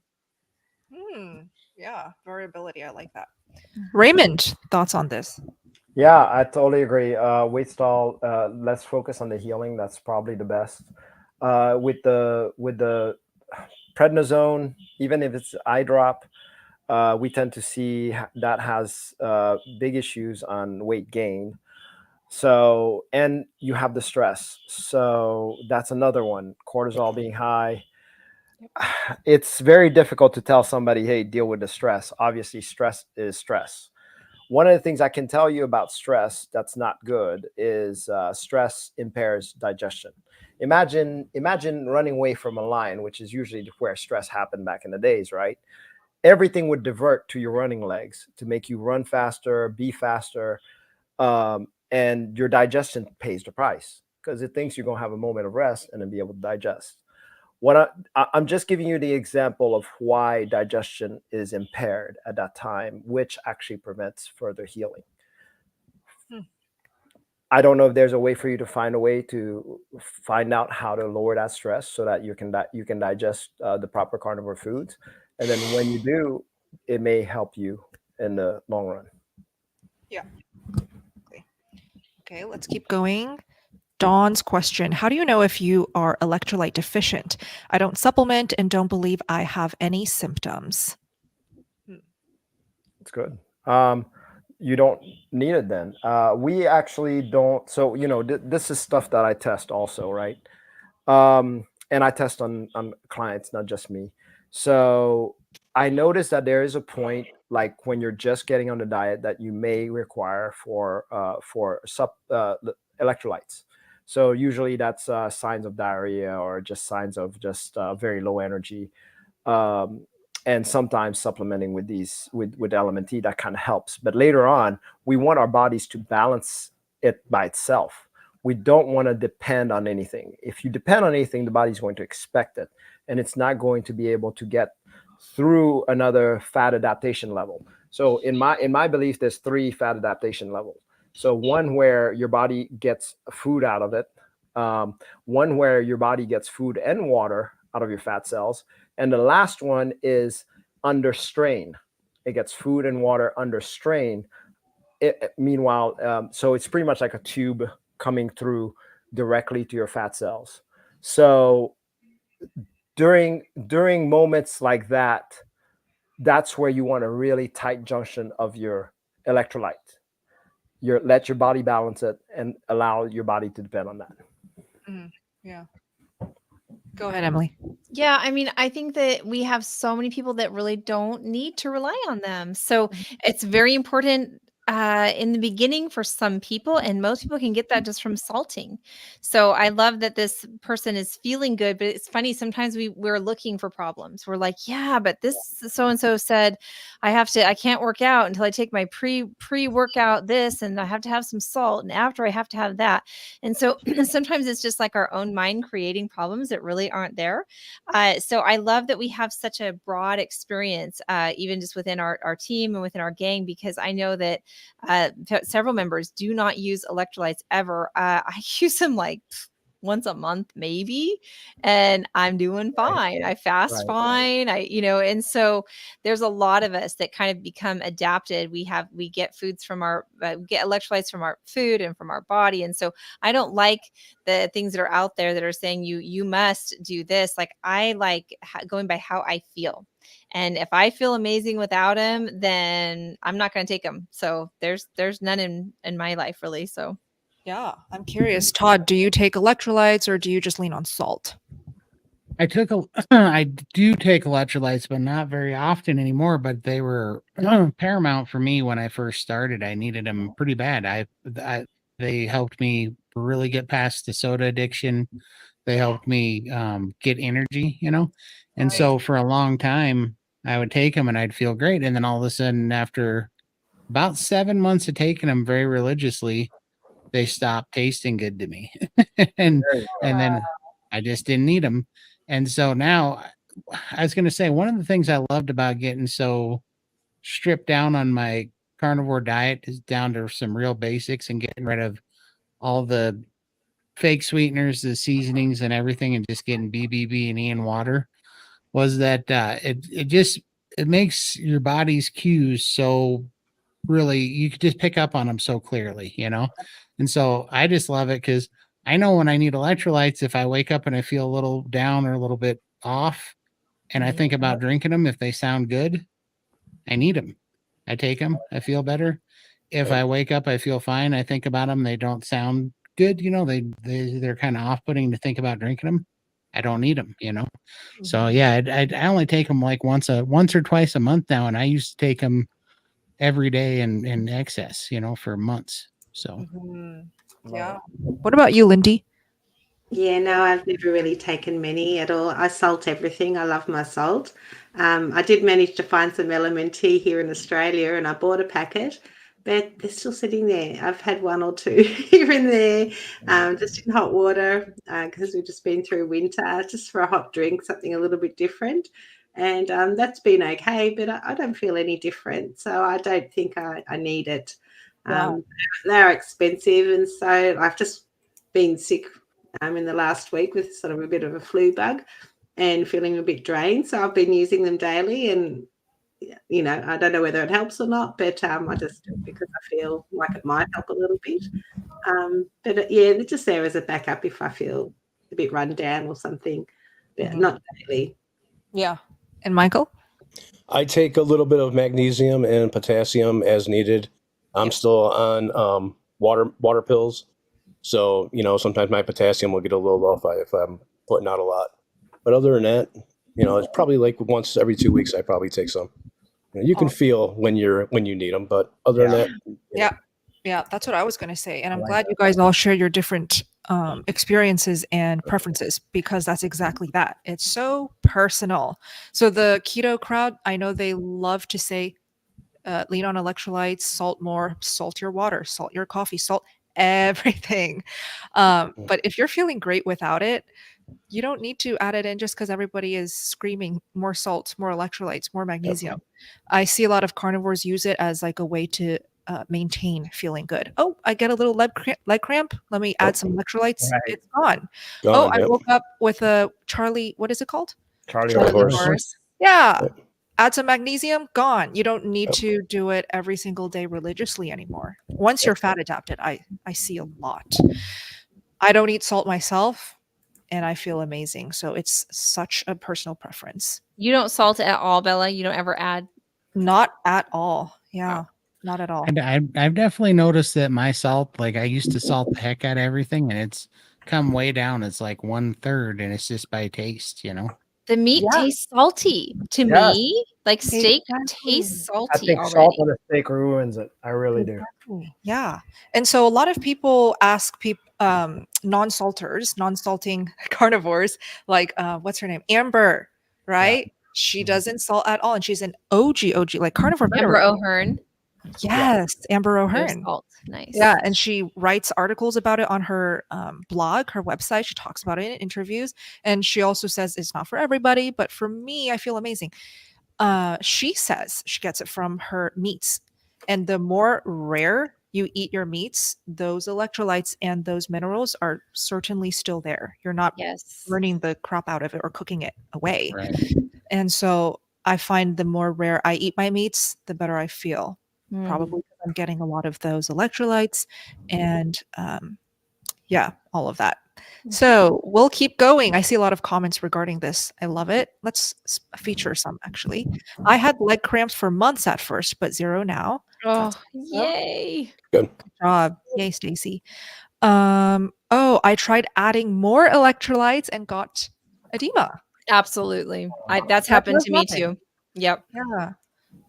Yeah, variability. I like that. Raymond, thoughts on this? Yeah, I totally agree. Weight stall. Let's focus on the healing. That's probably the best. With the prednisone, even if it's eye drop, we tend to see that has big issues on weight gain. So, and you have the stress. So that's another one. Cortisol being high. It's very difficult to tell somebody, hey, deal with the stress. Obviously, stress is stress. One of the things I can tell you about stress that's not good is stress impairs digestion. Imagine running away from a lion, which is usually where stress happened back in the days, right? Everything would divert to your running legs to make you run faster, be faster, and your digestion pays the price because it thinks you're going to have a moment of rest and then be able to digest. I'm just giving you the example of why digestion is impaired at that time, which actually prevents further healing. I don't know if there's a way for you to find a way to find out how to lower that stress so that you can digest the proper carnivore foods, and then when you do, it may help you in the long run. Yeah. Okay, let's keep going. Dawn's question. How do you know if you are electrolyte deficient? I don't supplement and don't believe I have any symptoms. It's good. You don't need it then. We actually don't. So, this is stuff that I test also, right? And I test on clients, not just me. So I noticed that there is a point, like when you're just getting on the diet, that you may require for electrolytes. So usually that's signs of diarrhea or just signs of just very low energy. Um, and sometimes supplementing with these with element T, that kind of helps. But later on, we want our bodies to balance it by itself. We don't want to depend on anything. If you depend on anything, the body's going to expect it, and it's not going to be able to get through another fat adaptation level. So in my belief, there's 3 fat adaptation levels. So one where your body gets food out of it, one where your body gets food and water out of your fat cells, and the last one is under strain. It gets food and water under strain. Meanwhile, so it's pretty much like a tube coming through directly to your fat cells. So during moments like that, that's where you want a really tight junction of your electrolyte. Let your body balance it and allow your body to depend on that. Yeah. Go ahead, Emily. Yeah, I mean, I think that we have so many people that really don't need to rely on them. So it's very important in the beginning for some people, and most people can get that just from salting. So I love that this person is feeling good, but it's funny, sometimes we're looking for problems. We're like, yeah, but this so and so said I can't work out until I take my pre-workout this, and I have to have some salt, and after I have to have that. And so sometimes it's just like our own mind creating problems that really aren't there. So I love that we have such a broad experience, even just within our team and within our gang, because I know that several members do not use electrolytes ever. I use them like once a month maybe, and I'm doing fine. I fast fine. And so there's a lot of us that kind of become adapted. We get foods from we get electrolytes from our food and from our body. And so I don't like the things that are out there that are saying you must do this. Like I like going by how I feel. And if I feel amazing without them, then I'm not going to take them. So there's none in my life really. So Yeah, I'm curious. Todd, do you take electrolytes or do you just lean on salt? I do take electrolytes, but not very often anymore. But they were paramount for me when I first started. I needed them pretty bad. They helped me really get past the soda addiction. They helped me get energy, And so for a long time, I would take them and I'd feel great. And then all of a sudden, after about 7 months of taking them very religiously, they stopped tasting good to me. and then I just didn't need them. And so now I was going to say, one of the things I loved about getting so stripped down on my carnivore diet is down to some real basics and getting rid of all the fake sweeteners, the seasonings and everything, and just getting BBB and E and water, was that it makes your body's cues so really, you could just pick up on them so clearly, And so I just love it because I know when I need electrolytes, if I wake up and I feel a little down or a little bit off and I think about drinking them, if they sound good, I need them. I take them. I feel better. If I wake up, I feel fine. I think about them. They don't sound good. They're kind of off-putting to think about drinking them. I don't need them, So yeah, I only take them like once or twice a month now. And I used to take them every day in excess, for months. So Yeah. What about you, Lindy? Yeah, no, I've never really taken many at all. I salt everything. I love my salt. I did manage to find some LMNT here in Australia, and I bought a packet, but they're still sitting there. I've had 1 or 2 here and there, just in hot water, because we've just been through winter, just for a hot drink, something a little bit different. And that's been okay, but I don't feel any different. So I don't think I need it. They're expensive, and so I've just been sick in the last week with sort of a bit of a flu bug and feeling a bit drained. So I've been using them daily, and I don't know whether it helps or not, but I just do it because I feel like it might help a little bit. But yeah, they're just there as a backup if I feel a bit run down or something, but not daily. Yeah. And Michael? I take a little bit of magnesium and potassium as needed. I'm still on water pills, so sometimes my potassium will get a little low if I'm putting out a lot. But other than that, it's probably like once every 2 weeks I probably take some. You can feel when you need them, but other than that, Yeah, that's what I was going to say. And I'm like glad you guys all share your different experiences and preferences, because that's exactly that. It's so personal. So the keto crowd, I know they love to say, lean on electrolytes, salt more, salt your water, salt your coffee, salt everything. But if you're feeling great without it, you don't need to add it in just because everybody is screaming more salt, more electrolytes, more magnesium. I see a lot of carnivores use it as like a way to maintain feeling good. Oh, I get a little leg cramp. Let me add some electrolytes. Right. It's gone. gone, I yep. woke up with a Charlie. What is it called? Charlie Charlie horse. horse. Yeah. Yep. Add some magnesium. Gone. You don't need Yep. to do it every single day religiously anymore. Once you're fat adapted, I see a lot. I don't eat salt myself, and I feel amazing. So it's such a personal preference. You don't salt it at all, Bella? You don't ever add? Not at all. Yeah, not at all. And I've definitely noticed that my salt, like I used to salt the heck out of everything, and it's come way down. It's like 1/3, and it's just by taste, The meat Yeah. tastes salty to Yes. me. Like steak Exactly. tastes I salty think already. salt on a steak ruins it. I really do. Exactly. Yeah. And so a lot of people ask people, non-salters, non-salting carnivores, like what's her name? Amber, right? She doesn't salt at all. And she's an OG, like carnivore Amber veteran. O'Hearn. Yes, Amber No O'Hearn. salt. Nice. Yeah, and she writes articles about it on her blog, her website. She talks about it in interviews, and she also says it's not for everybody, but for me, I feel amazing. She says she gets it from her meats, and the more rare you eat your meats, those electrolytes and those minerals are certainly still there. You're not Yes. burning the crap out of it or cooking it away. Right. And so I find the more rare I eat my meats, the better I feel. Probably because I'm getting a lot of those electrolytes and all of that. So we'll keep going. I see a lot of comments regarding this. I love it. Let's feature some actually. I had leg cramps for months at first, but 0 now. Oh, That's awesome. yay. Good. Good job. Yay, Stacy. I tried adding more electrolytes and got edema. Absolutely. That's That happened does to me happen. too. Yep. Yeah.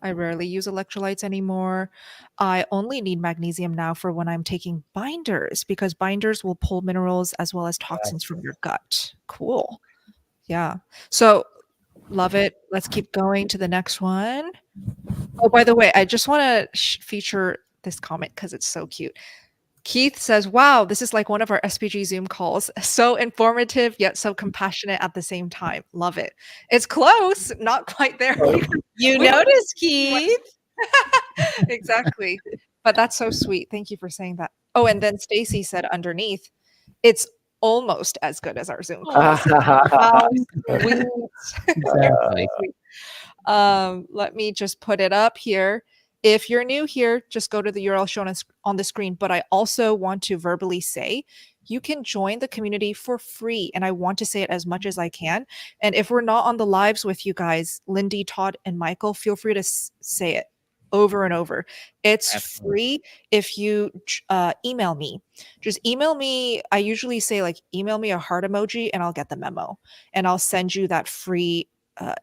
I rarely use electrolytes anymore. I only need magnesium now for when I'm taking binders, because binders will pull minerals as well as toxins from your gut. Cool. Yeah. So love it. Let's keep going to the next one. Oh, by the way, I just want to feature this comment because it's so cute. Keith says, wow, this is like one of our SPG Zoom calls. So informative, yet so compassionate at the same time. Love it. It's close, not quite there. You We- noticed, Keith. Exactly. But that's so sweet. Thank you for saying that. Oh, and then Stacy said underneath, it's almost as good as our Zoom calls. How sweet. Exactly. Let me just put it up here. If you're new here, just go to the URL shown on the screen. But I also want to verbally say you can join the community for free. And I want to say it as much as I can. And if we're not on the lives with you guys, Lindy, Todd, and Michael, feel free to say it over and over. It's free if you email me. Just email me. I usually say like email me a heart emoji and I'll get the memo. And I'll send you that free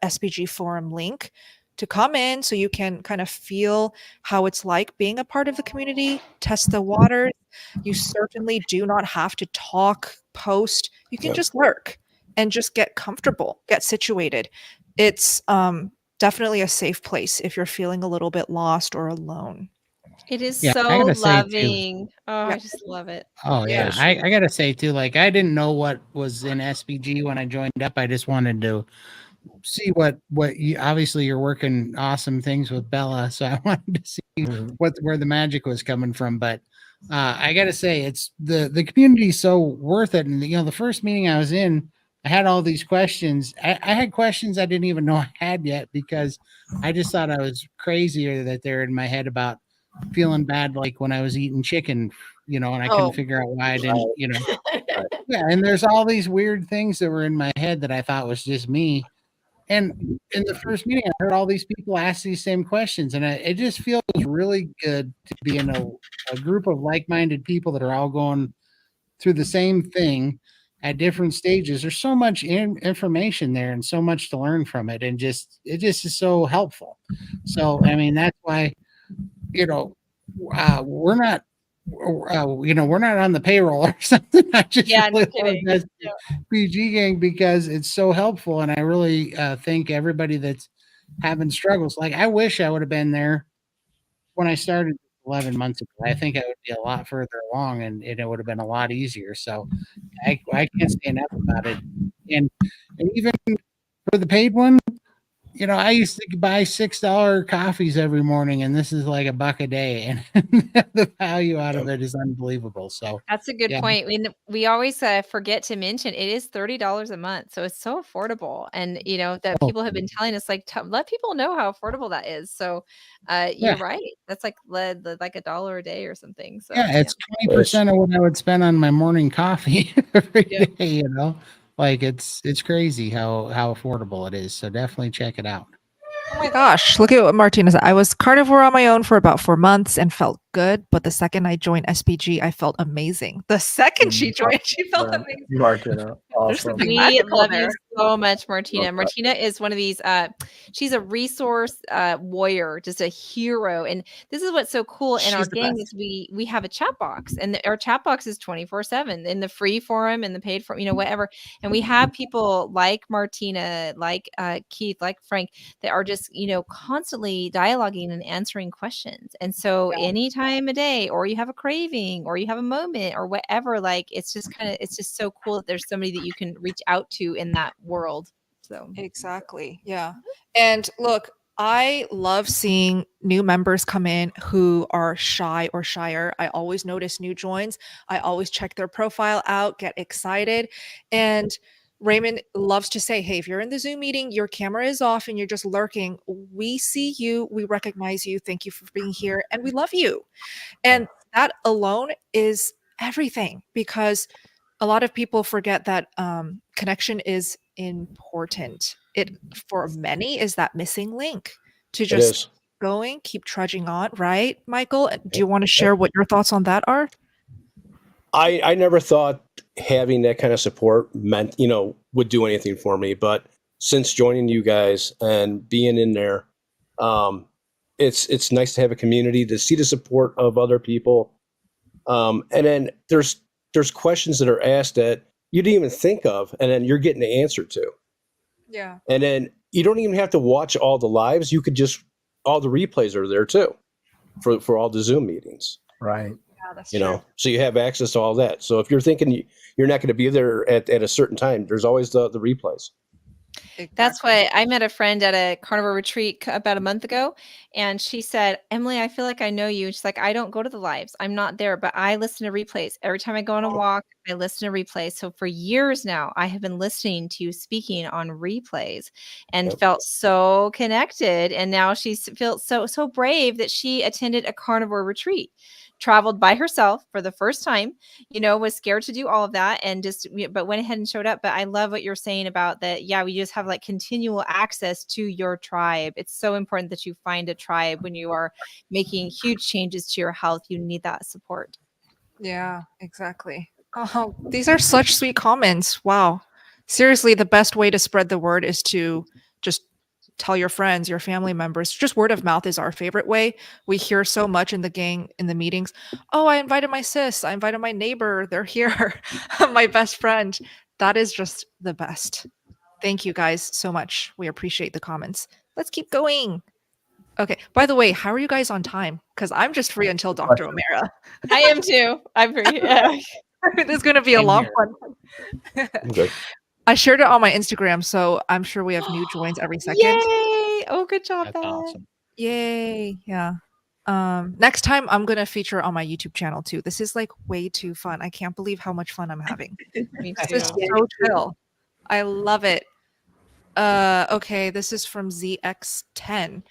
SPG forum link to come in so you can kind of feel how it's like being a part of the community, test the waters. You certainly do not have to talk, post. You can just lurk and just get comfortable, get situated. It's definitely a safe place if you're feeling a little bit lost or alone. It is Yeah, so I gotta say, too. loving. Oh, Yeah. I just love it. Oh yeah, For I gotta say too, like I didn't know what was in SPG when I joined up. I just wanted to see what you, obviously you're working awesome things with Bella, so I wanted to see where the magic was coming from. But I gotta say, it's the community is so worth it. And the first meeting I was in, I had all these questions. I had questions I didn't even know I had yet because I just thought I was crazy or that they're in my head about feeling bad like when I was eating chicken, and I couldn't figure out why I didn't, Yeah, and there's all these weird things that were in my head that I thought was just me. And in the first meeting, I heard all these people ask these same questions, and it just feels really good to be in a group of like-minded people that are all going through the same thing at different stages. There's so much information there and so much to learn from it, and it just is so helpful. So, I mean, that's why, we're not. We're not on the payroll or something. I just Yeah, no really kidding. love that PG Gang because it's so helpful, and I really thank everybody that's having struggles. Like, I wish I would have been there when I started 11 months ago. I think I would be a lot further along, and it would have been a lot easier. So I can't say enough about it. And even for the paid one, I used to buy $6 coffees every morning, and this is like $1 a day, and the value out of it is unbelievable. So That's a good point. We always forget to mention it is $30 a month, so it's so affordable. And that people have been telling us, like, let people know how affordable that is. So you're right. That's like like $1 a day or something. So it's 20% of what I would spend on my morning coffee every day. Like it's crazy how affordable it is. So definitely check it out. Oh my gosh, look at what Martina said. I was carnivore on my own for about 4 months and felt good, but the second I joined SPG, I felt amazing. The second she joined, she felt amazing. Martina, There's awesome. something we magical love there. you so much, Martina. Love that. Martina is one of these, she's a resource warrior, just a hero. And this is what's so cool in our She's the gang best. is we have a chat box, and our chat box is 24/7 in the free forum and the paid forum, whatever. And we have people like Martina, like Keith, like Frank, that are just, constantly dialoguing and answering questions. And so any time a day, or you have a craving, or you have a moment, or whatever, like it's just so cool that there's somebody that you can reach out to in that world. So Exactly. Yeah. And look, I love seeing new members come in who are shy or shyer. I always notice new joins. I always check their profile out, get excited. And Raymond loves to say, hey, if you're in the Zoom meeting, your camera is off and you're just lurking. We see you. We recognize you. Thank you for being here. And we love you. And that alone is everything, because a lot of people forget that connection is important. It, for many, is that missing link to It just is. going, keep trudging on, right, Michael? Do you want to share what your thoughts on that are? I never thought having that kind of support meant, would do anything for me. But since joining you guys and being in there, it's nice to have a community, to see the support of other people. And then there's questions that are asked that you didn't even think of, and then you're getting the answer to. Yeah. And then you don't even have to watch all the lives. You could all the replays are there too for all the Zoom meetings. Right. Yeah, that's true. So you have access to all that. So if you're thinking you're not going to be there at a certain time, there's always the replays. That's why I met a friend at a carnivore retreat about a month ago, and she said, Emily, I feel like I know you. And she's like, I don't go to the lives. I'm not there, but I listen to replays. Every time I go on a walk, I listen to replays. So for years now, I have been listening to you speaking on replays and felt so connected. And now she feels so brave that she attended a carnivore retreat, traveled by herself for the first time, was scared to do all of that, and but went ahead and showed up. But I love what you're saying about that. Yeah, we just have like continual access to your tribe. It's so important that you find a tribe when you are making huge changes to your health. You need that support. Yeah, exactly. Oh, these are such sweet comments. Wow. Seriously, the best way to spread the word is to just tell your friends, your family members. Just word of mouth is our favorite way. We hear so much in the gang, in the meetings. Oh, I invited my sis. I invited my neighbor. They're here. My best friend. That is just the best. Thank you guys so much. We appreciate the comments. Let's keep going. Okay. By the way, how are you guys on time? Because I'm just free until Dr. O'Mara. I am too. I'm free. Yeah. This is going to be a Same long here. one. Okay. I shared it on my Instagram, so I'm sure we have new joins every second. Yay! Oh, good job, That's Bella. awesome. Yay. Yeah. Next time I'm going to feature on my YouTube channel too. This is like way too fun. I can't believe how much fun I'm having. Me This is too. so chill. I love it. Okay, this is from ZX10.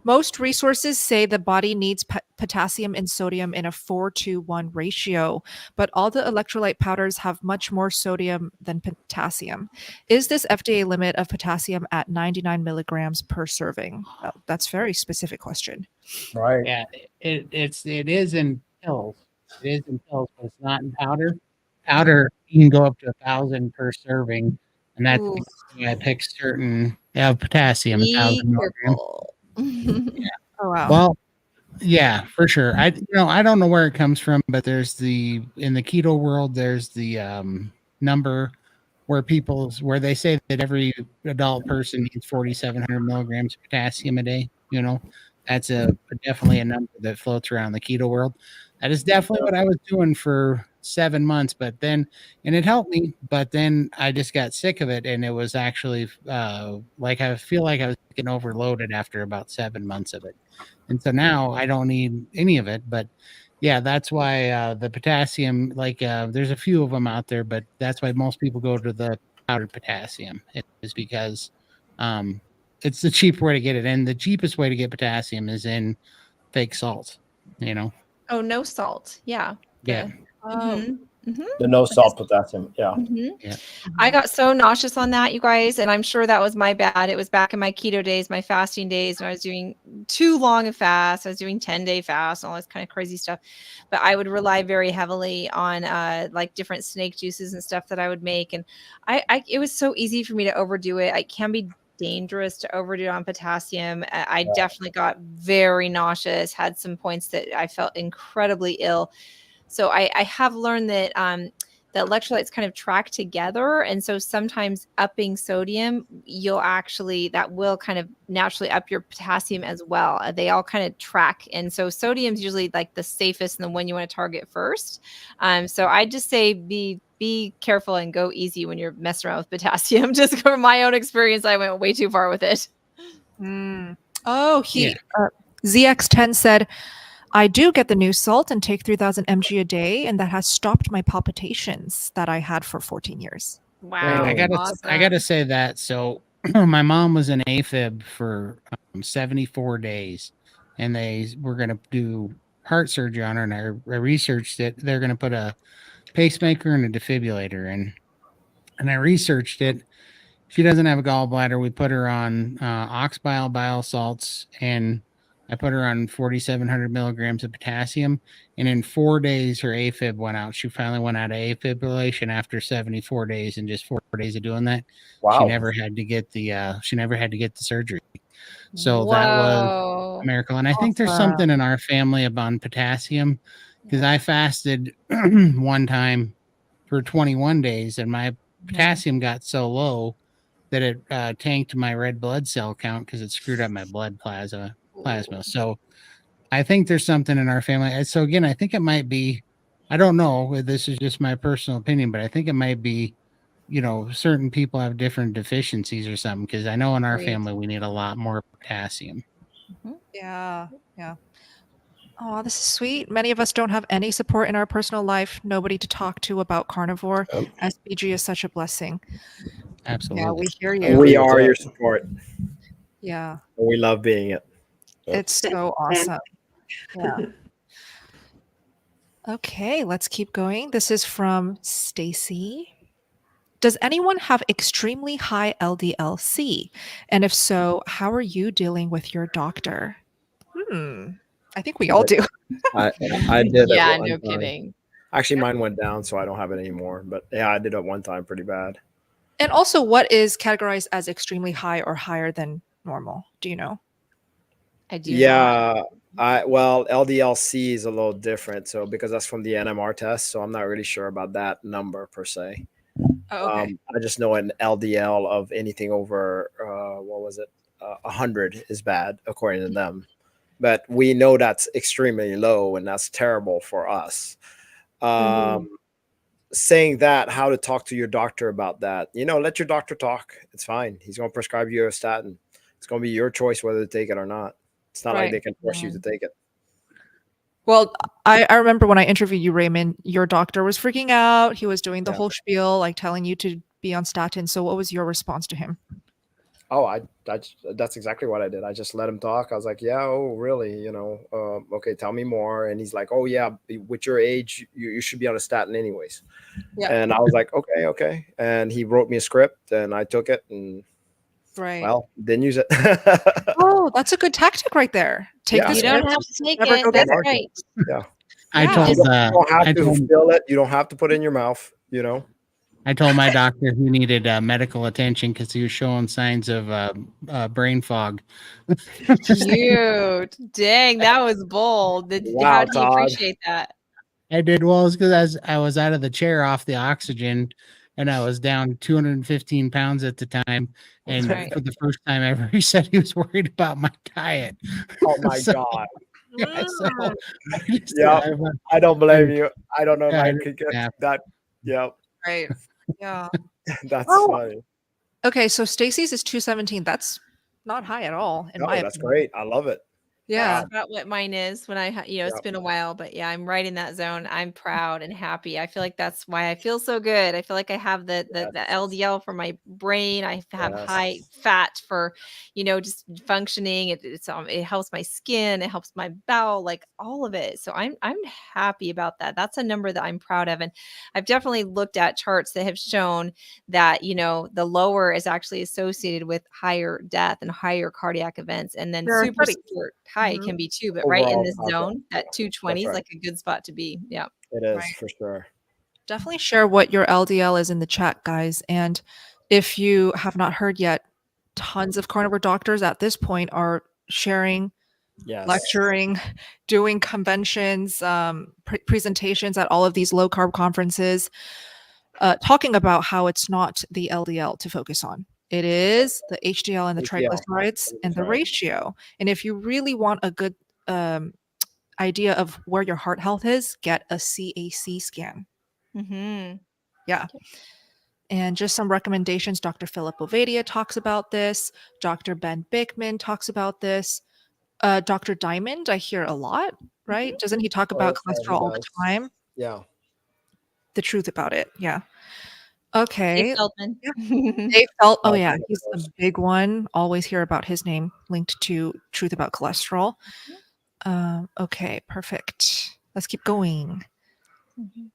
Most resources say the body needs potassium and sodium in a 4-to-1 ratio, but all the electrolyte powders have much more sodium than potassium. Is this FDA limit of potassium at 99 milligrams per serving? Oh, that's a very specific question. Right. Yeah, it is in pills. It is in pills, but it's not in powder. Powder you can go up to 1,000 per serving, and that's Ooh, why I pick certain potassium, be 1,000 milligrams. careful. Oh, wow. Well, yeah, for sure. I don't know where it comes from, but there's in the keto world, there's the number where they say that every adult person needs 4,700 milligrams of potassium a day. That's definitely a number that floats around the keto world. That is definitely what I was doing for 7 months, and it helped me. But then I just got sick of it, and it was actually like I feel like I was getting overloaded after about 7 months of it. And so now I don't need any of it. But yeah, that's why the potassium, there's a few of them out there, but that's why most people go to the powdered potassium. It is because it's the cheap way to get it. And the cheapest way to get potassium is in fake salt, Oh, no salt. Yeah. Yeah. Mhm. Mhm. The no salt potassium. Yeah. Mhm. Yeah. I got so nauseous on that, you guys, and I'm sure that was my bad. It was back in my keto days, my fasting days, and I was doing too long a fast. I was doing 10-day fast, all this kind of crazy stuff. But I would rely very heavily on like different snake juices and stuff that I would make, and it was so easy for me to overdo it. It can be dangerous to overdo it on potassium. I definitely got very nauseous, had some points that I felt incredibly ill. So I have learned that the electrolytes kind of track together. And so sometimes upping sodium, that will kind of naturally up your potassium as well. They all kind of track. And so sodium is usually like the safest and the one you want to target first. So I just say be careful and go easy when you're messing around with potassium. Just from my own experience, I went way too far with it. Oh, ZX10 said, I do get the new salt and take 3,000 mg a day, and that has stopped my palpitations that I had for 14 years. Wow. I gotta say that. So my mom was in AFib for 74 days, and they were gonna do heart surgery on her, and I researched it. They're gonna put a pacemaker and a defibrillator in, and I researched it. She doesn't have a gallbladder. We put her on ox bile salts, and I put her on 4,700 milligrams of potassium. And in 4 days, her AFib went out. She finally went out of AFib after 74 days, and just 4 days of doing that, Wow. she never had to get the surgery. So that was a miracle. And I think there's something in our family about potassium, because I fasted one time for 21 days, and my potassium got so low that it tanked my red blood cell count because it screwed up my blood plasma. So I think there's something in our family. So again, I think it might be, I don't know, this is just my personal opinion, but I think it might be, certain people have different deficiencies or something, because I know in our family we need a lot more potassium. Yeah. Oh, this is sweet. Many of us don't have any support in our personal life, nobody to talk to about carnivore. SBG is such a blessing. Absolutely. Yeah, we hear you. We are your support. Yeah. We love being it. It's so awesome. Yeah. Okay, let's keep going. This is from Stacy. Does anyone have extremely high LDL-C? And if so, how are you dealing with your doctor? I think we all do. I did. Yeah, it no one time. kidding. Actually, mine went down, so I don't have it anymore. But yeah, I did it one time pretty bad. And also, what is categorized as extremely high or higher than normal? Do you know? I do. Yeah, LDL-C is a little different. So because that's from the NMR test, so I'm not really sure about that number per se. Oh, okay. I just know an LDL of anything over 100 is bad according to them. But we know that's extremely low, and that's terrible for us. Saying that, how to talk to your doctor about that? Let your doctor talk. It's fine. He's going to prescribe you a statin. It's going to be your choice whether to take it or not. It's not like they can force you to take it. Well, I remember when I interviewed you, Raymond, your doctor was freaking out. He was doing the whole spiel, like telling you to be on statin. So what was your response to him? That's exactly what I did. I just let him talk. I was like, yeah, oh, really? Okay, tell me more. And he's like, oh, yeah, with your age, you should be on a statin anyways. Yeah. And I was like, okay. And he wrote me a script and I took it and, Right. well, didn't use it. Oh, that's a good tactic right there. Take Yeah. the You don't script, have to take never it. go get That's more. right. Yeah. I Yeah. told You don't have I to told fill it. You don't have to put it in your mouth, I told my doctor he needed medical attention because he was showing signs of brain fog. Cute. Dang, that was bold. Wow, How do you Todd. appreciate that? I did well because I was out of the chair off the oxygen, and I was down 215 pounds at the time. And right. for the first time ever, he said he was worried about my diet. Oh my So, God. yeah, so I just, Yeah. I don't blame you. I don't know if Yeah, I could get yeah. that. Yeah. Right. Yeah. That's Oh. funny. Okay, so Stacy's is 217. That's not high at all, in No, my that's opinion. great. I love it. Yeah. That's about what mine is when it's Yep. been a while, but yeah, I'm right in that zone. I'm proud and happy. I feel like that's why I feel so good. I feel like I have the Yes. LDL for my brain. I have high Yes. fat for, just functioning. It helps my skin. It helps my bowel, like all of it. So I'm happy about that. That's a number that I'm proud of. And I've definitely looked at charts that have shown that, the lower is actually associated with higher death and higher cardiac events. And then There are super, studies. super high Mhm. can be too, but right in Overall this content. zone, that 220 is right. like a good spot to be. Yeah. It is Right. for sure. Definitely share what your LDL is in the chat, guys. And if you have not heard yet, tons of carnivore doctors at this point are sharing, Yes. lecturing, doing conventions, presentations at all of these low carb conferences, talking about how it's not the LDL to focus on. It is the HDL and the HDL, triglycerides and the right. ratio. And if you really want a good idea of where your heart health is, get a CAC scan. Mm-hmm. Yeah. And just some recommendations. Dr. Philip Ovadia talks about this. Dr. Ben Bickman talks about this. Dr. Diamond, I hear a lot, right? Doesn't he talk about yes, he cholesterol all the does. time? Yeah. The truth about it. Yeah. Okay. Dave Feldman. Dave Felt. Oh Oh, yeah, of he's a course. big one. Always hear about his name linked to truth about cholesterol. Okay, perfect. Let's keep going. Mhm.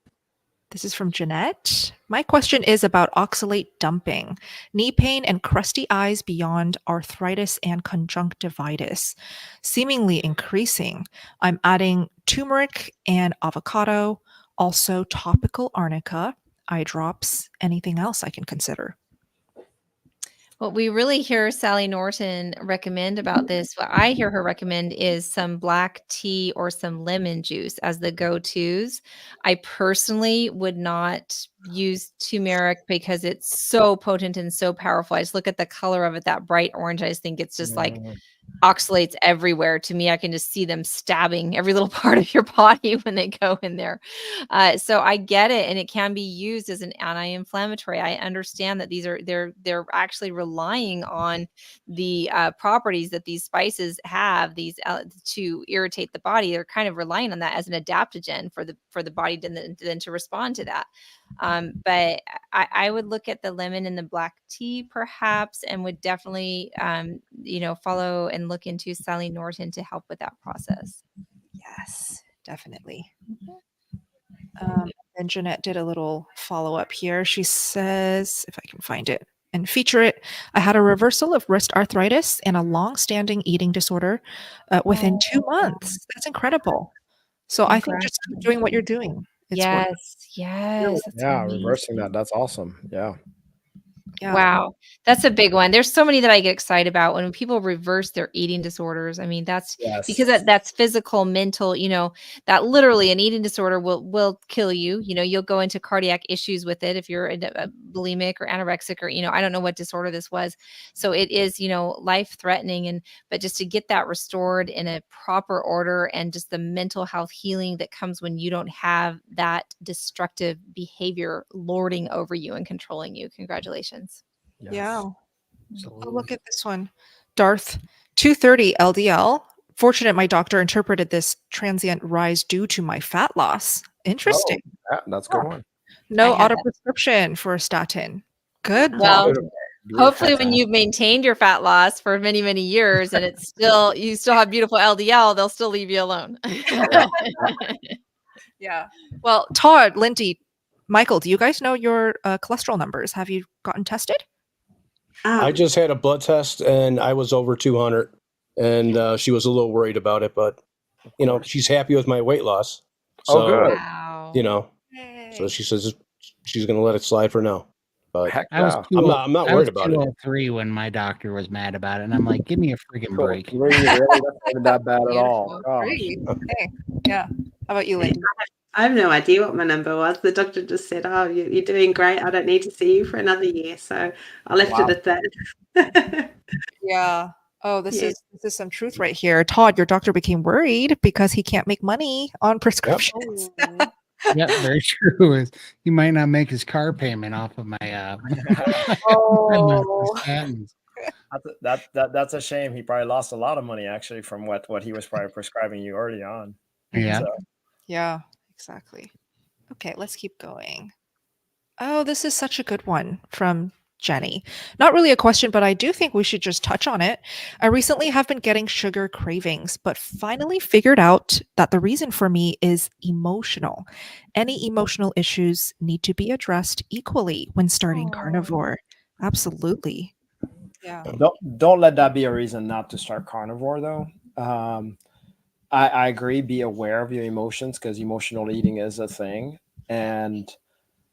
This is from Jeanette. My question is about oxalate dumping, knee pain and crusty eyes beyond arthritis and conjunctivitis, seemingly increasing. I'm adding turmeric and avocado, also topical arnica, eye drops, anything else I can consider. What we really hear Sally Norton recommend about this, what I hear her recommend is some black tea or some lemon juice as the go-tos. I personally would not use turmeric because it's so potent and so powerful. I just look at the color of it, that bright orange. I just think it's just like oxalates everywhere. To me, I can just see them stabbing every little part of your body when they go in there. So I get it, and it can be used as an anti-inflammatory. I understand that they're actually relying on the properties that these spices have to irritate the body. They're kind of relying on that as an adaptogen for the body then to respond to that. But I would look at the lemon and the black tea perhaps, and would definitely follow and look into Sally Norton to help with that process. Yes, definitely. And Jeanette did a little follow up here. She says, if I can find it and feature it, I had a reversal of wrist arthritis and a long standing eating disorder within 2 months. That's incredible. So I think just keep doing what you're doing. It's working. Yes. That's Yeah, amazing. reversing that. That's awesome. Yeah. Yeah. Wow. That's a big one. There's so many that I get excited about when people reverse their eating disorders. I mean, that's because Yes. that's physical, mental, that literally an eating disorder will kill you. You'll go into cardiac issues with it if you're a bulimic or anorexic or, I don't know what disorder this was. So it is, life threatening. But just to get that restored in a proper order and just the mental health healing that comes when you don't have that destructive behavior lording over you and controlling you. Congratulations. Yes. Yeah. Oh, Absolutely. look at this one. Darth 230 LDL. Fortunate my doctor interpreted this transient rise due to my fat loss. Interesting. Yeah, that's a good one. No I had auto that. prescription for a statin. Good. Well, Good. Hopefully when you've maintained your fat loss for many, many years and it's still you still have beautiful LDL, they'll still leave you alone. Yeah. Well, Todd, Lindy, Michael, do you guys know your cholesterol numbers? Have you gotten tested? I just had a blood test and I was over 200, and she was a little worried about it, but you know, she's happy with my weight loss. Oh, So, good. Wow. you know, so she says she's going to let it slide for now. But Heck I was yeah. I'm not I was worried about it. 203 when my doctor was mad about it, and I'm like, give me a freaking break. Really, that's not even that bad at all. Gosh. Great. Okay. Yeah. How about you, Lindy? I have no idea what my number was. The doctor just said, "Oh, you're doing great. I don't need to see you for another year." So I left it at that. Yeah. Oh, this Yeah. is some truth right here. Todd, your doctor became worried because he can't make money on prescriptions. Yeah, very true. He might not make his car payment off of my Oh. statins. That's a shame. He probably lost a lot of money actually from what he was probably prescribing you early on. Yeah. So, Yeah, exactly. Okay, let's keep going. Oh, this is such a good one from Jenny. Not really a question, but I do think we should just touch on it. I recently have been getting sugar cravings, but finally figured out that the reason for me is emotional. Any emotional issues need to be addressed equally when starting carnivore. Absolutely. Yeah. don't let that be a reason not to start carnivore though. I agree. Be aware of your emotions because emotional eating is a thing, and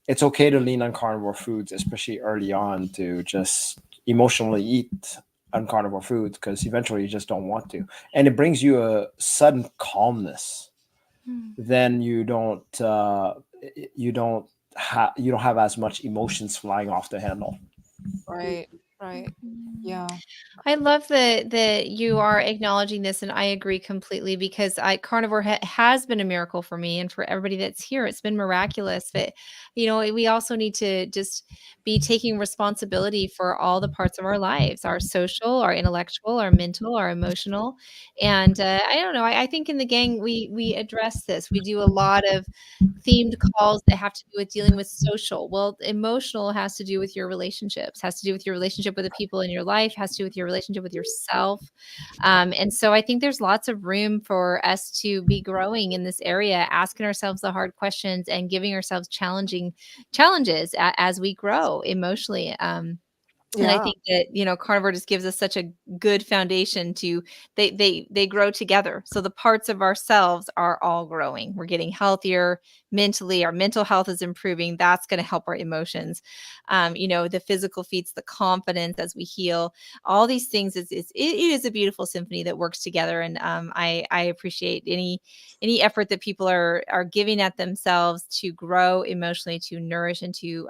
it's okay to lean on carnivore foods, especially early on, to just emotionally eat on carnivore foods because eventually you just don't want to, and it brings you a sudden calmness. Then you don't have as much emotions flying off the handle. Right. Right. Yeah. I love that you are acknowledging this, and I agree completely because carnivore has been a miracle for me and for everybody that's here. It's been miraculous, but we also need to just be taking responsibility for all the parts of our lives: our social, our intellectual, our mental, our emotional. And I don't know. I think in the gang we address this. We do a lot of themed calls that have to do with dealing with social. Well, emotional has to do with your relationships, has to do with your relationship with the people in your life, has to do with your relationship with yourself. And so I think there's lots of room for us to be growing in this area, asking ourselves the hard questions and giving ourselves challenges as we grow emotionally. And I Yeah. think that, carnivore just gives us such a good foundation to they grow together. So the parts of ourselves are all growing. We're getting healthier mentally. Our mental health is improving. That's going to help our emotions. The physical feats, the confidence as we heal, all these things it is a beautiful symphony that works together. And I appreciate any effort that people are giving at themselves to grow emotionally, to nourish, and to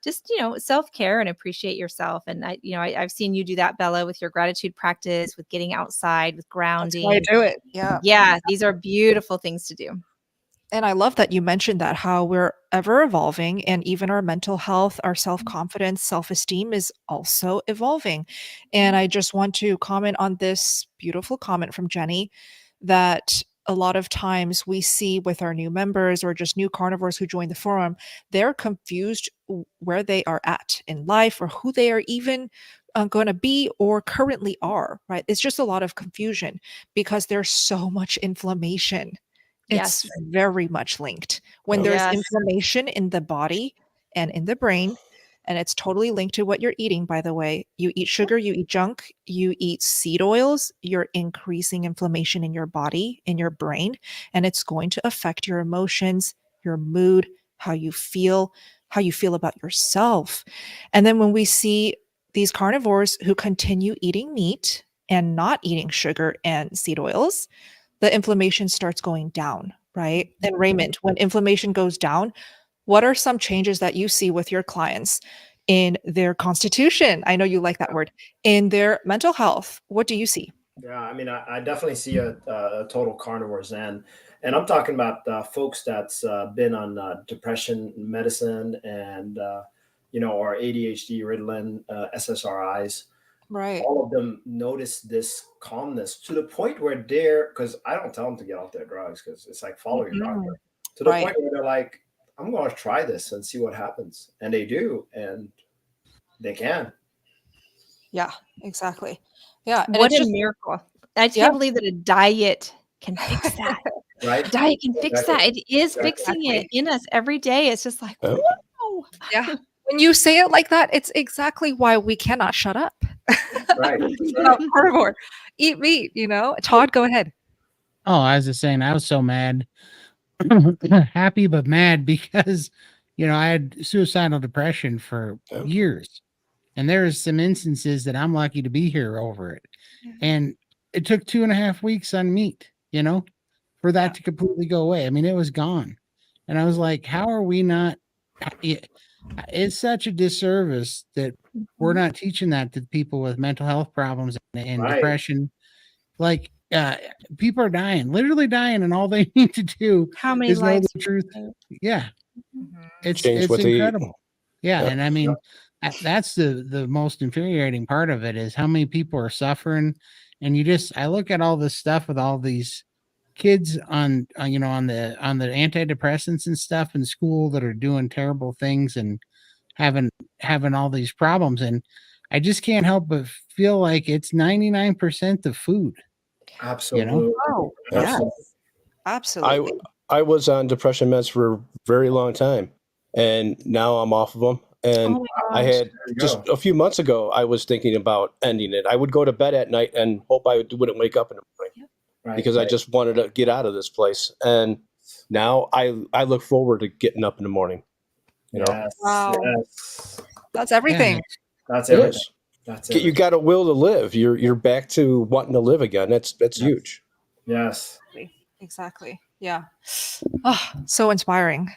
just self-care and appreciate yourself. And I've seen you do that, Bella, with your gratitude practice, with getting outside, with grounding. I do it. Yeah. These are beautiful things to do. And I love that you mentioned that, how we're ever evolving, and even our mental health, our self-confidence, self-esteem is also evolving. And I just want to comment on this beautiful comment from Jenny that a lot of times we see with our new members or just new carnivores who join the forum, they're confused where they are at in life or who they are even going to be or currently are, right? It's just a lot of confusion because there's so much inflammation. It's Yes. very much linked. When there's Yes. inflammation in the body and in the brain, and it's totally linked to what you're eating, by the way. You eat sugar, you eat junk, you eat seed oils, you're increasing inflammation in your body, in your brain, and it's going to affect your emotions, your mood, how you feel about yourself. And then when we see these carnivores who continue eating meat and not eating sugar and seed oils, the inflammation starts going down, right? And Raymond, when inflammation goes down, what are some changes that you see with your clients in their constitution? I know you like that word. In their mental health, what do you see? Yeah, I mean, I definitely see a total carnivore zen, and I'm talking about folks that's been on depression medicine and or ADHD, Ritalin, SSRIs. Right. All of them notice this calmness to the point where because I don't tell them to get off their drugs because it's like follow your doctor. To the Right. point where they're like, I'm going to try this and see what happens, and they do, and they can. Yeah, exactly. Yeah, and What it's a just miracle. I just yeah, can't believe that a diet can fix that. Right? Diet can fix that. Exactly. It is Exactly. fixing it in us every day. It's just like, Yeah. wow. yeah. When you say it like that, it's exactly why we cannot shut up Right. about carnivore. Eat meat, you know? Todd, go ahead. Oh, I was just saying, I was so mad, happy but mad because, I had suicidal depression for Yeah. years, and there's some instances that I'm lucky to be here over it. And it took 2.5 weeks on meat, for that to completely go away. I mean, it was gone, and I was like, how are we not? It's such a disservice that we're not teaching that to people with mental health problems and Right. depression. Like, people are dying, literally dying, and all they need to do How many is know lives? the truth. Yeah, it's Change what they eat. incredible. Yeah, Yeah. and I mean, that's the most infuriating part of it is how many people are suffering, and I look at all this stuff with all these kids on on the antidepressants and stuff in school that are doing terrible things and having all these problems, and I just can't help but feel like it's 99% the food. Absolutely. Oh, Yeah. yes, I absolutely. I was on depression meds for a very long time, and now I'm off of them. And Oh my I gosh. had There you just go. a few months ago, I was thinking about ending it. I would go to bed at night and hope I wouldn't wake up in the morning Right. because I just wanted to get out of this place. And now I look forward to getting up in the morning. Yes. Wow. Yes. That's Yeah, everything. That's It everything. is. That's You everything. got a will to live. You're back to wanting to live again. That's Yes. huge. Yes. Exactly. Yeah. Oh, so inspiring.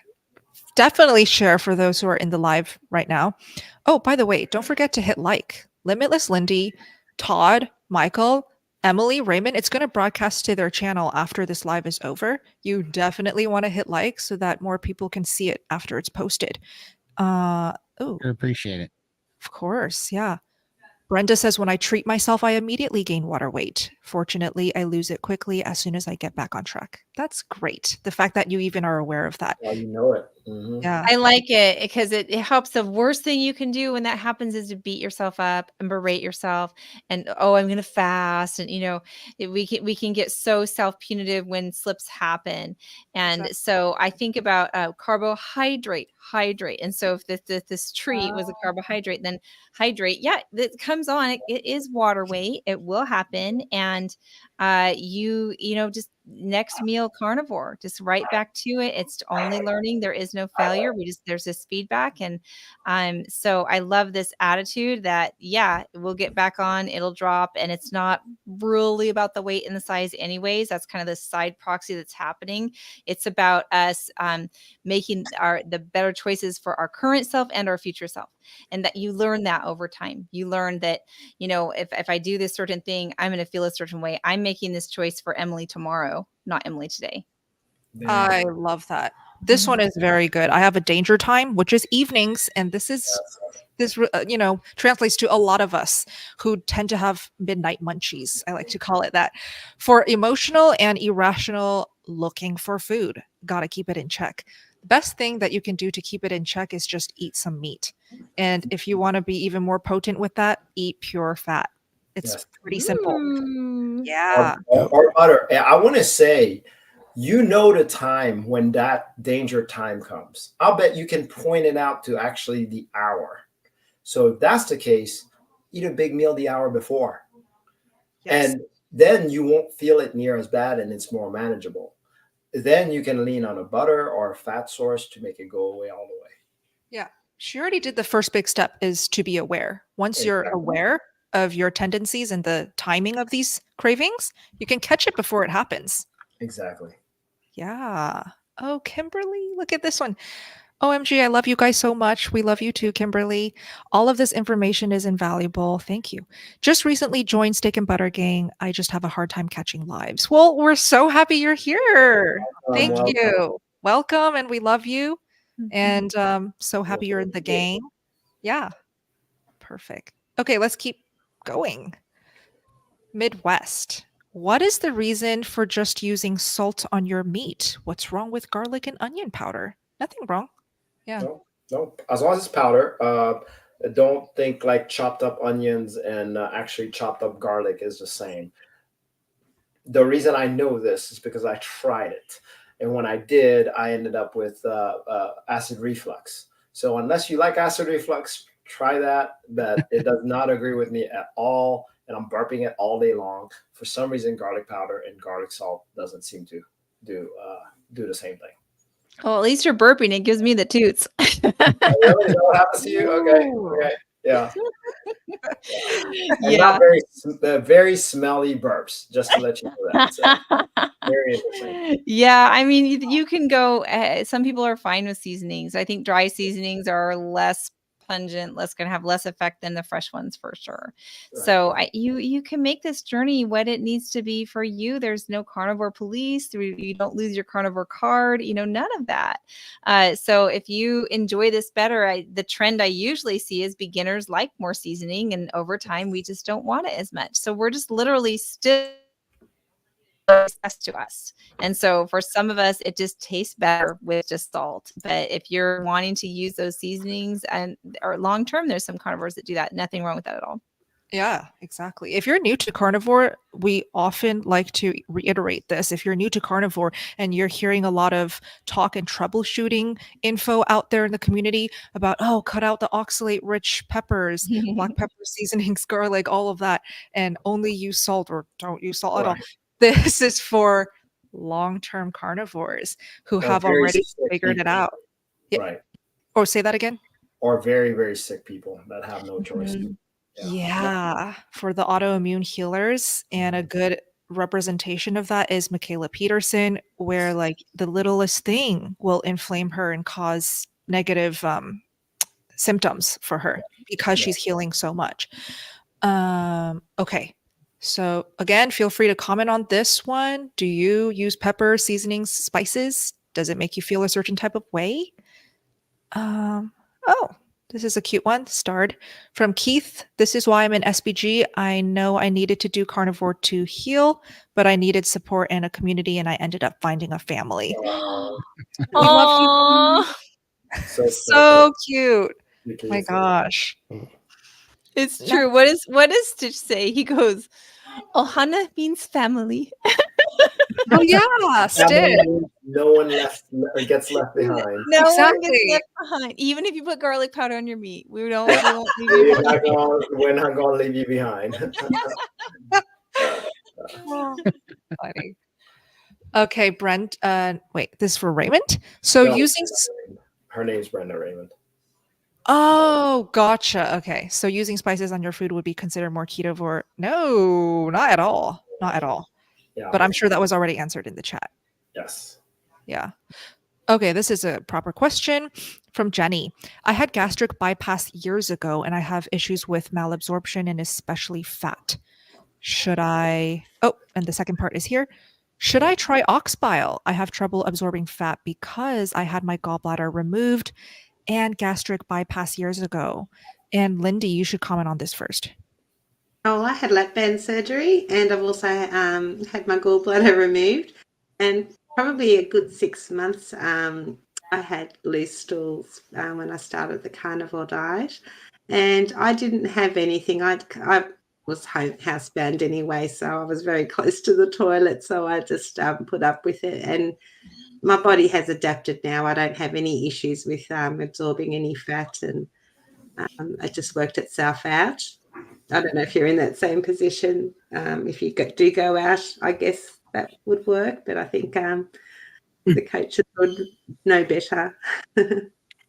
Definitely share for those who are in the live right now. Oh, by the way, don't forget to hit like. Limitless Lindy, Todd, Michael, Emily, Raymond, it's going to broadcast to their channel after this live is over. You definitely want to hit like so that more people can see it after it's posted. Oh, I appreciate it. of course. Yeah. Brenda says, when I treat myself, I immediately gain water weight. Fortunately, I lose it quickly as soon as I get back on track. That's great. The fact that you even are aware of that. Well, you know it. Mhm. Yeah. I like it because it helps. The worst thing you can do when that happens is to beat yourself up and berate yourself and I'm going to fast and we can get so self-punitive when slips happen. And Exactly. so I think about carbohydrate, hydrate. And so if this treat was a carbohydrate, then hydrate. Yeah, it comes on. It is water weight. It will happen. And just next meal carnivore, just right back to it. It's only learning. There is no failure. There's this feedback. And so I love this attitude that we'll get back on, it'll drop, and it's not really about the weight and the size anyways. That's kind of the side proxy that's happening. It's about us making the better choices for our current self and our future self. And that you learn that over time. You learn that, if I do this certain thing, I'm going to feel a certain way. I'm making this choice for Emily tomorrow, not Emily today. There you I go. love that. This one is very good. I have a danger time, which is evenings, and this translates to a lot of us who tend to have midnight munchies. I like to call it that. For emotional and irrational looking for food, got to keep it in check. The best thing that you can do to keep it in check is just eat some meat. And if you want to be even more potent with that, eat pure fat. It's Yes. pretty simple. Ooh. Yeah. Or butter. And I want to say, the time when that danger time comes. I'll bet you can point it out to actually the hour. So if that's the case, eat a big meal the hour before. Yes. And then you won't feel it near as bad and it's more manageable. Then you can lean on a butter or a fat source to make it go away all the way. Yeah. She already did the first big step is to be aware. Once you're Exactly. aware of your tendencies and the timing of these cravings, you can catch it before it happens. Exactly. Yeah. Oh, Kimberly, look at this one. OMG, I love you guys so much. We love you too, Kimberly. All of this information is invaluable. Thank you. Just recently joined Steak and Butter Gang. I just have a hard time catching lives. Well, we're so happy you're here. Thank Welcome. you. Welcome, and we love you. And so happy you're in the gang. Yeah. Perfect. Okay, let's keep going. Midwest. What is the reason for just using salt on your meat? What's wrong with garlic and onion powder? Nothing wrong. Yeah. No, as long as it's powder. Don't think like chopped up onions and actually chopped up garlic is the same. The reason I know this is because I tried it. And when I did, I ended up with acid reflux. So unless you like acid reflux, try that. But it does not agree with me at all. And I'm burping it all day long. For some reason, garlic powder and garlic salt doesn't seem to do the same thing. Well, at least you're burping. It gives me the toots. Oh, really? Is that what happens to you? Okay. Okay. Yeah. And Yeah. not very smelly burps, just to let you know that. So, very interesting. Yeah, I mean, you can go. Some people are fine with seasonings. I think dry seasonings are less pungent, going to have less effect than the fresh ones for sure. Right. So you can make this journey what it needs to be for you. There's no carnivore police. You don't lose your carnivore card. None of that. So if you enjoy this better, the trend I usually see is beginners like more seasoning, and over time we just don't want it as much. So we're just literally still to us. And so for some of us, it just tastes better with just salt. But if you're wanting to use those seasonings or long term, there's some carnivores that do that. Nothing wrong with that at all. Yeah, exactly. If you're new to carnivore, we often like to reiterate this. If you're new to carnivore and you're hearing a lot of talk and troubleshooting info out there in the community about, cut out the oxalate rich peppers, black pepper seasonings, garlic, all of that, and only use salt or don't use salt at all. This is for long-term carnivores who have already figured it out. Yeah. Right. Or say that again. Or very, very sick people that have no choice. Mm-hmm. Yeah, for the autoimmune healers. And a good representation of that is Michaela Peterson, where like the littlest thing will inflame her and cause negative symptoms for her because she's healing so much. Okay. So again, feel free to comment on this one. Do you use pepper, seasonings, spices? Does it make you feel a certain type of way? This is a cute one. Starred from Keith. This is why I'm in SBG. I know I needed to do carnivore to heal, but I needed support and a community, and I ended up finding a family. We love you. So cute. My gosh. It's true. What does Stitch say? He goes, Ohana means family. Oh yeah, Stitch. No one gets left behind. No one gets left behind. Even if you put garlic powder on your meat, we won't leave you behind. We're not going to leave you behind. Funny. Okay, Brent. Wait, this is for Raymond. So using her name's Brenda Raymond. Oh, gotcha. Okay, so using spices on your food would be considered more ketovore? No, not at all. Not at all. Yeah. But I'm sure that was already answered in the chat. Yes. Yeah. Okay, this is a proper question from Jenny. I had gastric bypass years ago, and I have issues with malabsorption and especially fat. Should I... Oh, and the second part is here. Should I try ox bile? I have trouble absorbing fat because I had my gallbladder removed and gastric bypass years ago. And Lindy, you should comment on this first. Oh, I had lap band surgery, and I've also had my gallbladder removed. And probably a good 6 months, I had loose stools when I started the carnivore diet. And I didn't have anything. I was housebound anyway, so I was very close to the toilet. So I just put up with it. And my body has adapted now. I don't have any issues with absorbing any fat, and it just worked itself out. I don't know if you're in that same position. If you do go out, I guess that would work. But I think the coaches would know better.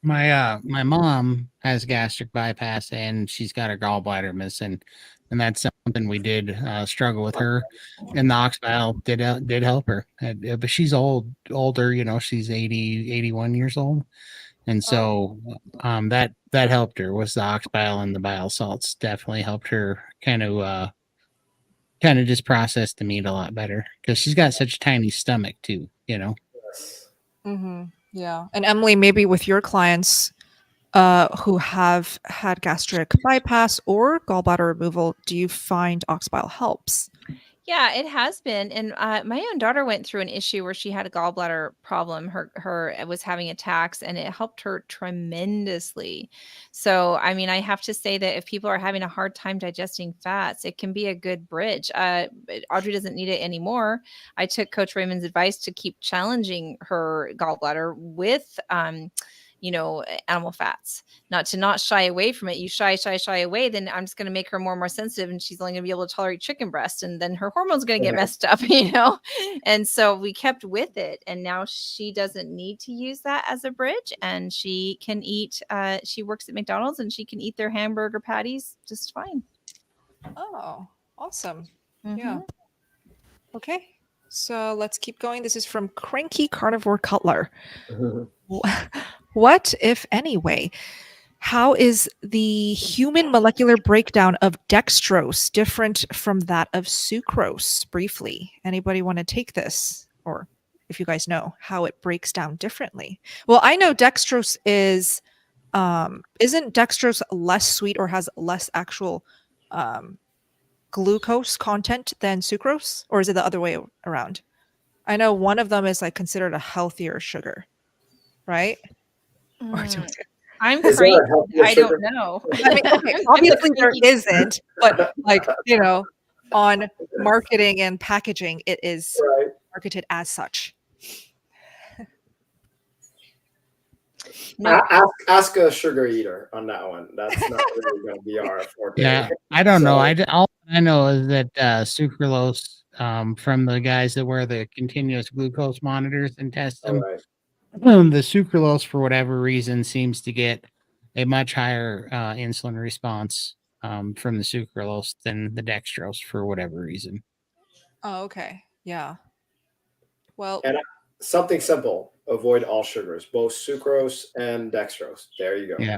My mom has gastric bypass, and she's got her gallbladder missing, and that's something we did struggle with her. And the ox bile did help her, but she's older. She's 81 years old. And so that helped her. Was the ox bile and the bile salts definitely helped her kind of just process the meat a lot better, because she's got such a tiny stomach too, Mm-hmm. Yeah. And Emily, maybe with your clients who have had gastric bypass or gallbladder removal, do you find ox bile helps? Yeah, it has been, and my own daughter went through an issue where she had a gallbladder problem. Her was having attacks, and it helped her tremendously. So, I mean, I have to say that if people are having a hard time digesting fats, it can be a good bridge. But Audrey doesn't need it anymore. I took Coach Raymond's advice to keep challenging her gallbladder with, animal fats, not shy away from it. You shy away, then I'm just going to make her more and more sensitive, and she's only going to be able to tolerate chicken breast, and then her hormones going to get messed up, And so we kept with it, and now she doesn't need to use that as a bridge, and she can eat. She works at McDonald's, and she can eat their hamburger patties just fine. Oh, awesome. Mhm. Yeah. Okay. So let's keep going. This is from Cranky Carnivore Cutler. What, if any way, how is the human molecular breakdown of dextrose different from that of sucrose? Briefly, anybody want to take this? Or if you guys know how it breaks down differently. Well, I know dextrose is, isn't dextrose less sweet or has less actual glucose content than sucrose? Or is it the other way around? I know one of them is like considered a healthier sugar, right? Or do Mm, I'm Is there a cranky. healthier I sugar? don't know. I mean, okay, I'm the obviously there cranky. isn't, but like, on marketing and packaging, it is Right. marketed as such. No, Ask a sugar eater on that one. That's not really going to be our forte. Yeah, I don't know. So- All I know is that sucralose, from the guys that wear the continuous glucose monitors and test All them, right. the sucralose, for whatever reason, seems to get a much higher insulin response from the sucralose than the dextrose for whatever reason. Oh, okay. Yeah. Well, And something simple: avoid all sugars, both sucrose and dextrose. There you go. Yeah.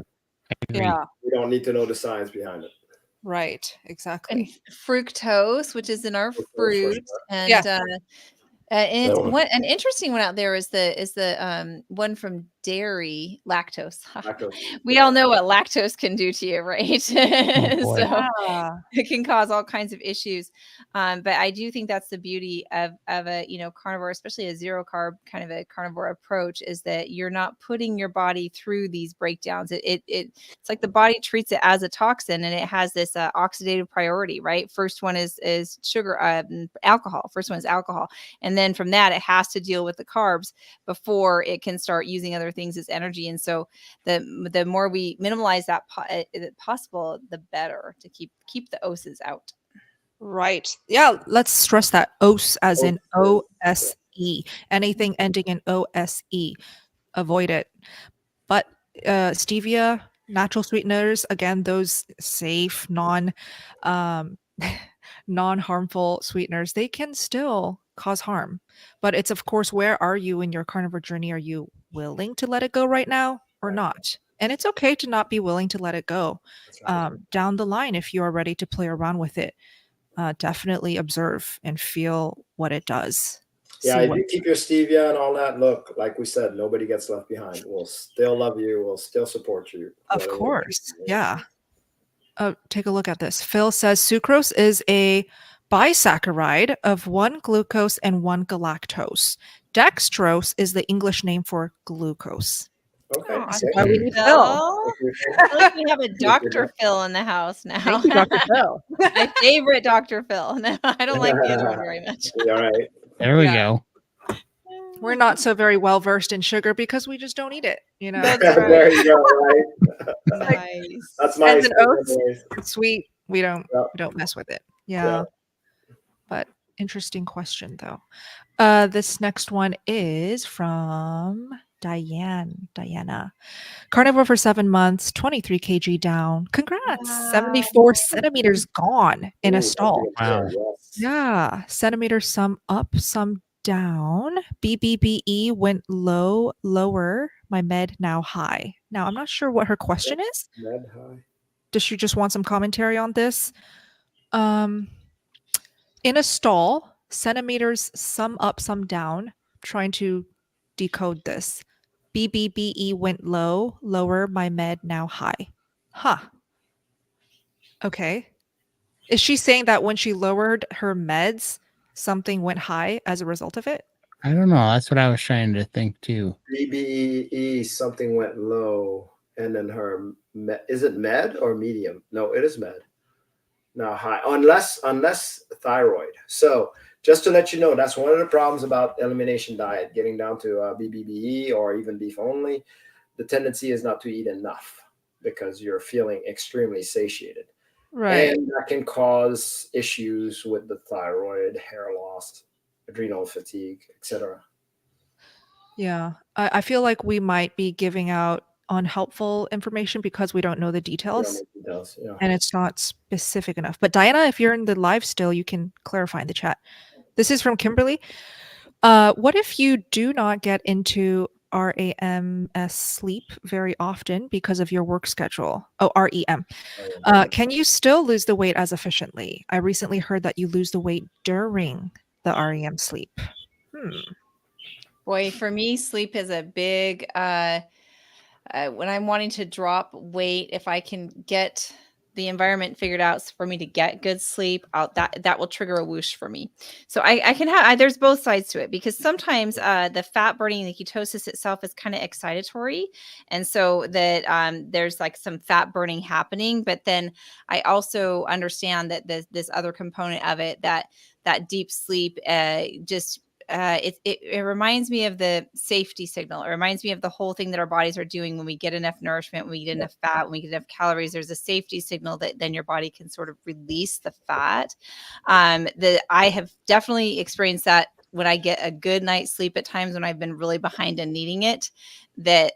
Agree. yeah, We don't need to know the science behind it. right. and Exactly. fructose, which is in our Fructose, for fruit, sure. and Yeah. and it's That one. an interesting one out there is the one from dairy, lactose. Lactose. We all know what lactose can do to you, right? boy. So Yeah. it can cause all kinds of issues. But I do think that's the beauty of a carnivore, especially a zero carb kind of a carnivore approach, is that you're not putting your body through these breakdowns. It's like the body treats it as a toxin, and it has this oxidative priority, right? First one is sugar, alcohol. First one is alcohol, and then from that it has to deal with the carbs before it can start using other things as energy. And so the more we minimize that possible, the better to keep the oses out. Right. Yeah. Let's stress that OS as in OS. OSE. Anything ending in OSE, avoid it. But stevia, natural sweeteners, again, those safe, non-harmful sweeteners, they can still cause harm. But it's, of course, where are you in your carnivore journey? Are you willing to let it go right now or Right. not? And it's okay to not be willing to let it go. That's right. Down the line, if you are ready to play around with it, definitely observe and feel what it does. Yeah, See if what- you keep your stevia and all that, look, like we said, nobody gets left behind. We'll still love you. We'll still support you. Of whatever. course. Yeah. Take a look at this. Phil says sucrose is a bisaccharide of one glucose and one galactose. Dextrose is the English name for glucose. Okay. Aw, This is Thank why we you. need Phil. Phil. Thank you. I feel like we have a Dr. Phil in the house now. Thank you, Dr. Phil. My favorite Dr. Phil. No, I don't like the other one very much. All right. There we Yeah. go. We're not so very well versed in sugar because we just don't eat it. That's There you go. Right. Nice. That's my Ends in oats. anyways. It's sweet. We don't Yeah. we don't mess with it. Yeah. Yeah. But interesting question though. This next one is from Diana. Carnivore for 7 months, 23 kg down. Congrats. Wow. 74 centimeters gone in Ooh, a stall. Wow. Yes. Yeah. Centimeters, some up, some down. BBBE went lower. My med now high. Now, I'm not sure what her question is. Med high. Does she just want some commentary on this? In a stall, centimeters, some up, some down. Trying to decode this. BBBE went lower. My med now high. Huh. Okay. Is she saying that when she lowered her meds, something went high as a result of it? I don't know. That's what I was trying to think too. BBE, something went low, and then is it med or medium? No, it is med. No, high, unless thyroid. So just to let you know, that's one of the problems about elimination diet, getting down to BBBE or even beef only. The tendency is not to eat enough because you're feeling extremely satiated. Right. And that can cause issues with the thyroid, hair loss, adrenal fatigue, etc. Yeah. I feel like we might be giving out unhelpful information because we don't know the details Yeah. and it's not specific enough. But Diana, if you're in the live still, you can clarify in the chat. This is from Kimberly. What if you do not get into RAMS sleep very often because of your work schedule? Oh, REM. Can you still lose the weight as efficiently? I recently heard that you lose the weight during the REM sleep. Boy, for me, sleep is a big when I'm wanting to drop weight, if I can get the environment figured out for me to get good sleep out, that will trigger a whoosh for me. So I can have there's both sides to it, because sometimes the fat burning, the ketosis itself is kind of excitatory, and so that there's like some fat burning happening. But then I also understand that this other component of it, that deep sleep it reminds me of the safety signal. It reminds me of the whole thing that our bodies are doing when we get enough nourishment, when we get enough fat, when we get enough calories. There's a safety signal that then your body can sort of release the fat. That I have definitely experienced that when I get a good night's sleep at times when I've been really behind and needing it, that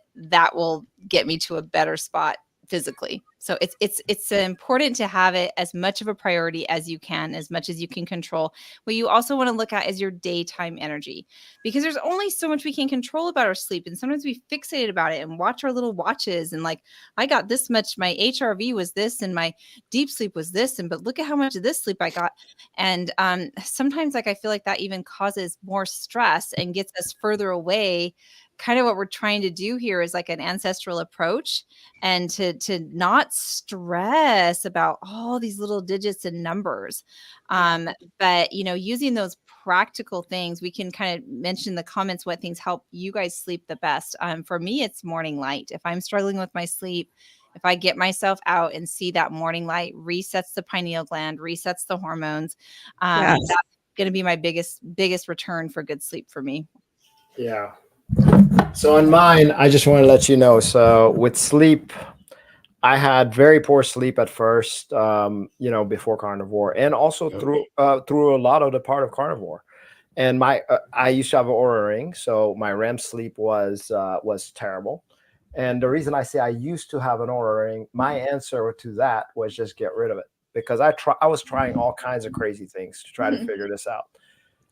will get me to a better spot physically. So it's important to have it as much of a priority as you can, as much as you can control. What you also want to look at is your daytime energy, because there's only so much we can control about our sleep. And sometimes we fixate about it and watch our little watches and like, I got this much, my HRV was this and my deep sleep was this, and but look at how much of this sleep I got. And sometimes like I feel like that even causes more stress and gets us further away. Kind of what we're trying to do here is like an ancestral approach, and to not stress about all these little digits and numbers. But using those practical things, we can kind of mention in the comments what things help you guys sleep the best. For me, it's morning light. If I'm struggling with my sleep, if I get myself out and see that morning light resets the pineal gland, resets the hormones, that's going to be my biggest return for good sleep for me. Yeah. So on mine, I just want to let you know. So with sleep, I had very poor sleep at first, before Carnivore, and also through a lot of the part of Carnivore. And I used to have an Oura ring, so my REM sleep was terrible. And the reason I say I used to have an Oura ring, my answer to that was just get rid of it, because I was trying all kinds of crazy things to try to figure this out.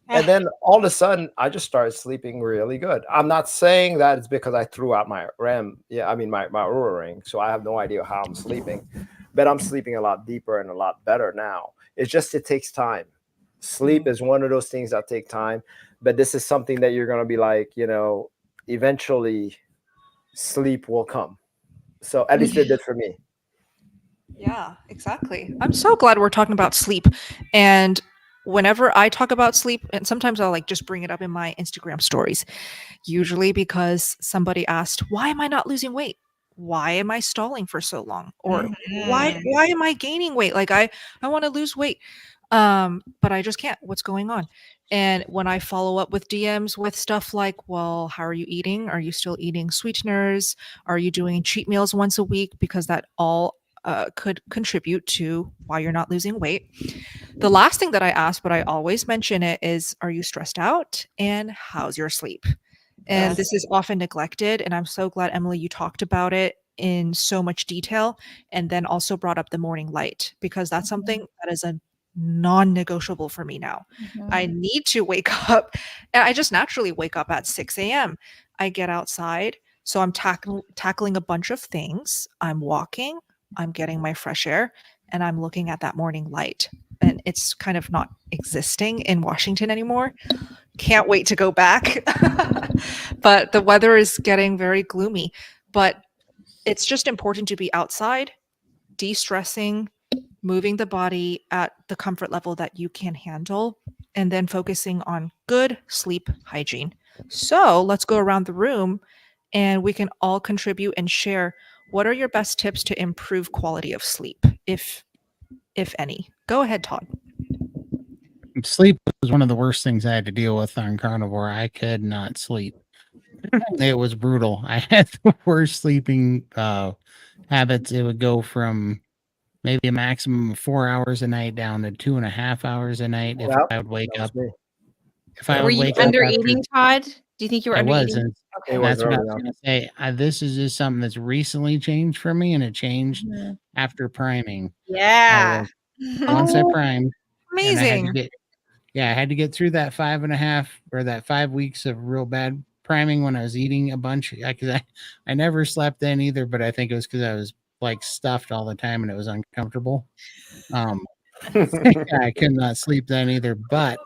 And then all of a sudden, I just started sleeping really good. I'm not saying that it's because I threw out my REM. Yeah, I mean, my Oura ring. So I have no idea how I'm sleeping. But I'm sleeping a lot deeper and a lot better now. It's just it takes time. Sleep is one of those things that take time. But this is something that you're going to be like, eventually sleep will come. So at least it did for me. Yeah, exactly. I'm so glad we're talking about sleep. And whenever I talk about sleep, and sometimes I'll like just bring it up in my Instagram stories, usually because somebody asked, why am I not losing weight? Why am I stalling for so long? Or why am I gaining weight? Like I want to lose weight. But I just can't. What's going on? And when I follow up with DMs with stuff like, well, how are you eating? Are you still eating sweeteners? Are you doing cheat meals once a week? Because that all could contribute to why you're not losing weight. The last thing that I ask, but I always mention it, is, are you stressed out? And how's your sleep? And this is often neglected. And I'm so glad, Emily, you talked about it in so much detail, and then also brought up the morning light, because that's something that is a non-negotiable for me now. I need to wake up. And I just naturally wake up at 6 a.m. I get outside. So I'm tackling a bunch of things. I'm walking, I'm getting my fresh air, and I'm looking at that morning light. And it's kind of not existing in Washington anymore. Can't wait to go back. But the weather is getting very gloomy. But it's just important to be outside, de-stressing, moving the body at the comfort level that you can handle, and then focusing on good sleep hygiene. So let's go around the room and we can all contribute and share what are your best tips to improve quality of sleep, if any. Go ahead, Todd. Sleep was one of the worst things I had to deal with on Carnivore. I could not sleep. It was brutal. I had the worst sleeping habits. It would go from maybe a maximum of 4 hours a night down to 2.5 hours a night if Well, I would wake that was up. me. If I Were would you wake up under after, eating, Todd? Do you think you were I under was, eating? and Okay. It was that's what I early was on. going to say. This is just something that's recently changed for me, and it changed Mhm. after priming. Yeah. Once I Oh, primed, and I had to amazing. I had to get through that 5.5 or that 5 weeks of real bad priming when I was eating a bunch. Because I never slept then either, but I think it was because I was like stuffed all the time and it was uncomfortable. I could not sleep then either. But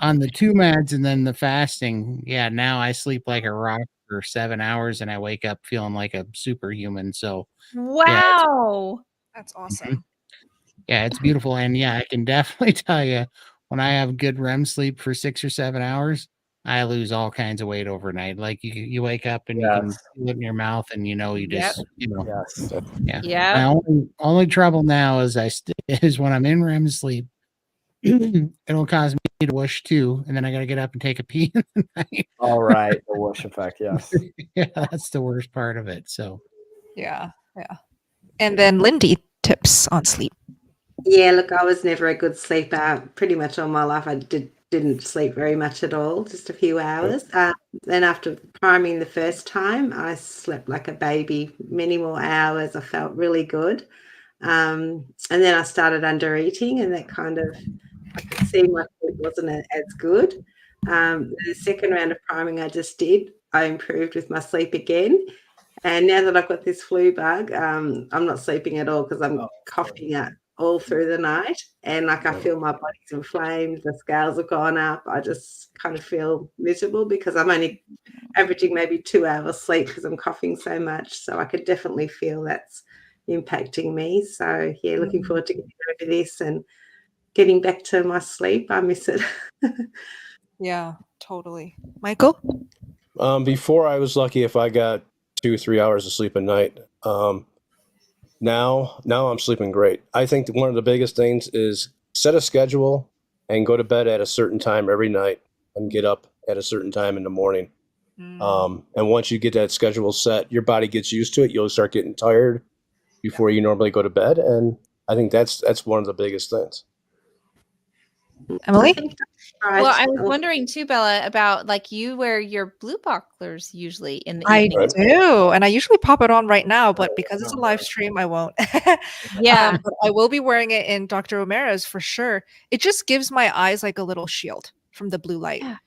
on the 2 meds and then the fasting, now I sleep like a rock for 7 hours and I wake up feeling like a superhuman. So Wow. That's awesome. it's beautiful. And I can definitely tell you when I have good REM sleep for 6 or 7 hours, I lose all kinds of weight overnight. Like you wake up and you can Yes. feel it in your mouth and you Yep. just, Yes. yeah. My Yep. only trouble now is is when I'm in REM sleep, it'll cause me to whoosh too. And then I got to get up and take a pee in the night. All right. The wash effect. Yes. That's the worst part of it. So Yeah. And then Lindy, tips on sleep. Yeah, look, I was never a good sleeper. Pretty much all my life, I didn't sleep very much at all, just a few hours. Then after priming the first time, I slept like a baby, many more hours. I felt really good. And then I started under eating, and that kind of, I could see my sleep wasn't as good. The second round of priming I just did, I improved with my sleep again. And now that I've got this flu bug, I'm not sleeping at all because I'm coughing out all through the night. And like I feel my body's inflamed, the scales have gone up. I just kind of feel miserable because I'm only averaging maybe 2 hours sleep because I'm coughing so much. So I could definitely feel that's impacting me. So looking forward to getting over this and getting back to my sleep. I miss it. Yeah, totally. Michael? Before I was lucky if I got 2-3 hours of sleep a night. Now I'm sleeping great. I think that one of the biggest things is set a schedule and go to bed at a certain time every night and get up at a certain time in the morning. And once you get that schedule set, your body gets used to it. You'll start getting tired before you normally go to bed, and I think that's one of the biggest things. Emily? Well, I was wondering too, Bella, about like you wear your blue bucklers usually in the I evening. do, and I usually pop it on right now, but because it's a live stream, I won't. Yeah. But I will be wearing it in Dr. O'Mara's for sure. It just gives my eyes like a little shield from the blue light. Yeah.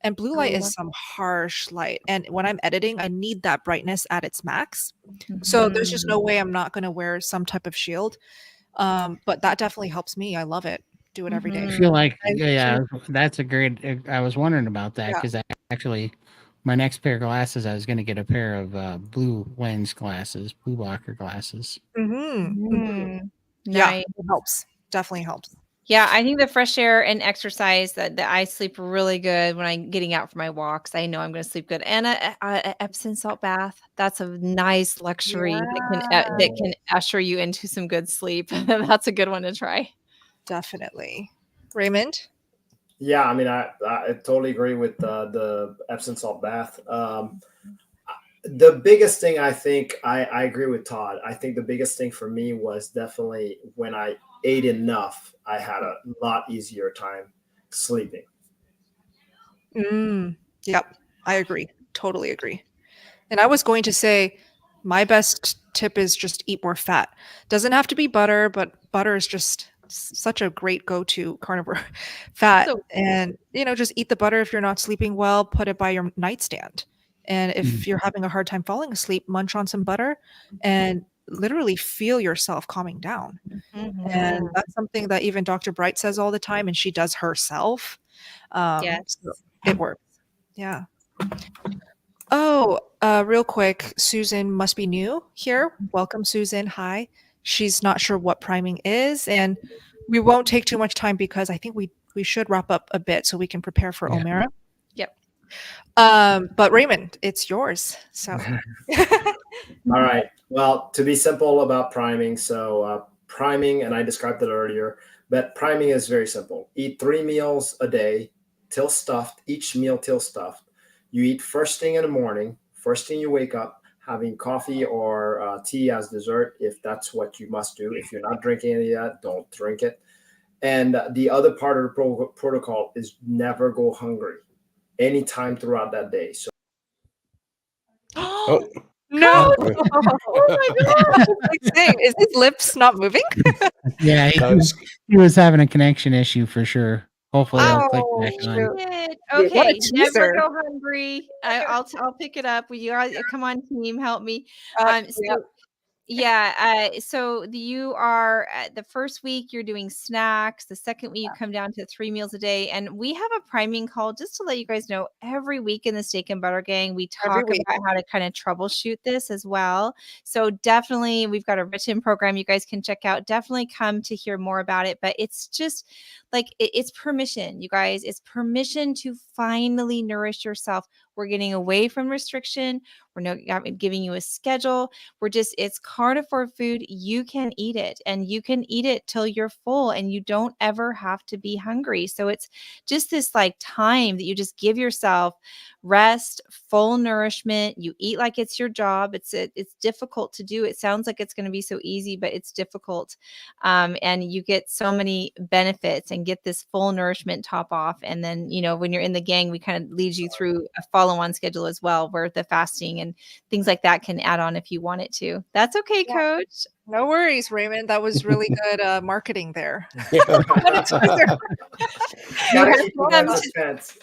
And blue light is some harsh light. And when I'm editing, I need that brightness at its max. So there's just no way I'm not going to wear some type of shield. But that definitely helps me. I love it. Do it every day. I feel like, that's a great. I was wondering about that Yeah. because actually, my next pair of glasses, I was going to get a pair of blue lens glasses, blue blocker glasses. Yeah, Nice. it helps. Definitely helps. Yeah, I think the fresh air and exercise that I sleep really good when I'm getting out for my walks. I know I'm going to sleep good, and a Epsom salt bath. That's a nice luxury that can usher you into some good sleep. That's a good one to try. Definitely. Raymond? Yeah, I mean, I totally agree with the Epsom salt bath. The biggest thing I think I agree with Todd. I think the biggest thing for me was definitely when I ate enough, I had a lot easier time sleeping. Yep, I agree. Totally agree. And I was going to say my best tip is just eat more fat. Doesn't have to be butter, but butter is just such a great go-to carnivore fat. And just eat the butter if you're not sleeping well, put it by your nightstand. And if you're having a hard time falling asleep, munch on some butter and literally feel yourself calming down. And that's something that even Dr. Bright says all the time, and she does herself. Yes. So it works. Yeah. Oh, real quick, Susan must be new here. Welcome, Susan. Hi. she's not sure what priming is, and we won't take too much time because I think we should wrap up a bit so we can prepare for Yeah. Omera. Yep. But Raymond, it's yours. So All right. Well, to be simple about priming, so priming, and I described it earlier, but priming is very simple. Eat 3 meals a day till stuffed, each meal till stuffed. You eat first thing in the morning, first thing you wake up, having coffee or tea as dessert, if that's what you must do. If you're not drinking any of that, don't drink it. And the other part of the protocol is never go hungry anytime throughout that day. So Oh, no. okay. Oh my god! Like saying, is his lips not moving? Yeah, he was having a connection issue for sure. Hopefully, I'll click back on. shoot. Shit. What a Okay, never teaser. go hungry. I'll pick it up. You guys, come on, team, help me. Yep. So you are the first week you're doing snacks. The second week you come down to 3 meals a day, and we have a priming call just to let you guys know. Every week in the Steak and Butter Gang, we Every talk week. about how to kind of troubleshoot this as well. So definitely, we've got a written program you guys can check out. Definitely come to hear more about it. But it's just like it's permission, you guys. It's permission to finally nourish yourself. We're getting away from restriction. We're not giving you a schedule. It's carnivore food. You can eat it, and you can eat it till you're full, and you don't ever have to be hungry. So it's just this like time that you just give yourself rest, full nourishment. You eat like it's your job. It's difficult to do. It sounds like it's going to be so easy, but it's difficult. And you get so many benefits and get this full nourishment top off. And then, when you're in the gang, we kind of lead you through a follow-on schedule as well, where the fasting and things like that can add on if you want it to. That's okay, Yeah. Coach. No worries, Raymond. That was really good marketing there. Yeah. gotta keep it in suspense.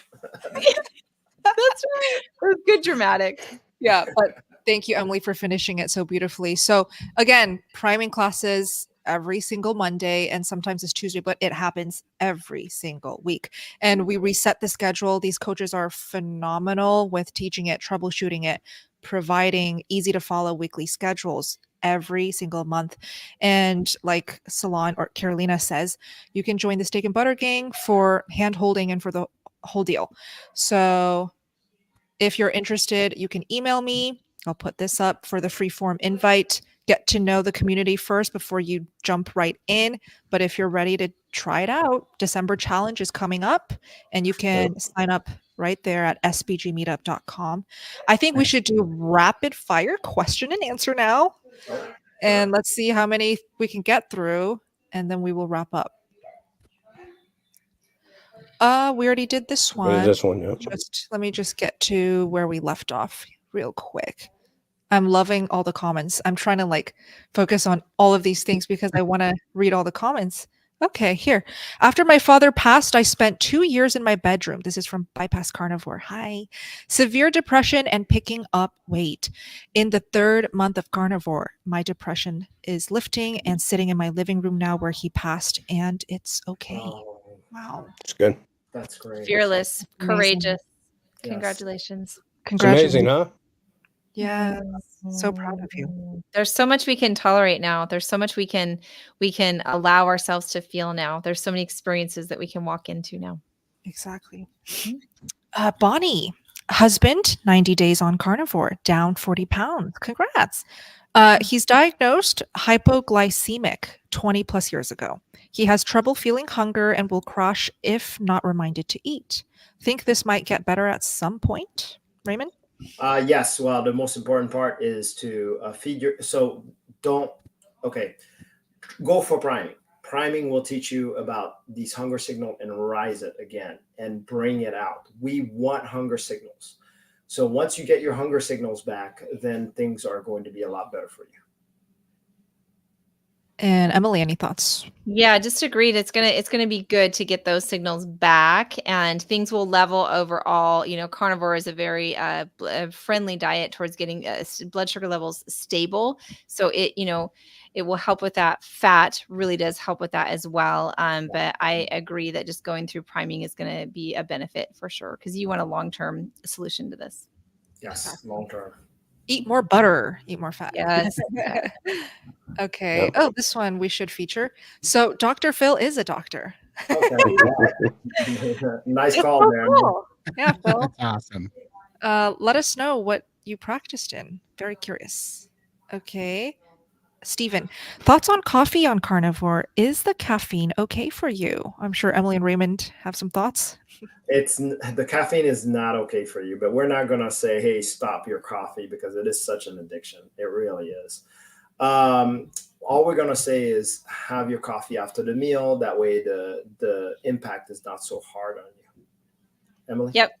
That's right. It was good dramatic. Yeah, but thank you, Emily, for finishing it so beautifully. So again, priming classes every single Monday, and sometimes it's Tuesday, but it happens every single week. And we reset the schedule. These coaches are phenomenal with teaching it, troubleshooting it, providing easy to follow weekly schedules every single month. And like Salon or Carolina says, you can join the Steak and Butter Gang for hand holding and for the whole deal. So if you're interested, you can email me. I'll put this up for the free form invite. Get to know the community first before you jump right in. But if you're ready to try it out, December challenge is coming up, and you can sign up right there at sbgmeetup.com. I think we should do rapid fire question and answer now. And let's see how many we can get through, and then we will wrap up. We already did this one. This one, yeah. Let me just get to where we left off real quick. I'm loving all the comments. I'm trying to focus on all of these things because I want to read all the comments. Okay, here. After my father passed, I spent 2 years in my bedroom. This is from Bypass Carnivore. Hi. Severe depression and picking up weight. In the 3rd month of Carnivore, my depression is lifting and sitting in my living room now where he passed, and it's okay. Oh, Wow. It's good. that's great. Fearless, Amazing. courageous. Yes. Congratulations. It's amazing, huh? Yeah. So proud of you. There's so much we can tolerate now. There's so much we can allow ourselves to feel now. There's so many experiences that we can walk into now. Exactly. Bonnie, husband, 90 days on carnivore, down 40 pounds. Congrats. He's diagnosed hypoglycemic 20 plus years ago. He has trouble feeling hunger and will crash if not reminded to eat. Think this might get better at some point, Raymond? Yes. Well, the most important part is to feed your. So go for priming. Priming will teach you about these hunger signal and rise it again and bring it out. We want hunger signals. So once you get your hunger signals back, then things are going to be a lot better for you. And Emily, any thoughts? Yeah, just agreed. It's gonna be good to get those signals back, and things will level overall. Carnivore is a very friendly diet towards getting blood sugar levels stable. So it will help with that. Fat really does help with that as well. But I agree that just going through priming is going to be a benefit for sure, because you want a long-term solution to this. Yes, long term. Eat more butter, eat more fat. Yes. Okay. Yep. Oh, this one we should feature. So Dr. Phil is a doctor. Okay. Yeah. Nice That's call, so man. cool. Yeah, Phil. That's awesome. Let us know what you practiced in. Very curious. Okay. Stephen, thoughts on coffee on Carnivore? Is the caffeine okay for you? I'm sure Emily and Raymond have some thoughts. The caffeine is not okay for you, but we're not gonna say, hey, stop your coffee, because it is such an addiction. It really is. All we're gonna say is have your coffee after the meal. That way the impact is not so hard on you. Emily? Yep.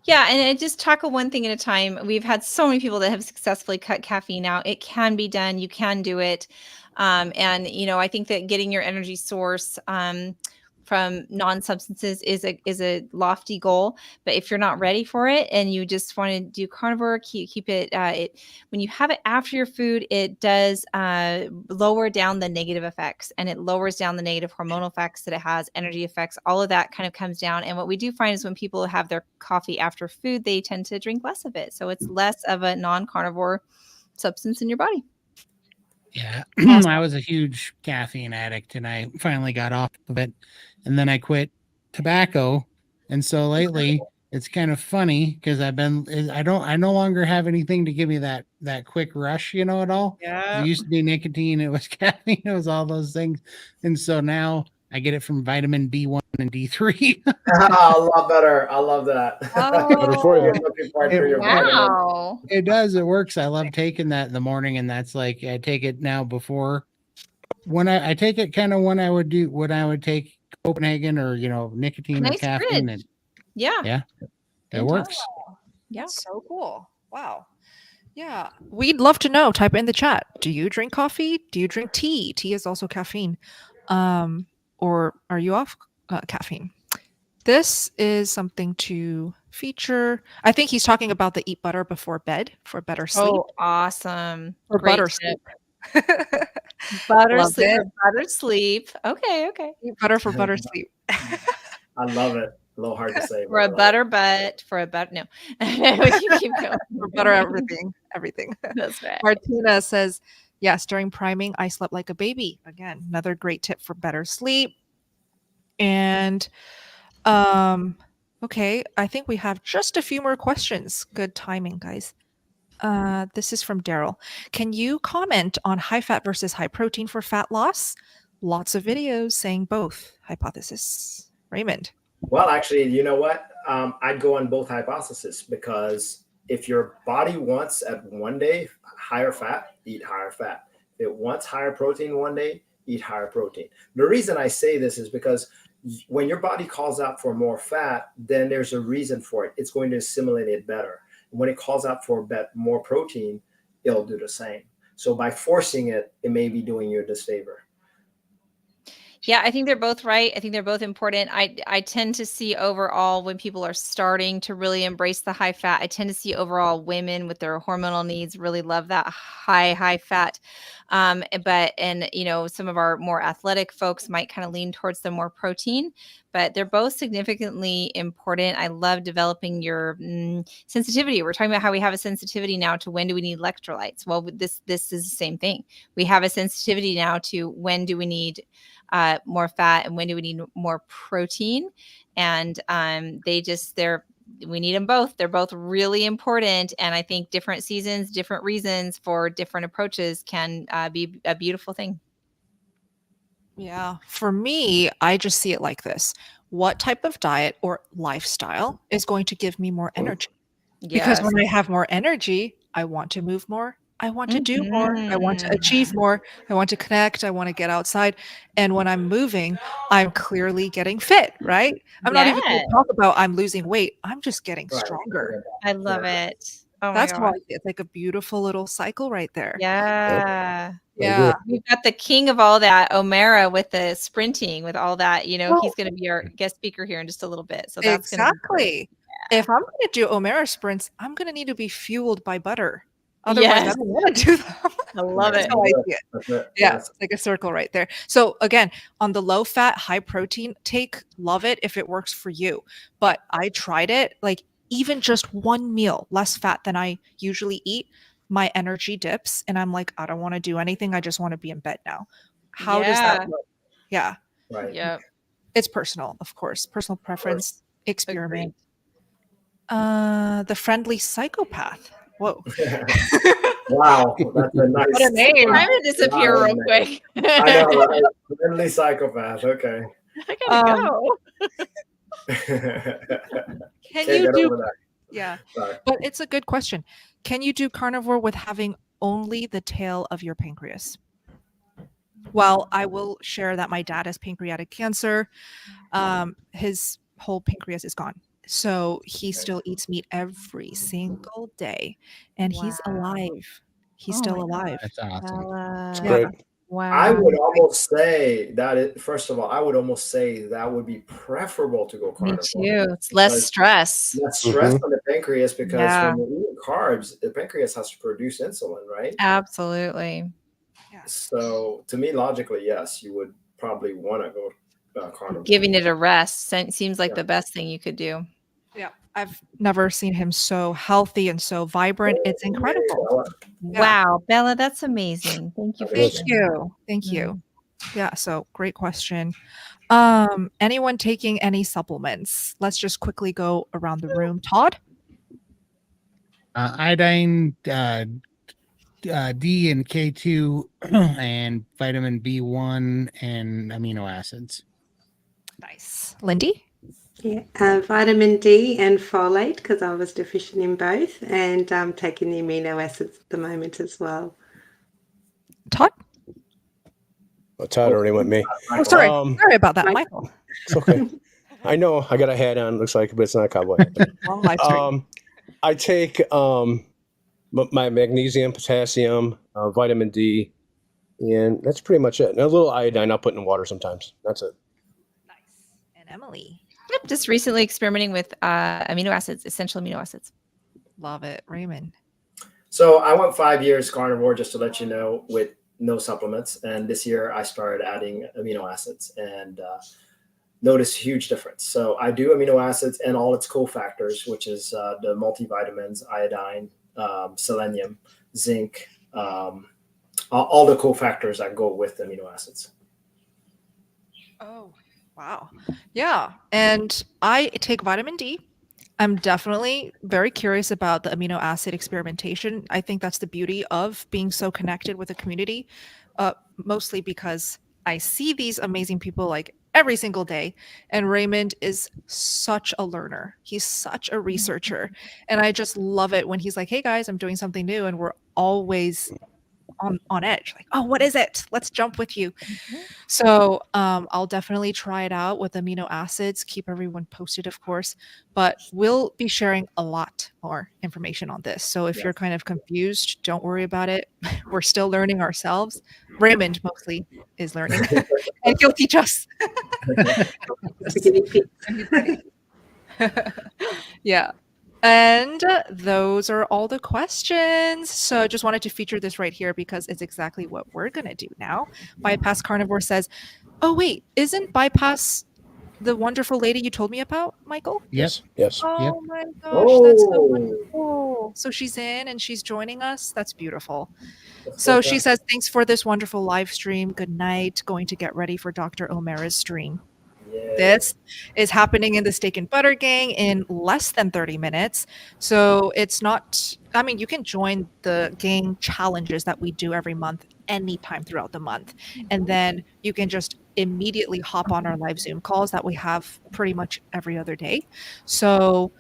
Yeah, and just tackle one thing at a time. We've had so many people that have successfully cut caffeine out. It can be done. You can do it. And I think that getting your energy source from non-substances is a lofty goal. But if you're not ready for it and you just want to do carnivore, keep it. When you have it after your food, it does lower down the negative effects, and it lowers down the negative hormonal effects that it has, energy effects. All of that kind of comes down. And what we do find is when people have their coffee after food, they tend to drink less of it. So it's less of a non-carnivore substance in your body. Yeah, I was a huge caffeine addict, and I finally got off of it, and then I quit tobacco, and so lately it's kind of funny because I no longer have anything to give me that quick rush, at all. Yeah. It used to be nicotine, it was caffeine, it was all those things, and so now I get it from vitamin B1 and D3. A lot better. I love that. Better for you. Looking forward to your vitamin. Wow. It does. It works. I love taking that in the morning, and that's like I take it now before when I take it kind of when I would take Copenhagen or nicotine or Nice caffeine. bridge. And Yeah. it works. Yeah. So cool. Wow. Yeah. We'd love to know. Type it in the chat. Do you drink coffee? Do you drink tea? Tea is also caffeine. Or are you off caffeine? This is something to feature. I think he's talking about the eat butter before bed for better sleep. Oh, awesome. Or Great butter tip. sleep. Butter Love sleep. it. Or butter sleep. Okay. Eat butter for better sleep. I love it. A little hard to say. For a but I love butter butt. For a butter. No. You keep going. For better everything. That's right. Martina says, yes, during priming, I slept like a baby. Again, another great tip for better sleep. And okay, I think we have just a few more questions. Good timing, guys. This is from Daryl. Can you comment on high fat versus high protein for fat loss? Lots of videos saying both. Hypothesis. Raymond. Well, actually, you know what? I'd go on both hypotheses, because if your body wants at one day higher fat, eat higher fat. If it wants higher protein one day, eat higher protein. The reason I say this is because when your body calls out for more fat, then there's a reason for it. It's going to assimilate it better. When it calls out for more protein, it'll do the same. So by forcing it, it may be doing you a disfavor. Yeah, I think they're both right. I think they're both important. I tend to see overall when people are starting to really embrace the high fat, I tend to see overall women with their hormonal needs really love that high fat. But some of our more athletic folks might kind of lean towards the more protein, but they're both significantly important. I love developing your sensitivity. We're talking about how we have a sensitivity now to when do we need electrolytes. Well, this is the same thing. We have a sensitivity now to when do we need more fat and when do we need more protein, and we need them both. They're both really important, and I think different seasons, different reasons for different approaches can be a beautiful thing. Yeah, for me, I just see it like this. What type of diet or lifestyle is going to give me more energy? Because when I have more energy, I want to move more. I want to do more. I want to achieve more. I want to connect. I want to get outside. And when I'm moving, I'm clearly getting fit, right? I'm not even going to talk about I'm losing weight. I'm just getting stronger. I love it. Oh That's my why God. it's like a beautiful little cycle right there. Yeah. Yeah. We've got the king of all that, O'Mara, with the sprinting, with all that. He's going to be our guest speaker here in just a little bit. So that's exactly. If I'm going to do O'Mara sprints, I'm going to need to be fueled by butter. Otherwise, I don't want to do them. I love it. Yeah, it's like a circle right there. So again, on the low fat, high protein take, love it if it works for you. But I tried it, like even just one meal, less fat than I usually eat, my energy dips and I'm like, I don't want to do anything. I just want to be in bed now. How does that work? Yeah. Right. Yep. It's personal, of course. Personal preference, experiment. Agreed. The friendly psychopath. Whoa. Wow, that's a nice. What a name. I'm gonna disappear Wow, real man. quick. I know, right? Friendly psychopath. Okay. I gotta go. Can Can't you get do over that. Yeah. Sorry. But it's a good question. Can you do carnivore with having only the tail of your pancreas? Well, I will share that my dad has pancreatic cancer. His whole pancreas is gone. So he still eats meat every single day and he's Wow. alive. He's Oh still my alive. That's awesome. Bella. Great. Wow. I would almost say that first of all, I would almost say that would be preferable to go Me carnivore. too. It's less Because stress. less stress on the pancreas because Yeah. when you're eating carbs, the pancreas has to produce insulin, right? Absolutely. So to me, logically, yes, you would probably want to go carnivore. Giving it a rest seems like Yeah. the best thing you could do. Yeah. I've never seen him so healthy and so vibrant. It's incredible. Yeah. Wow, Bella, that's amazing. Thank you for Thank sharing. you. Thank Mm. you. Yeah, so great question. Anyone taking any supplements? Let's just quickly go around the room. Todd? Iodine, D and K2, and vitamin B1 and amino acids. Nice. Lindy? Yeah, vitamin D and folate because I was deficient in both, and taking the amino acids at the moment as well. Todd? Well, Todd already went me. Oh, sorry. Um, Sorry about that, Michael. Michael. It's okay. I know I got a hat on, looks like, but it's not a cowboy hat. Wrong live stream. I take my magnesium, potassium, vitamin D, and that's pretty much it. And a little iodine I'll put in water sometimes. That's it. Nice. And Emily? Yep, just recently experimenting with amino acids, essential amino acids. Love it. Raymond? So I went 5 years carnivore, just to let you know, with no supplements. And this year I started adding amino acids and noticed a huge difference. So I do amino acids and all its cofactors, which is the multivitamins, iodine, selenium, zinc, all the cofactors that go with amino acids. Oh, wow. Yeah. And I take vitamin D. I'm definitely very curious about the amino acid experimentation. I think that's the beauty of being so connected with the community, mostly because I see these amazing people like every single day. And Raymond is such a learner. He's such a researcher. And I just love it when he's like, hey guys, I'm doing something new. And we're always on edge, like, oh, what is it? Let's jump with you. So I'll definitely try it out with amino acids, keep everyone posted, of course, but we'll be sharing a lot more information on this. So if you're kind of confused, don't worry about it. We're still learning ourselves. Raymond mostly is learning and he'll teach us. Yeah. And those are all the questions. So I just wanted to feature this right here because it's exactly what we're going to do now. Bypass Carnivore says, oh, wait, isn't Bypass the wonderful lady you told me about, Michael? Yes. Oh my gosh, that's so wonderful. So she's in and she's joining us. That's beautiful. So she says, thanks for this wonderful live stream. Good night. Going to get ready for Dr. O'Mara's stream. This is happening in the Steak and Butter Gang in less than 30 minutes. So it's not, I mean, you can join the gang challenges that we do every month, anytime throughout the month. And then you can just immediately hop on our live Zoom calls that we have pretty much every other day. So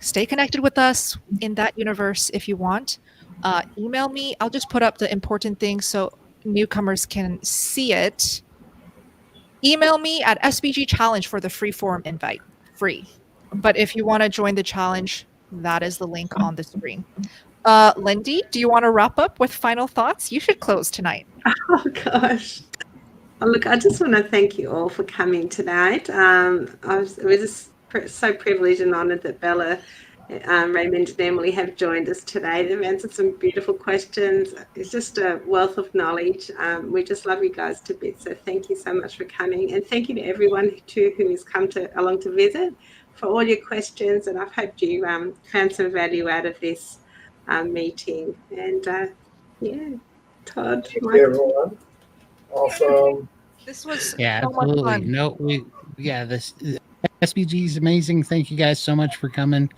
stay connected with us in that universe if you want. Email me. I'll just put up the important things so newcomers can see it. Email me at SBG Challenge for the free form invite. Free. But if you want to join the challenge, that is the link on the screen. Lindy, do you want to wrap up with final thoughts? You should close tonight. Oh, gosh. Oh, look, I just want to thank you all for coming tonight. We're just so privileged and honoured that Bella, Raymond and Emily have joined us today. They've answered some beautiful questions. It's just a wealth of knowledge. We just love you guys to bits. So thank you so much for coming. And thank you to everyone too who has come along to visit for all your questions. And I've hoped you found some value out of this. meeting. And yeah, Todd. Thank you, everyone. Awesome. This was Yeah, so much absolutely. fun. No, this SPG is amazing. Thank you guys so much for coming,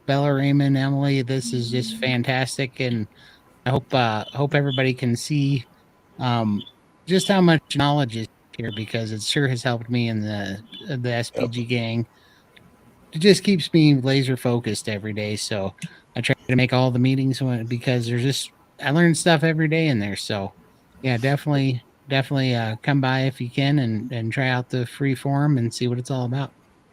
Bella, Raymond, Emily. This is just fantastic, and I hope everybody can see just how much knowledge is here, because it sure has helped me in the SPG gang. It just keeps me laser focused every day. So I try to make all the meetings because I learn stuff every day in there. So yeah, definitely come by if you can and try out the free forum and see what it's all about.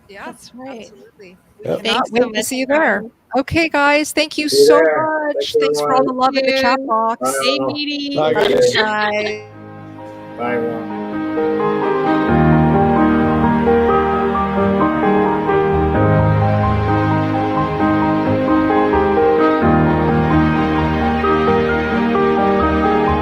Yeah, That's right. absolutely. Yep. Cannot Thanks so wait to much, see you there. Ron. Okay, guys, thank you See you so there. much. Thank you, Thanks for all the everyone. love in the chat You. box. Bye Stay now. meaty. Bye, Love guys. you guys. Bye, everyone.